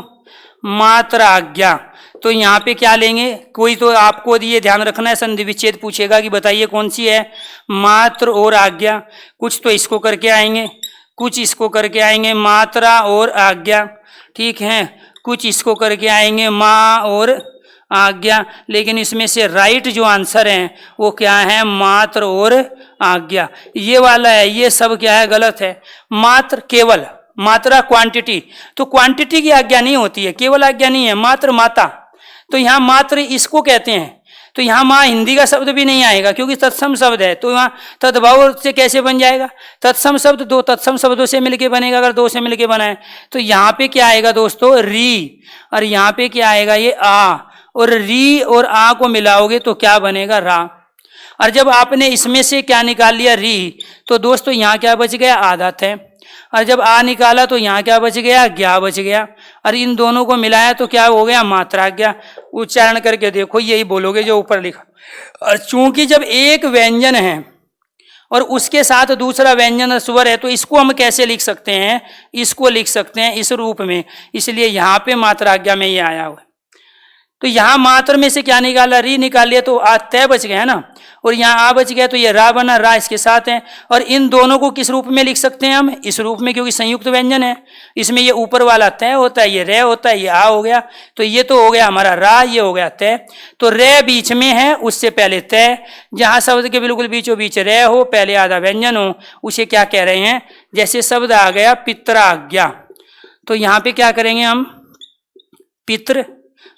मात्राज्ञा। तो यहाँ पे क्या लेंगे? कोई तो आपको ये ध्यान रखना है, संधि विच्छेद पूछेगा कि बताइए कौन सी है? मात्र और आज्ञा। कुछ तो इसको करके आएंगे, कुछ इसको करके आएंगे, मात्रा और आज्ञा, ठीक है। कुछ इसको करके आएंगे, माँ और आज्ञा, लेकिन इसमें से राइट जो आंसर है वो क्या है, मात्र और आज्ञा। ये वाला है, ये सब क्या है, गलत है। मात्र केवल, मात्रा क्वांटिटी, तो क्वांटिटी की आज्ञा नहीं होती है, केवल आज्ञा नहीं है, मात्र माता। तो यहाँ मात्र इसको कहते हैं। तो यहाँ माँ हिंदी का शब्द भी नहीं आएगा क्योंकि तत्सम शब्द है, तो यहाँ तद्भव से कैसे बन जाएगा। तत्सम शब्द दो तत्सम शब्दों से मिलके बनेगा, अगर दो से मिलके बनाए तो यहाँ पे क्या आएगा दोस्तों, री, और यहाँ पे क्या आएगा, ये आ, और री और आ को मिलाओगे तो क्या बनेगा, रा। और जब आपने इसमें से क्या निकाल लिया, री, तो दोस्तों यहाँ क्या बच गया, आदत है। और जब आ निकाला तो यहाँ क्या बच गया, ज्ञा बच गया। और इन दोनों को मिलाया तो क्या हो गया, मात्रा ज्ञा। उच्चारण करके देखो, यही बोलोगे जो ऊपर लिखा। और चूंकि जब एक व्यंजन है और उसके साथ दूसरा व्यंजन स्वर है, तो इसको हम कैसे लिख सकते हैं, इसको लिख सकते हैं इस रूप में, इसलिए यहाँ पे मात्रा ज्ञा में ये आया हुआ है। तो यहाँ मात्र में से क्या निकाला, री निकाल लिया तो आ तय बच गया है ना, और यहाँ आ बच गया तो ये रा बना, रा इसके साथ है। और इन दोनों को किस रूप में लिख सकते हैं हम, इस रूप में, क्योंकि संयुक्त व्यंजन है। इसमें ये ऊपर वाला तय होता है, ये रे होता है, ये आ हो गया, तो ये तो हो गया हमारा रा, ये हो गया तय। तो रे बीच में है, उससे पहले तय। जहाँ शब्द के बिल्कुल बीचों बीच रे हो, पहले आधा व्यंजन हो, उसे क्या कह रहे हैं। जैसे शब्द आ गया पित्राज्ञा, तो यहाँ पे क्या करेंगे हम, पित्र,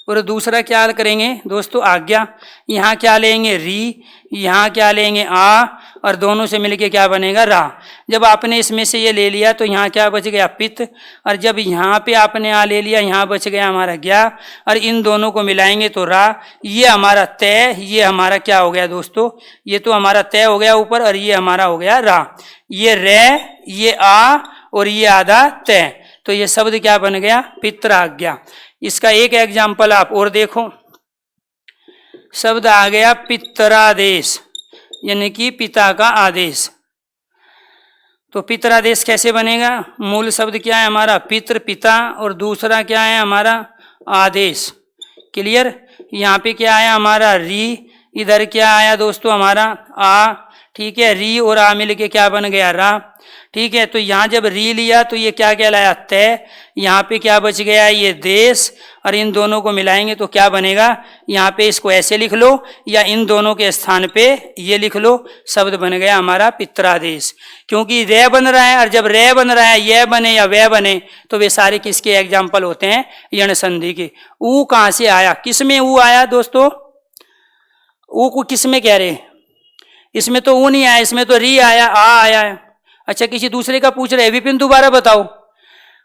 और दूसरा क्या करेंगे दोस्तों, आज्ञा। यहाँ क्या लेंगे, री, यहाँ क्या लेंगे, आ, और दोनों से मिलके क्या बनेगा, रा। जब आपने इसमें से ये ले लिया तो यहाँ क्या बच गया, पित्त, और जब यहाँ पे आपने आ ले लिया, यहाँ बच गया हमारा ज्ञा, और इन दोनों को मिलाएंगे तो रा। ये हमारा तय, ये हमारा क्या हो गया दोस्तों, ये तो हमारा तय हो गया ऊपर, और ये हमारा हो गया रा। ये रे, ये आ, और ये आधा तय, तो ये शब्द क्या बन गया, पित्राज्ञा। इसका एक एग्जाम्पल आप और देखो, शब्द आ गया पितरादेश, यानी कि पिता का आदेश। तो पितरादेश कैसे बनेगा, मूल शब्द क्या है हमारा, पितृ, पिता, और दूसरा क्या है हमारा, आदेश। क्लियर। यहाँ पे क्या आया हमारा, री, इधर क्या आया दोस्तों हमारा, आ, ठीक है, री और आ मिल के क्या बन गया, रा। ठीक है, तो यहाँ जब री लिया तो ये क्या कहलाया, तय। यहाँ पे क्या बच गया, ये देश, और इन दोनों को मिलाएंगे तो क्या बनेगा, यहाँ पे इसको ऐसे लिख लो, या इन दोनों के स्थान पे ये लिख लो, शब्द बन गया हमारा पित्रादेश। क्योंकि रे बन रहा है, और जब रे बन रहा है, ये बने या वह बने, तो वे सारे किसके एग्जाम्पल होते हैं, यण संधि के। ऊ कहाँ से आया, किस में ऊ आया दोस्तों, ऊ को किस में कह रहे, इसमें तो ऊ नहीं आया, इसमें तो री आया, आ आया है। अच्छा, किसी दूसरे का पूछ रहे, विपिन दोबारा बताओ।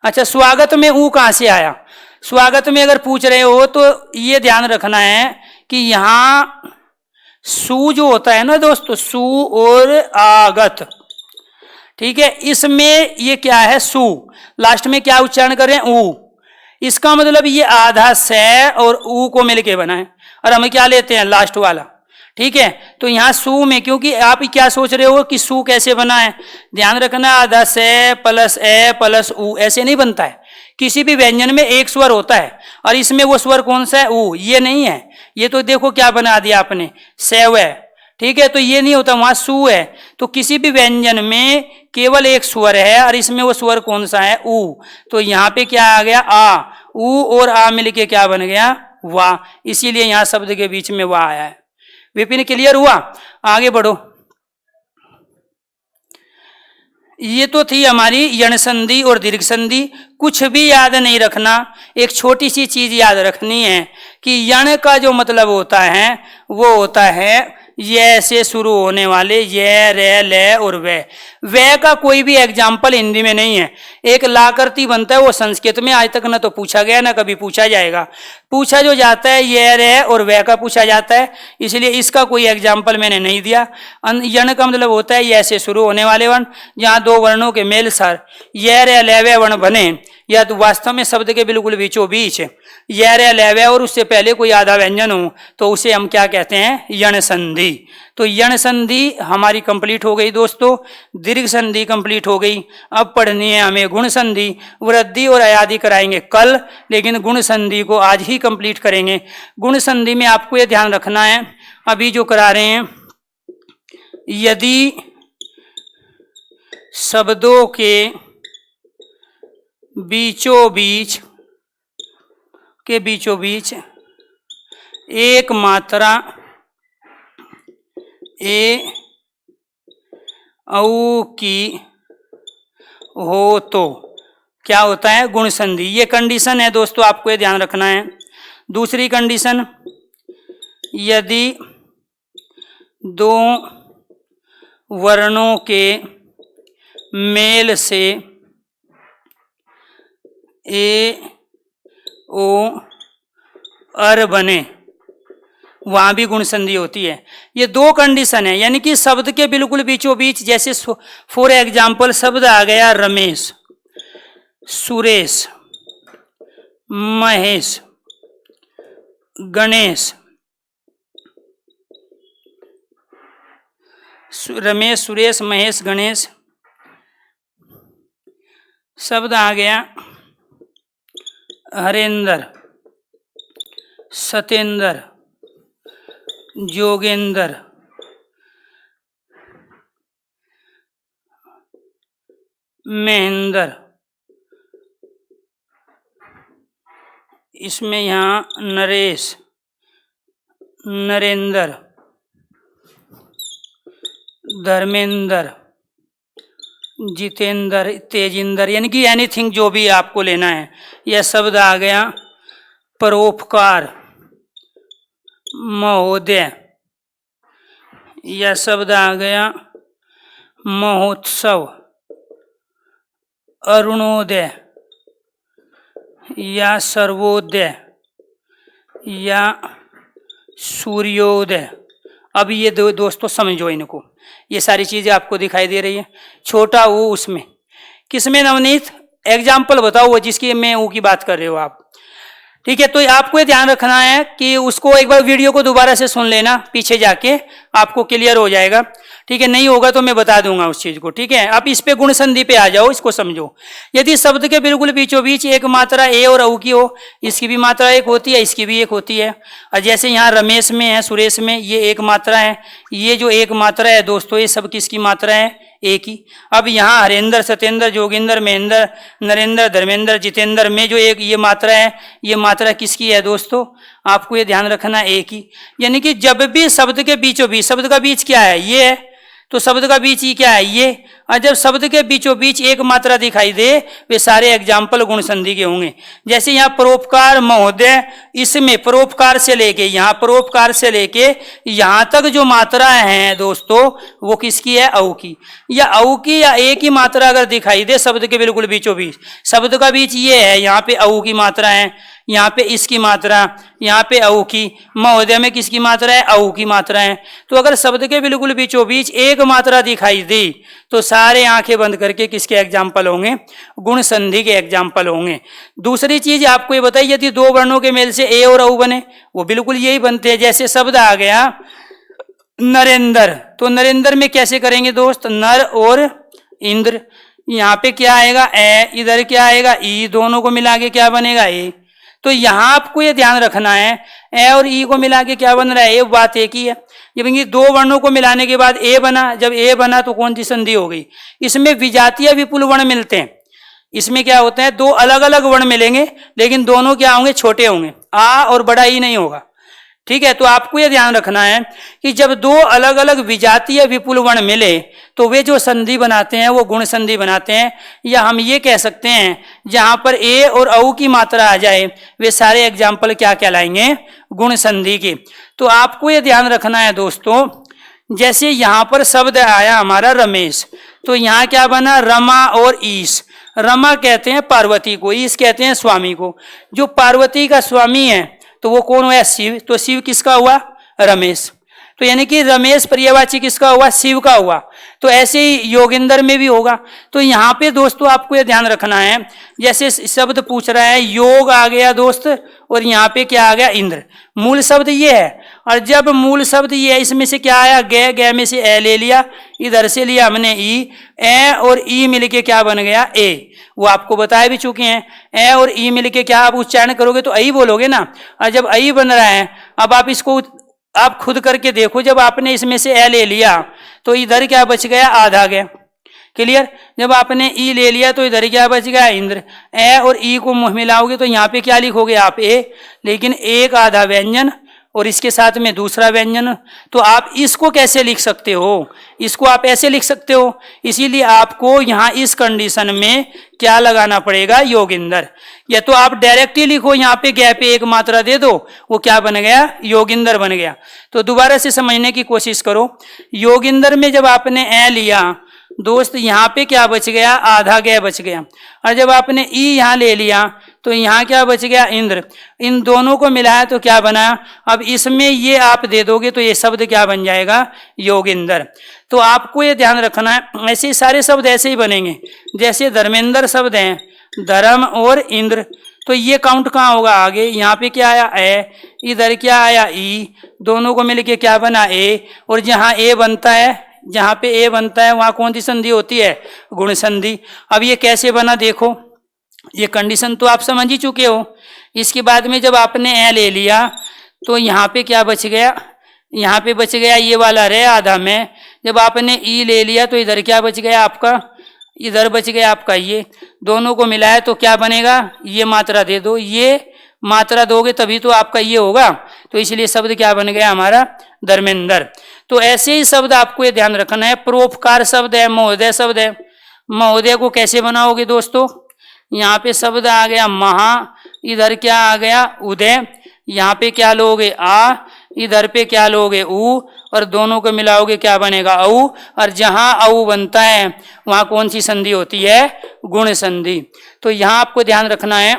अच्छा, स्वागत में ऊ कहाँ से आया, स्वागत में अगर पूछ रहे हो तो ये ध्यान रखना है कि यहाँ सु जो होता है ना दोस्तों, सु और आगत, ठीक है, इसमें ये क्या है, सु, लास्ट में क्या उच्चारण करें, ऊ। इसका मतलब ये आधा से और ऊ को मिलके बना है, और हम क्या लेते हैं, लास्ट वाला। ठीक है, तो यहाँ सु में, क्योंकि आप क्या सोच रहे हो कि सु कैसे बना है, ध्यान रखना, आधा से प्लस ए प्लस ऊ ऐसे नहीं बनता है। किसी भी व्यंजन में एक स्वर होता है, और इसमें वो स्वर कौन सा है, ऊ, ये नहीं है। ये तो देखो क्या बना दिया आपने, सेव है, ठीक है, तो ये नहीं होता, वहां सु है। तो किसी भी व्यंजन में केवल एक स्वर है, और इसमें वो स्वर कौन सा है, ऊ। तो यहाँ पे क्या आ गया, आ, ऊ और आ मिलके क्या बन गया, वाह, इसीलिए यहाँ शब्द के बीच में वाह आया है। विपिन क्लियर हुआ, आगे बढ़ो। ये तो थी हमारी यण संधि और दीर्घ संधि। कुछ भी याद नहीं रखना, एक छोटी सी चीज याद रखनी है कि यण का जो मतलब होता है वो होता है ये से शुरू होने वाले ये, रे, ले और वे का कोई भी एग्जाम्पल हिंदी में नहीं है। एक लाकृति बनता है, वो संस्कृत में आज तक न तो पूछा गया ना कभी पूछा जाएगा। पूछा जो जाता है ये, रे और वे का पूछा जाता है, इसलिए इसका कोई एग्जाम्पल मैंने नहीं दिया। यण का मतलब होता है ये से शुरू होने वाले वर्ण, जहाँ दो वर्णों के मेल सर ये, रे, ले, वे वर्ण बने, या तो वास्तव में शब्द के बिल्कुल बीचों बीच ये, रे, ले, वे और उससे पहले कोई आधा व्यंजन हो, तो उसे हम क्या कहते हैं, यण संधि। तो यण संधि हमारी कंप्लीट हो गई दोस्तों, दीर्घ संधि कंप्लीट हो गई। अब पढ़नी है हमें गुण संधि। वृद्धि और अयादि कराएंगे कल, लेकिन गुण संधि को आज ही कंप्लीट करेंगे। गुण संधि में आपको ये ध्यान रखना है, अभी जो करा रहे हैं, यदि शब्दों के बीचों बीच एक मात्रा ए औ की हो तो क्या होता है? गुण संधि। ये कंडीशन है दोस्तों, आपको ये ध्यान रखना है। दूसरी कंडीशन, यदि दो वर्णों के मेल से ए ओ अर बने, वहां भी गुण संधि होती है। ये दो कंडीशन है, यानी कि शब्द के बिल्कुल बीचों बीच, जैसे फॉर एग्जाम्पल शब्द आ गया रमेश, सुरेश, महेश, गणेश, रमेश, सुरेश, महेश, गणेश। शब्द आ गया हरेंद्र, सतेंद्र, जोगेंद्र, महेंद्र। इसमें यहाँ नरेश, नरेंद्र, धर्मेंद्र, जितेंद्र, तेजिंदर, यानी कि एनीथिंग जो भी आपको लेना है। यह शब्द आ गया परोपकार, महोदय। यह शब्द आ गया महोत्सव, अरुणोदय, या सर्वोदय, या सूर्योदय। अब ये दोस्तों समझो इनको, ये सारी चीजें आपको दिखाई दे रही है। छोटा ऊ उसमें किसमें नवनीत? एग्जाम्पल बताओ वो जिसकी मैं ऊ की बात कर रहे हो आप। ठीक है, तो आपको ये ध्यान रखना है कि उसको एक बार वीडियो को दोबारा से सुन लेना, पीछे जाके आपको क्लियर हो जाएगा। ठीक है, नहीं होगा तो मैं बता दूंगा उस चीज को। ठीक है, अब इस पे गुण संधि पे आ जाओ, इसको समझो। यदि शब्द के बिल्कुल बीचों बीच एक मात्रा ए और औ की हो, इसकी भी मात्रा एक होती है, इसकी भी एक होती है। और जैसे यहाँ रमेश में है, सुरेश में, ये एक मात्रा है। ये जो एक मात्रा है दोस्तों, ये सब किसकी मात्रा है? एक ही। अब यहाँ हरेंद्र, सत्येंद्र, जोगिंदर, महेंद्र, नरेंद्र, धर्मेंद्र, जितेंद्र में जो एक ये मात्रा है, ये मात्रा किसकी है दोस्तों? आपको ये ध्यान रखना, एक ही। यानी कि जब भी शब्द के बीचों बीच, शब्द का बीच क्या है? ये है, तो शब्द का बीच ही क्या है? ये। और जब शब्द के बीचों बीच एक मात्रा दिखाई दे, वे सारे एग्जाम्पल गुण संधि के होंगे। जैसे यहाँ परोपकार, महोदय, इसमें परोपकार से लेके, यहाँ परोपकार से लेके यहाँ तक जो मात्रा है दोस्तों, वो किसकी है? औ की। या औ की या ए की मात्रा अगर दिखाई दे शब्द के बिल्कुल बीचों बीच, शब्द का बीच ये है, यहाँ पे औ की मात्रा है, यहाँ पे इसकी मात्रा, यहाँ पे औ की। महोदय में किसकी मात्रा है? औ की मात्रा है। तो अगर शब्द के बिल्कुल बीचों बीच एक मात्रा दिखाई दी, तो सारे आंखें बंद करके किसके एग्जाम्पल होंगे? गुण संधि के एग्जाम्पल होंगे। दूसरी चीज आपको ये बताइए, यदि दो वर्णों के मेल से ए और औ बने, वो बिल्कुल यही बनते हैं। जैसे शब्द आ गया नरेंद्र, तो नरेंद्र में कैसे करेंगे दोस्त? नर और इंद्र। यहाँ पे क्या आएगा? ए, इधर क्या आएगा? ई, दोनों को मिला के क्या बनेगा? ए। तो यहाँ आपको ये ध्यान रखना है, ए और ई को मिला के क्या बन रहा है? ए। बात एक ही है। जब ये दो वर्णों को मिलाने के बाद ए बना, जब ए बना तो कौन सी संधि हो गई? इसमें विजातीय विपुल वर्ण मिलते हैं। इसमें क्या होता है? दो अलग अलग वर्ण मिलेंगे, लेकिन दोनों क्या होंगे? छोटे होंगे। आ और बड़ा ई नहीं होगा। ठीक है, तो आपको यह ध्यान रखना है कि जब दो अलग अलग विजातीय विपुल वर्ण मिले, तो वे जो संधि बनाते हैं वो गुण संधि बनाते हैं। या हम ये कह सकते हैं, जहां पर ए और औ की मात्रा आ जाए, वे सारे एग्जाम्पल क्या कहलाएंगे? गुण संधि के। तो आपको ये ध्यान रखना है दोस्तों, जैसे यहां पर शब्द आया हमारा रमेश, तो यहाँ क्या बना? रमा और ईश। रमा कहते हैं पार्वती को, ईश कहते हैं स्वामी को। जो पार्वती का स्वामी है तो वो कौन हुआ? शिव। तो शिव किसका हुआ? रमेश। तो यानी कि रमेश पर्यायवाची किसका हुआ? शिव का हुआ। तो ऐसे ही योगेंद्र में भी होगा। तो यहाँ पे दोस्तों आपको ये ध्यान रखना है, जैसे शब्द पूछ रहा है योग आ गया दोस्त, और यहाँ पे क्या आ गया? इंद्र। मूल शब्द ये है, और जब मूल शब्द ये है, इसमें से क्या आया? गे, गे में से ए ले लिया, इधर से लिया हमने ई, ए और ई मिलके क्या बन गया? ए। वो आपको बताए भी चुके हैं, ए और ई मिलके क्या आप उच्चारण करोगे तो आई बोलोगे ना। और जब आई बन रहा है, अब आप इसको आप खुद करके देखो, जब आपने इसमें से ए ले लिया तो इधर क्या बच गया? आधा गया। क्लियर? जब आपने ई ले लिया तो इधर क्या बच गया? इंद्र। ए और ई को मुंह मिलाओगे तो यहाँ पे क्या लिखोगे आप? ए। लेकिन एक आधा व्यंजन और इसके साथ में दूसरा व्यंजन, तो आप इसको कैसे लिख सकते हो, इसको आप ऐसे लिख सकते हो। इसीलिए आपको यहाँ इस कंडीशन में क्या लगाना पड़ेगा, योगिंदर। या तो आप डायरेक्ट ही लिखो, यहाँ पे गैप पे एक मात्रा दे दो, वो क्या बन गया, योगिंदर बन गया। तो दोबारा से समझने की कोशिश करो। योगिंदर में जब आपने ए लिया दोस्त, यहाँ पे क्या बच गया, आधा गै बच गया। और जब आपने ई यहाँ ले लिया तो यहाँ क्या बच गया, इंद्र। इन दोनों को मिलाया तो क्या बना, अब इसमें ये आप दे दोगे तो ये शब्द क्या बन जाएगा, योगिंदर। तो आपको ये ध्यान रखना है, ऐसे सारे शब्द ऐसे ही बनेंगे। जैसे धर्मेंद्र शब्द हैं, धर्म और इंद्र, तो ये काउंट कहाँ होगा, आगे यहाँ पे क्या आया, ए, इधर क्या आया, ई, दोनों को मिलके क्या बना, ए। और जहाँ ए बनता है, जहाँ पे ए बनता है वहाँ कौन सी संधि होती है, गुण संधि। अब ये कैसे बना देखो, ये कंडीशन तो आप समझ ही चुके हो। इसके बाद में जब आपने ए ले लिया तो यहाँ पे क्या बच गया, यहाँ पे बच गया ये वाला रे आधा में। जब आपने ई ले लिया तो इधर क्या बच गया आपका, इधर बच गया आपका ये। दोनों को मिलाया तो क्या बनेगा, ये मात्रा दे दो, ये मात्रा दोगे तभी तो आपका ये होगा। तो इसलिए शब्द क्या बन गया हमारा, धर्मेंद्र। तो ऐसे ही शब्द आपको ये ध्यान रखना है। परोपकार शब्द है, महोदय शब्द है। महोदय को कैसे बनाओगे दोस्तों, यहाँ पे शब्द आ गया महा, इधर क्या आ गया, उदय। यहाँ पे क्या लोगे, आ, इधर पे क्या लोगे, ऊ, और दोनों को मिलाओगे क्या बनेगा, औ। और जहां औ बनता है वहां कौन सी संधि होती है, गुण संधि। तो यहाँ आपको ध्यान रखना है।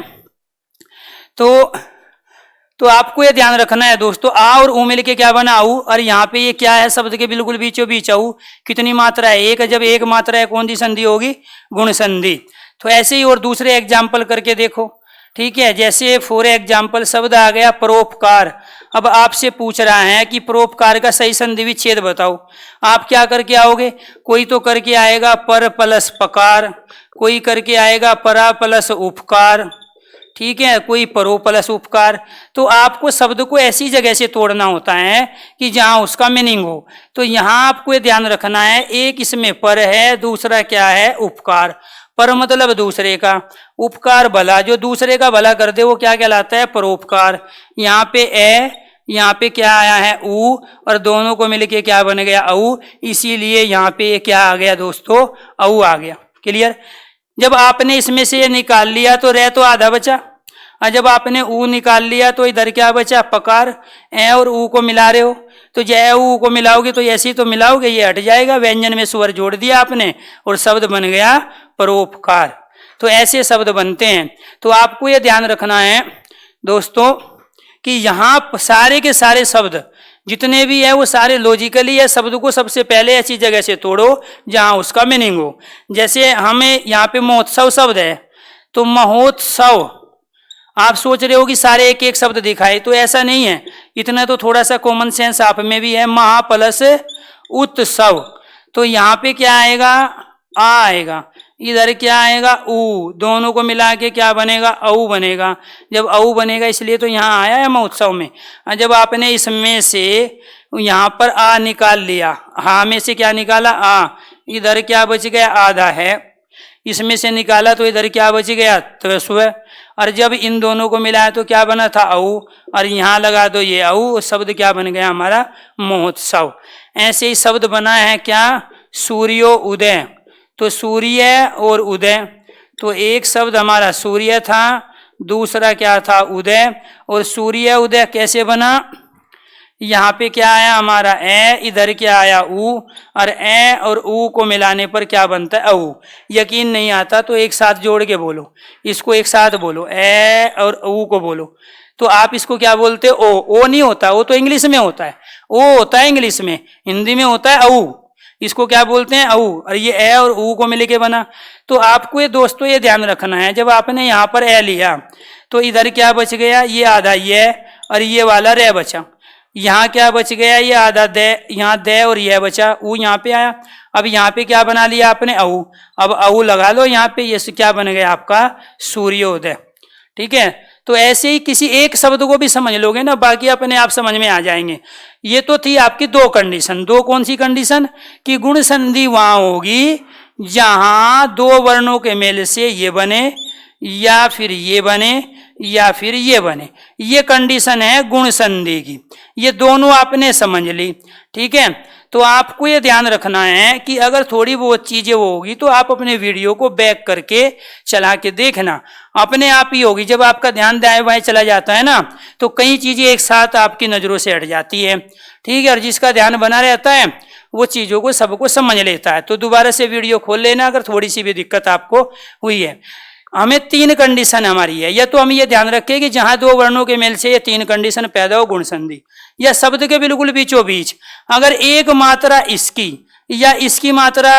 तो आपको ये ध्यान रखना है दोस्तों, आ और ऊ मिल के क्या बना, ऊ। और यहाँ पे ये क्या है, शब्द के बिल्कुल बीचों बीच ऊ। कितनी मात्रा है, एक। जब एक मात्रा है कौन सी संधि होगी, गुण संधि। तो ऐसे ही और दूसरे एग्जाम्पल करके देखो, ठीक है। जैसे फॉर एग्जाम्पल शब्द आ गया परोपकार। अब आपसे पूछ रहा है कि परोपकार का सही संधि विच्छेद बताओ। आप क्या करके आओगे, कोई तो करके आएगा पर प्लस पकार, कोई करके आएगा परा प्लस उपकार, ठीक है, कोई परो प्लस उपकार। तो आपको शब्द को ऐसी जगह से तोड़ना होता है कि जहां उसका मीनिंग हो। तो यहाँ आपको ये ध्यान रखना है, एक इसमें पर है, दूसरा क्या है, उपकार। पर मतलब दूसरे का, उपकार भला, जो दूसरे का भला कर दे वो क्या कहलाता है, परोपकार। यहाँ पे ए, यहाँ पे क्या आया है, ऊ, और दोनों को मिलके क्या बन गया, औ। इसीलिए यहाँ पे क्या आ गया दोस्तों, औ आ गया। क्लियर। जब आपने इसमें से ये निकाल लिया तो रह तो आधा बचा, और जब आपने ऊ निकाल लिया तो इधर क्या बचा, पकार। ए और ऊ को मिला रहे हो, तो जय ऊ को मिलाओगे तो ऐसे ही तो मिलाओगे, ये हट जाएगा। व्यंजन में स्वर जोड़ दिया आपने और शब्द बन गया परोपकार। तो ऐसे शब्द बनते हैं। तो आपको ये ध्यान रखना है दोस्तों कि यहाँ सारे के सारे शब्द जितने भी है वो सारे लॉजिकली है। शब्द को सबसे पहले ऐसी जगह से तोड़ो जहाँ उसका मीनिंग हो। जैसे हमें यहाँ पे महोत्सव शब्द है, तो महोत्सव, आप सोच रहे हो कि सारे एक एक शब्द दिखाए, तो ऐसा नहीं है। इतना तो थोड़ा सा कॉमन सेंस आप में भी है। महा प्लस उत्सव, तो यहाँ पे क्या आएगा, आ आएगा, इधर क्या आएगा, ऊ, दोनों को मिला के क्या बनेगा, औ बनेगा। जब औ बनेगा इसलिए तो यहाँ आया है महोत्सव में। जब आपने इसमें से यहाँ पर आ निकाल लिया, हा में से क्या निकाला, आ, इधर क्या बच गया, आधा है, इसमें से निकाला तो इधर क्या बच गया, त्स्व। और जब इन दोनों को मिलाया तो क्या बना था, औ, और यहाँ लगा दो ये औ, शब्द क्या बन गया हमारा, महोत्सव। ऐसे ही शब्द बना है क्या, सूर्यो उदय। तो सूर्य और उदय, तो एक शब्द हमारा सूर्य था, दूसरा क्या था, उदय। और सूर्य उदय कैसे बना, यहाँ पे क्या आया हमारा ए, इधर क्या आया ऊ, और ए और ऊ को मिलाने पर क्या बनता है, औ। यकीन नहीं आता तो एक साथ जोड़ के बोलो, इसको एक साथ बोलो, ए और ऊ को बोलो। तो आप इसको क्या बोलते हो, ओ नहीं होता, वो तो इंग्लिश में होता है, ओ होता है इंग्लिश में, हिंदी में होता है औ। इसको क्या बोलते हैं, औ। और ये ए और ऊ को मिलके बना। तो आपको ये दोस्तों ये ध्यान रखना है, जब आपने यहाँ पर ए लिया तो इधर क्या बच गया, ये आधा ये, और ये वाला रे बचा। यहाँ क्या बच गया, ये आधा दे, यहाँ दे और यह बचा, ऊ यहाँ पे आया। अब यहाँ पे क्या बना लिया आपने, औ। अब औ लगा लो यहाँ पे, ये क्या बन गया आपका, सूर्योदय। ठीक है। तो ऐसे ही किसी एक शब्द को भी समझ लोगे ना, बाकी अपने आप समझ में आ जाएंगे। ये तो थी आपकी दो कंडीशन। दो कौन सी कंडीशन, कि गुण संधि वहां होगी जहां दो वर्णों के मेल से ये बने, या फिर ये बने, या फिर ये बने। ये कंडीशन है गुण संधि की। ये दोनों आपने समझ ली, ठीक है। तो आपको ये ध्यान रखना है कि अगर थोड़ी बहुत चीजें वो होगी तो आप अपने वीडियो को बैक करके चला के देखना, अपने आप ही होगी। जब आपका ध्यान दाएं बाएं चला जाता है ना, तो कई चीजें एक साथ आपकी नजरों से हट जाती है, ठीक है। और जिसका ध्यान बना रहता है वो चीजों को सबको समझ लेता है। तो दोबारा से वीडियो खोल लेना अगर थोड़ी सी भी दिक्कत आपको हुई है। हमें 3 कंडीशन हमारी है, या तो हम ये ध्यान रखें कि जहां 2 वर्णों के मेल से ये 3 कंडीशन पैदा हो, गुण संधि, या शब्द के बिल्कुल बीचों बीच अगर एक मात्रा इसकी या इसकी मात्रा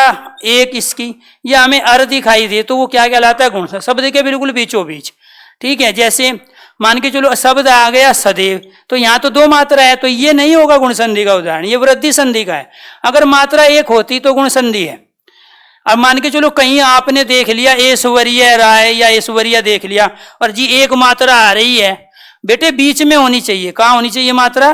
एक इसकी या हमें अर दिखाई दे तो वो क्या कहलाता है, गुण संधि, शब्द के बिल्कुल बीचों बीच, ठीक है। जैसे मान के चलो शब्द आ गया सदैव, तो यहाँ तो 2 मात्रा है, तो ये नहीं होगा गुण संधि का उदाहरण, ये वृद्धि संधि का है। अगर मात्रा एक होती तो गुण संधि है। अब मान के चलो कहीं आपने देख लिया ऐश्वर्य राय या ऐश्वर्या देख लिया और जी एक मात्रा आ रही है, बेटे बीच में होनी चाहिए। कहाँ होनी चाहिए मात्रा?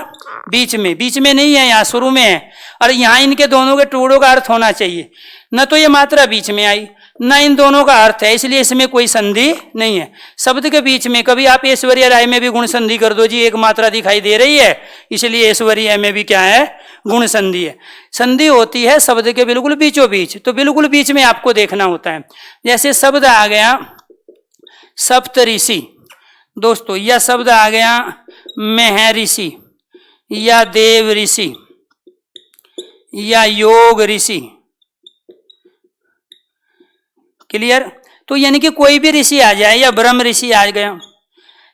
बीच में। बीच में नहीं है, यहाँ शुरू में है। और यहाँ इनके दोनों के टुकड़ों का अर्थ होना चाहिए, न तो ये मात्रा बीच में आई न इन दोनों का अर्थ है, इसलिए इसमें कोई संधि नहीं है। शब्द के बीच में कभी आप ऐश्वर्य राय में भी गुण संधि कर दो, जी एक मात्रा दिखाई दे रही है इसलिए ऐश्वर्य में भी क्या है, गुण संधि है। संधि होती है शब्द के बिल्कुल बीचों बीच, तो बिल्कुल बीच में आपको देखना होता है। जैसे शब्द आ गया सप्तऋषि दोस्तों, यह शब्द आ गया महर्षि या देव ऋषि या योग ऋषि, क्लियर। तो यानी कि कोई भी ऋषि आ जाए या ब्रह्म ऋषि आ गया,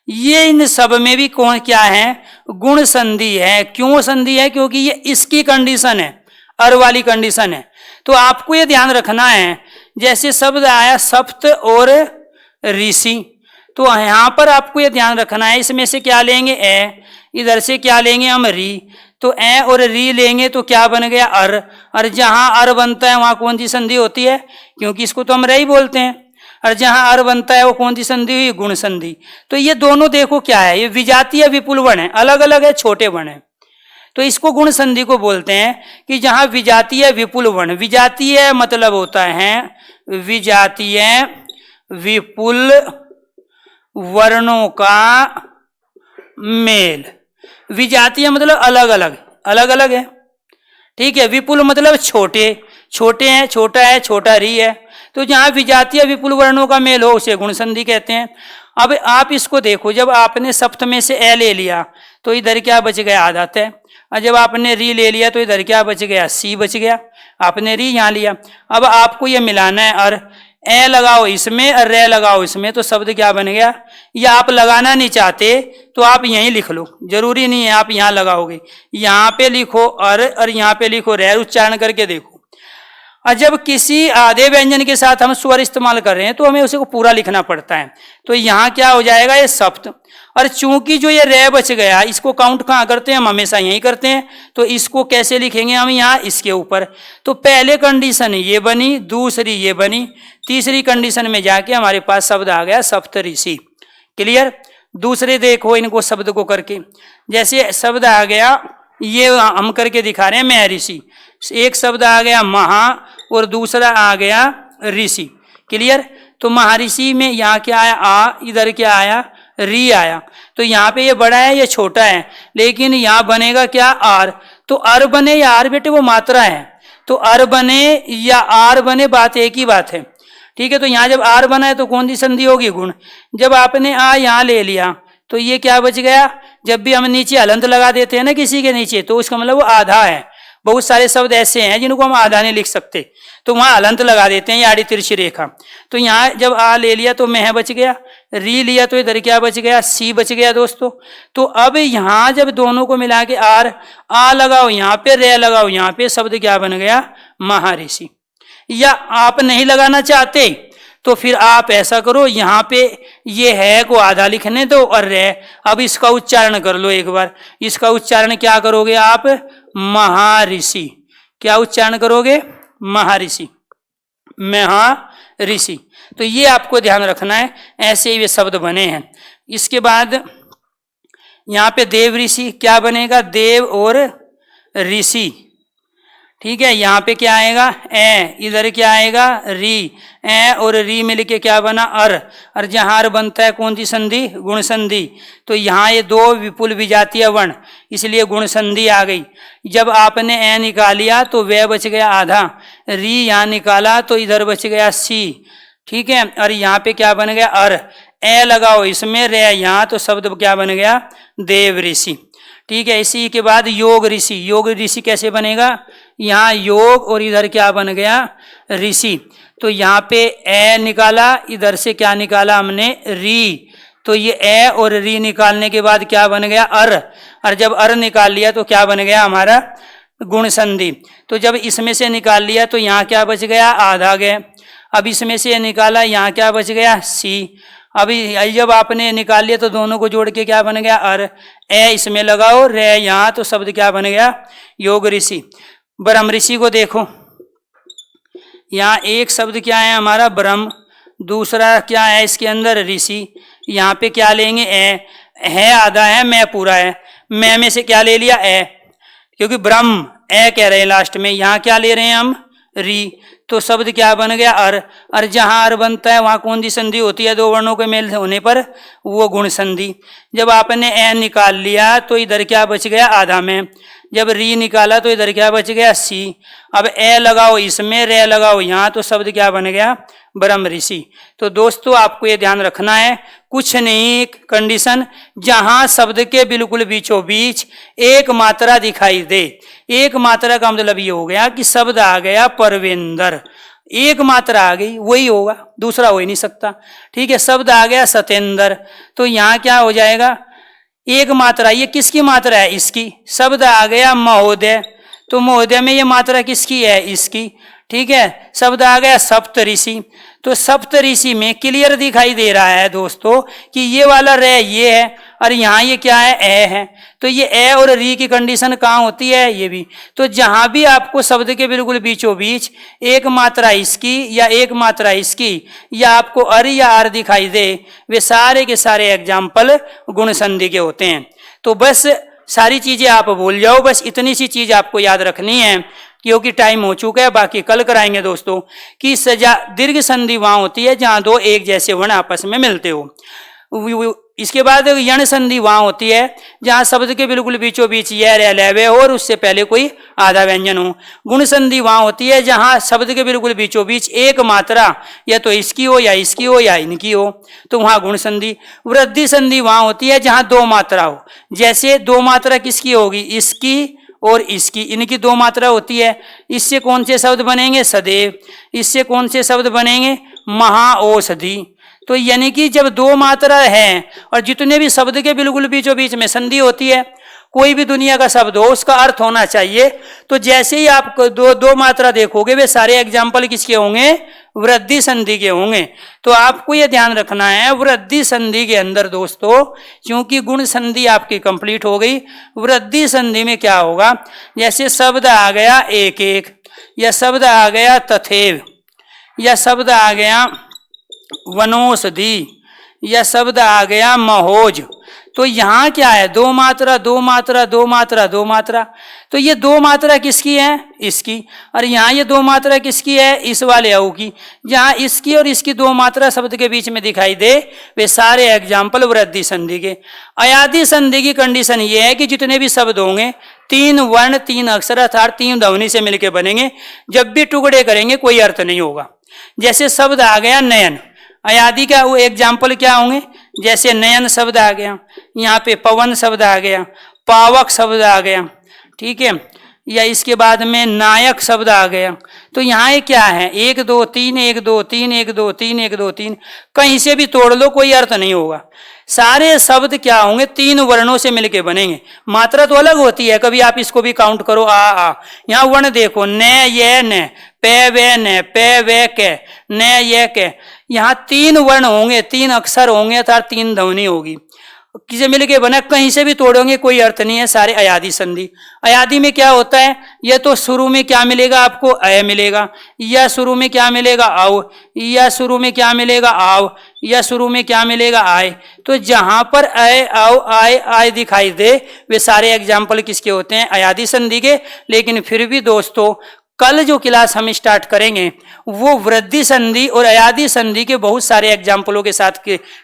ये इन सब में भी कौन क्या है, गुण संधि है। क्यों संधि है? क्योंकि ये इसकी कंडीशन है, अर वाली कंडीशन है। तो आपको ये ध्यान रखना है, जैसे शब्द आया सप्त और ऋषि, तो यहां पर आपको ये ध्यान रखना है, इसमें से क्या लेंगे ए, इधर से क्या लेंगे हम री, तो ए और री लेंगे तो क्या बन गया अर। और जहां अर बनता है वहां कौन सी संधि होती है, क्योंकि इसको तो हम रे ही बोलते हैं। और जहां अर बनता है वो कौन सी संधि हुई, गुण संधि। तो ये दोनों देखो क्या है, ये विजातीय विपुल वर्ण है, अलग अलग है, छोटे वर्ण है, तो इसको गुण संधि को बोलते हैं। कि जहां विजातीय विपुल वर्ण, विजातीय मतलब होता है विजातीय विपुल वर्णों का मेल। विजातीय मतलब अलग अलग, अलग अलग है, ठीक है। विपुल मतलब छोटे, छोटे हैं, छोटा है, छोटा री है। तो जहां विजातीय विपुल वर्णों का मेल हो उसे गुण संधि कहते हैं। अब आप इसको देखो, जब आपने सप्त में से ए ले लिया तो इधर क्या बच गया, आधात है। और जब आपने री ले लिया तो इधर क्या बच गया, सी बच गया। आपने री यहां लिया, अब आपको ये मिलाना है, और ए लगाओ इसमें और रे लगाओ इसमें, तो शब्द क्या बन गया। या आप लगाना नहीं चाहते तो आप यहीं लिख लो, जरूरी नहीं है आप यहां लगाओगे, यहां पे लिखो और यहां पे लिखो रे, उच्चारण करके देखो। और जब किसी आधे व्यंजन के साथ हम स्वर इस्तेमाल कर रहे हैं तो हमें उसे को पूरा लिखना पड़ता है। तो यहाँ क्या हो जाएगा, ये सप्त। और चूंकि जो ये रे बच गया, इसको काउंट कहाँ करते हैं, हम हमेशा यही करते हैं। तो इसको कैसे लिखेंगे हम, यहाँ इसके ऊपर। तो पहले कंडीशन ये बनी, दूसरी ये बनी, तीसरी कंडीशन में जाके हमारे पास शब्द आ गया सप्तऋषि, क्लियर। दूसरे देखो इनको शब्द को करके, जैसे शब्द आ गया, ये हम करके दिखा रहे हैं महर्षि। एक शब्द आ गया महा और दूसरा आ गया ऋषि, क्लियर। तो महर्षि में यहाँ क्या आया, आ, इधर क्या आया, री आया। तो यहाँ पे ये बड़ा है, ये छोटा है, लेकिन यहाँ बनेगा क्या, आर। तो अर बने या आर, बेटे वो मात्रा है, तो अर बने या आर बने, बात एक ही बात है, ठीक है। तो यहाँ जब आर बना है तो कौन सी संधि होगी, गुण। जब आपने आ यहाँ ले लिया तो ये क्या बच गया। जब भी हम नीचे हलंत लगा देते हैं ना किसी के नीचे, तो उसका मतलब वो आधा है। बहुत सारे शब्द ऐसे हैं जिनको हम आधा नहीं लिख सकते, तो वहां हलंत लगा देते हैं, याड़ी तिरछी रेखा। तो यहाँ जब आ ले लिया तो मह बच गया, री लिया तो इधर क्या बच गया, सी बच गया दोस्तों। तो अब यहाँ जब दोनों को मिला के आर, आ लगाओ यहाँ पे, रे लगाओ यहाँ पे, शब्द क्या बन गया, महर्षि। या आप नहीं लगाना चाहते तो फिर आप ऐसा करो, यहाँ पे ये है को आधा लिखने दो और रे, अब इसका उच्चारण कर लो एक बार। इसका उच्चारण क्या करोगे आप, महर्षि। क्या उच्चारण करोगे, महर्षि, महर्षि। तो ये आपको ध्यान रखना है, ऐसे ये शब्द बने हैं। इसके बाद यहाँ पे देव ऋषि क्या बनेगा, देव और ऋषि, ठीक है, यहाँ पे क्या आएगा ए, इधर क्या आएगा री, ए और री मिलके क्या बना अर, और जहाँ अर बनता है कौन सी संधि, गुण संधि। तो यहाँ ये दो विपुल विजातीय वर्ण, इसलिए गुण संधि आ गई। जब आपने ए निकालिया तो वह बच गया आधा, री यहाँ निकाला तो इधर बच गया सी, ठीक है, और यहाँ पे क्या बन गया अर, ए लगाओ इसमें रे यहाँ, तो शब्द क्या बन गया देव ऋषि। ठीक है, इसी के बाद योग ऋषि, योग ऋषि कैसे बनेगा, यहाँ योग और इधर क्या बन गया ऋषि, तो यहाँ पे ए निकाला, इधर से क्या निकाला हमने री, तो ये ए और री निकालने के बाद क्या बन गया अर, और जब अर निकाल लिया तो क्या बन गया हमारा गुण संधि। तो जब इसमें से निकाल लिया तो यहाँ क्या बच गया आधा गए, अब इसमें से निकाला यहाँ क्या बच गया सी, अभी जब आपने निकाल लिया तो दोनों को जोड़ के क्या बन गया अर, ए इसमें लगाओ रे यहाँ, तो शब्द क्या बन गया योग ऋषि। ब्रह्म ऋषि को देखो, यहाँ एक शब्द क्या है हमारा ब्रह्म, दूसरा क्या है इसके अंदर ऋषि, यहाँ पे क्या लेंगे ए, है आधा है मैं पूरा है, मैं में से क्या ले लिया ए, क्योंकि ब्रह्म ए कह रहे हैं लास्ट में, यहाँ क्या ले रहे हैं हम री, तो शब्द क्या बन गया अर जहाँ अर बनता है वहाँ कौन सी संधि होती है दो वर्णों के मेल होने पर, वो गुण संधि। जब आपने ए निकाल लिया तो इधर क्या बच गया आधा में, जब री निकाला तो इधर क्या बच गया सी, अब ए लगाओ इसमें रे लगाओ यहाँ, तो शब्द क्या बन गया ब्रह्म ऋषि। तो दोस्तों आपको ये ध्यान रखना है, कुछ नहीं कंडीशन, जहां शब्द के बिल्कुल बीचों बीच एक मात्रा दिखाई दे, एक मात्रा का मतलब ये हो गया कि शब्द आ गया परवेंदर, एक मात्रा आ गई वही होगा, दूसरा हो ही नहीं सकता। ठीक है, शब्द आ गया सतेंद्र, तो यहाँ क्या हो जाएगा एक मात्रा, ये किसकी मात्रा है इसकी, शब्द आ गया महोदय, तो महोदय में ये मात्रा किसकी है इसकी। ठीक है, शब्द आ गया सप्त ऋषि, तो सप्त ऋषि में क्लियर दिखाई दे रहा है दोस्तों कि ये वाला रे ये है और यहाँ ये क्या है ए है, तो ये ए और री की कंडीशन कहाँ होती है ये भी। तो जहां भी आपको शब्द के बिल्कुल बीचों बीच एक मात्रा इसकी या एक मात्रा इसकी या आपको अर या आर दिखाई दे, वे सारे के सारे एग्जाम्पल गुण संधि के होते हैं। तो बस सारी चीजें आप भूल जाओ, बस इतनी सी चीज आपको याद रखनी है, क्योंकि टाइम हो चुका है, बाकी कल कराएंगे दोस्तों। कि सजा दीर्घ संधि वहां होती है जहां दो एक जैसे वर्ण आपस में मिलते हो। इसके बाद यण संधि वहां होती है जहां शब्द के बिल्कुल बीचों बीच यह लैवे हो और उससे पहले कोई आधा व्यंजन हो। गुण संधि वहां होती है जहां शब्द के बिल्कुल बीचों बीच एक मात्रा या तो इसकी हो या इसकी हो या इनकी हो, तो वहां गुण संधि। वृद्धि संधि वहां होती है जहां दो मात्रा हो, जैसे दो मात्रा किसकी होगी इसकी और इसकी, इनकी दो मात्रा होती है। इससे कौन से शब्द बनेंगे सदैव, इससे कौन से शब्द बनेंगे महाऔषधि। तो यानी कि जब दो मात्रा है और जितने भी शब्द के बिल्कुल बीचों बीच में संधि होती है, कोई भी दुनिया का शब्द हो उसका अर्थ होना चाहिए। तो जैसे ही आप दो मात्रा देखोगे वे सारे एग्जाम्पल किसके होंगे वृद्धि संधि के होंगे। तो आपको यह ध्यान रखना है वृद्धि संधि के अंदर दोस्तों, क्योंकि गुण संधि आपकी कंप्लीट हो गई, वृद्धि संधि में क्या होगा, जैसे शब्द आ गया एक एक, या शब्द आ गया तथैव, या शब्द आ गया वनौषधि, या शब्द आ गया महोज। तो यहाँ क्या है दो मात्रा दो मात्रा दो मात्रा दो मात्रा, तो ये दो मात्रा किसकी है इसकी, और यहाँ ये दो मात्रा किसकी है इस वाले औ की। जहाँ इसकी और इसकी दो मात्रा शब्द के बीच में दिखाई दे वे सारे एग्जाम्पल वृद्धि संधि के। अयादि संधि की कंडीशन ये है कि जितने भी शब्द होंगे तीन वर्ण तीन अक्षर अर्थात तीन ध्वनि से मिलकर बनेंगे, जब भी टुकड़े करेंगे कोई अर्थ नहीं होगा। जैसे शब्द आ गया नयन, अयादि का वो एग्जाम्पल क्या होंगे, जैसे नयन शब्द आ गया, यहाँ पे पवन शब्द आ गया, पावक शब्द आ गया, ठीक है, या इसके बाद में नायक शब्द आ गया। तो यहाँ ये क्या है एक दो तीन एक दो तीन एक दो तीन एक दो तीन, कहीं से भी तोड़ लो कोई अर्थ नहीं होगा। सारे शब्द क्या होंगे तीन वर्णों से मिलके बनेंगे, मात्रा तो अलग होती है, कभी आप इसको भी काउंट करो आ। यहाँ वर्ण देखो न ये न, पे वे न, पे वे के, न ये के, यहाँ तीन वर्ण होंगे तीन अक्षर होंगे अर्थात तीन ध्वनि होगी। किसे मिल के बना, कहीं से भी तोड़ोगे कोई अर्थ नहीं है, सारे अयादी संधि। अयादी में क्या होता है, या तो शुरू में क्या मिलेगा आपको, अय मिलेगा, या शुरू में क्या मिलेगा, आओ, या शुरू में क्या मिलेगा, आओ, या शुरू में क्या मिलेगा, आय। तो जहां पर अय, आओ, आय, आय दिखाई दे वे सारे एग्जाम्पल किसके होते हैं, अयादी संधि के। लेकिन फिर भी दोस्तों कल जो क्लास हम स्टार्ट करेंगे वो वृद्धि संधि और अयादी संधि के बहुत सारे एग्जाम्पलों के साथ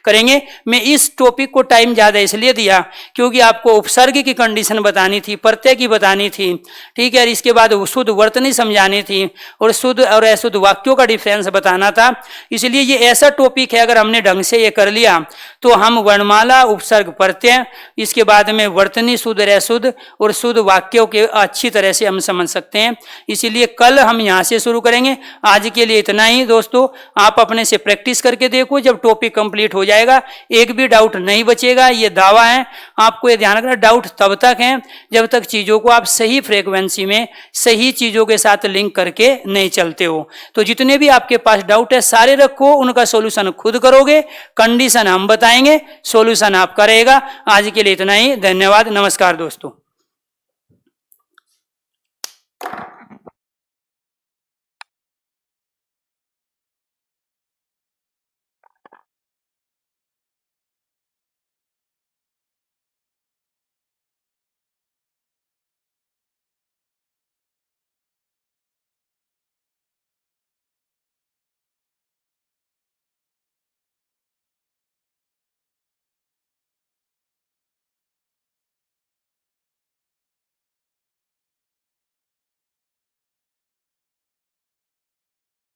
करेंगे। मैं इस टॉपिक को टाइम ज़्यादा इसलिए दिया क्योंकि आपको उपसर्ग की कंडीशन बतानी थी, प्रत्यय की बतानी थी, ठीक है, और इसके बाद शुद्ध वर्तनी समझानी थी और शुद्ध और अशुद्ध वाक्यों का डिफरेंस बताना था। इसलिए ये ऐसा टॉपिक है, अगर हमने ढंग से ये कर लिया तो हम वर्णमाला, उपसर्ग, प्रत्यय, इसके बाद में वर्तनी, शुद्ध और अशुद्ध और शुद्ध वाक्यों के अच्छी तरह से हम समझ सकते हैं। इसीलिए कल हम यहां से शुरू करेंगे। आज के लिए इतना ही दोस्तों, आप अपने से प्रैक्टिस करके देखो, जब टॉपिक कंप्लीट हो जाएगा एक भी डाउट नहीं बचेगा, ये दावा है। आपको ये ध्यान रखना, डाउट तब तक है जब तक चीजों को आप सही फ्रीक्वेंसी में सही चीजों के साथ लिंक करके नहीं चलते हो। तो जितने भी आपके पास डाउट है सारे रखो, उनका सॉल्यूशन खुद करोगे, कंडीशन हम बताएंगे, सॉल्यूशन आपका रहेगा। आज के लिए इतना ही, धन्यवाद, नमस्कार दोस्तों।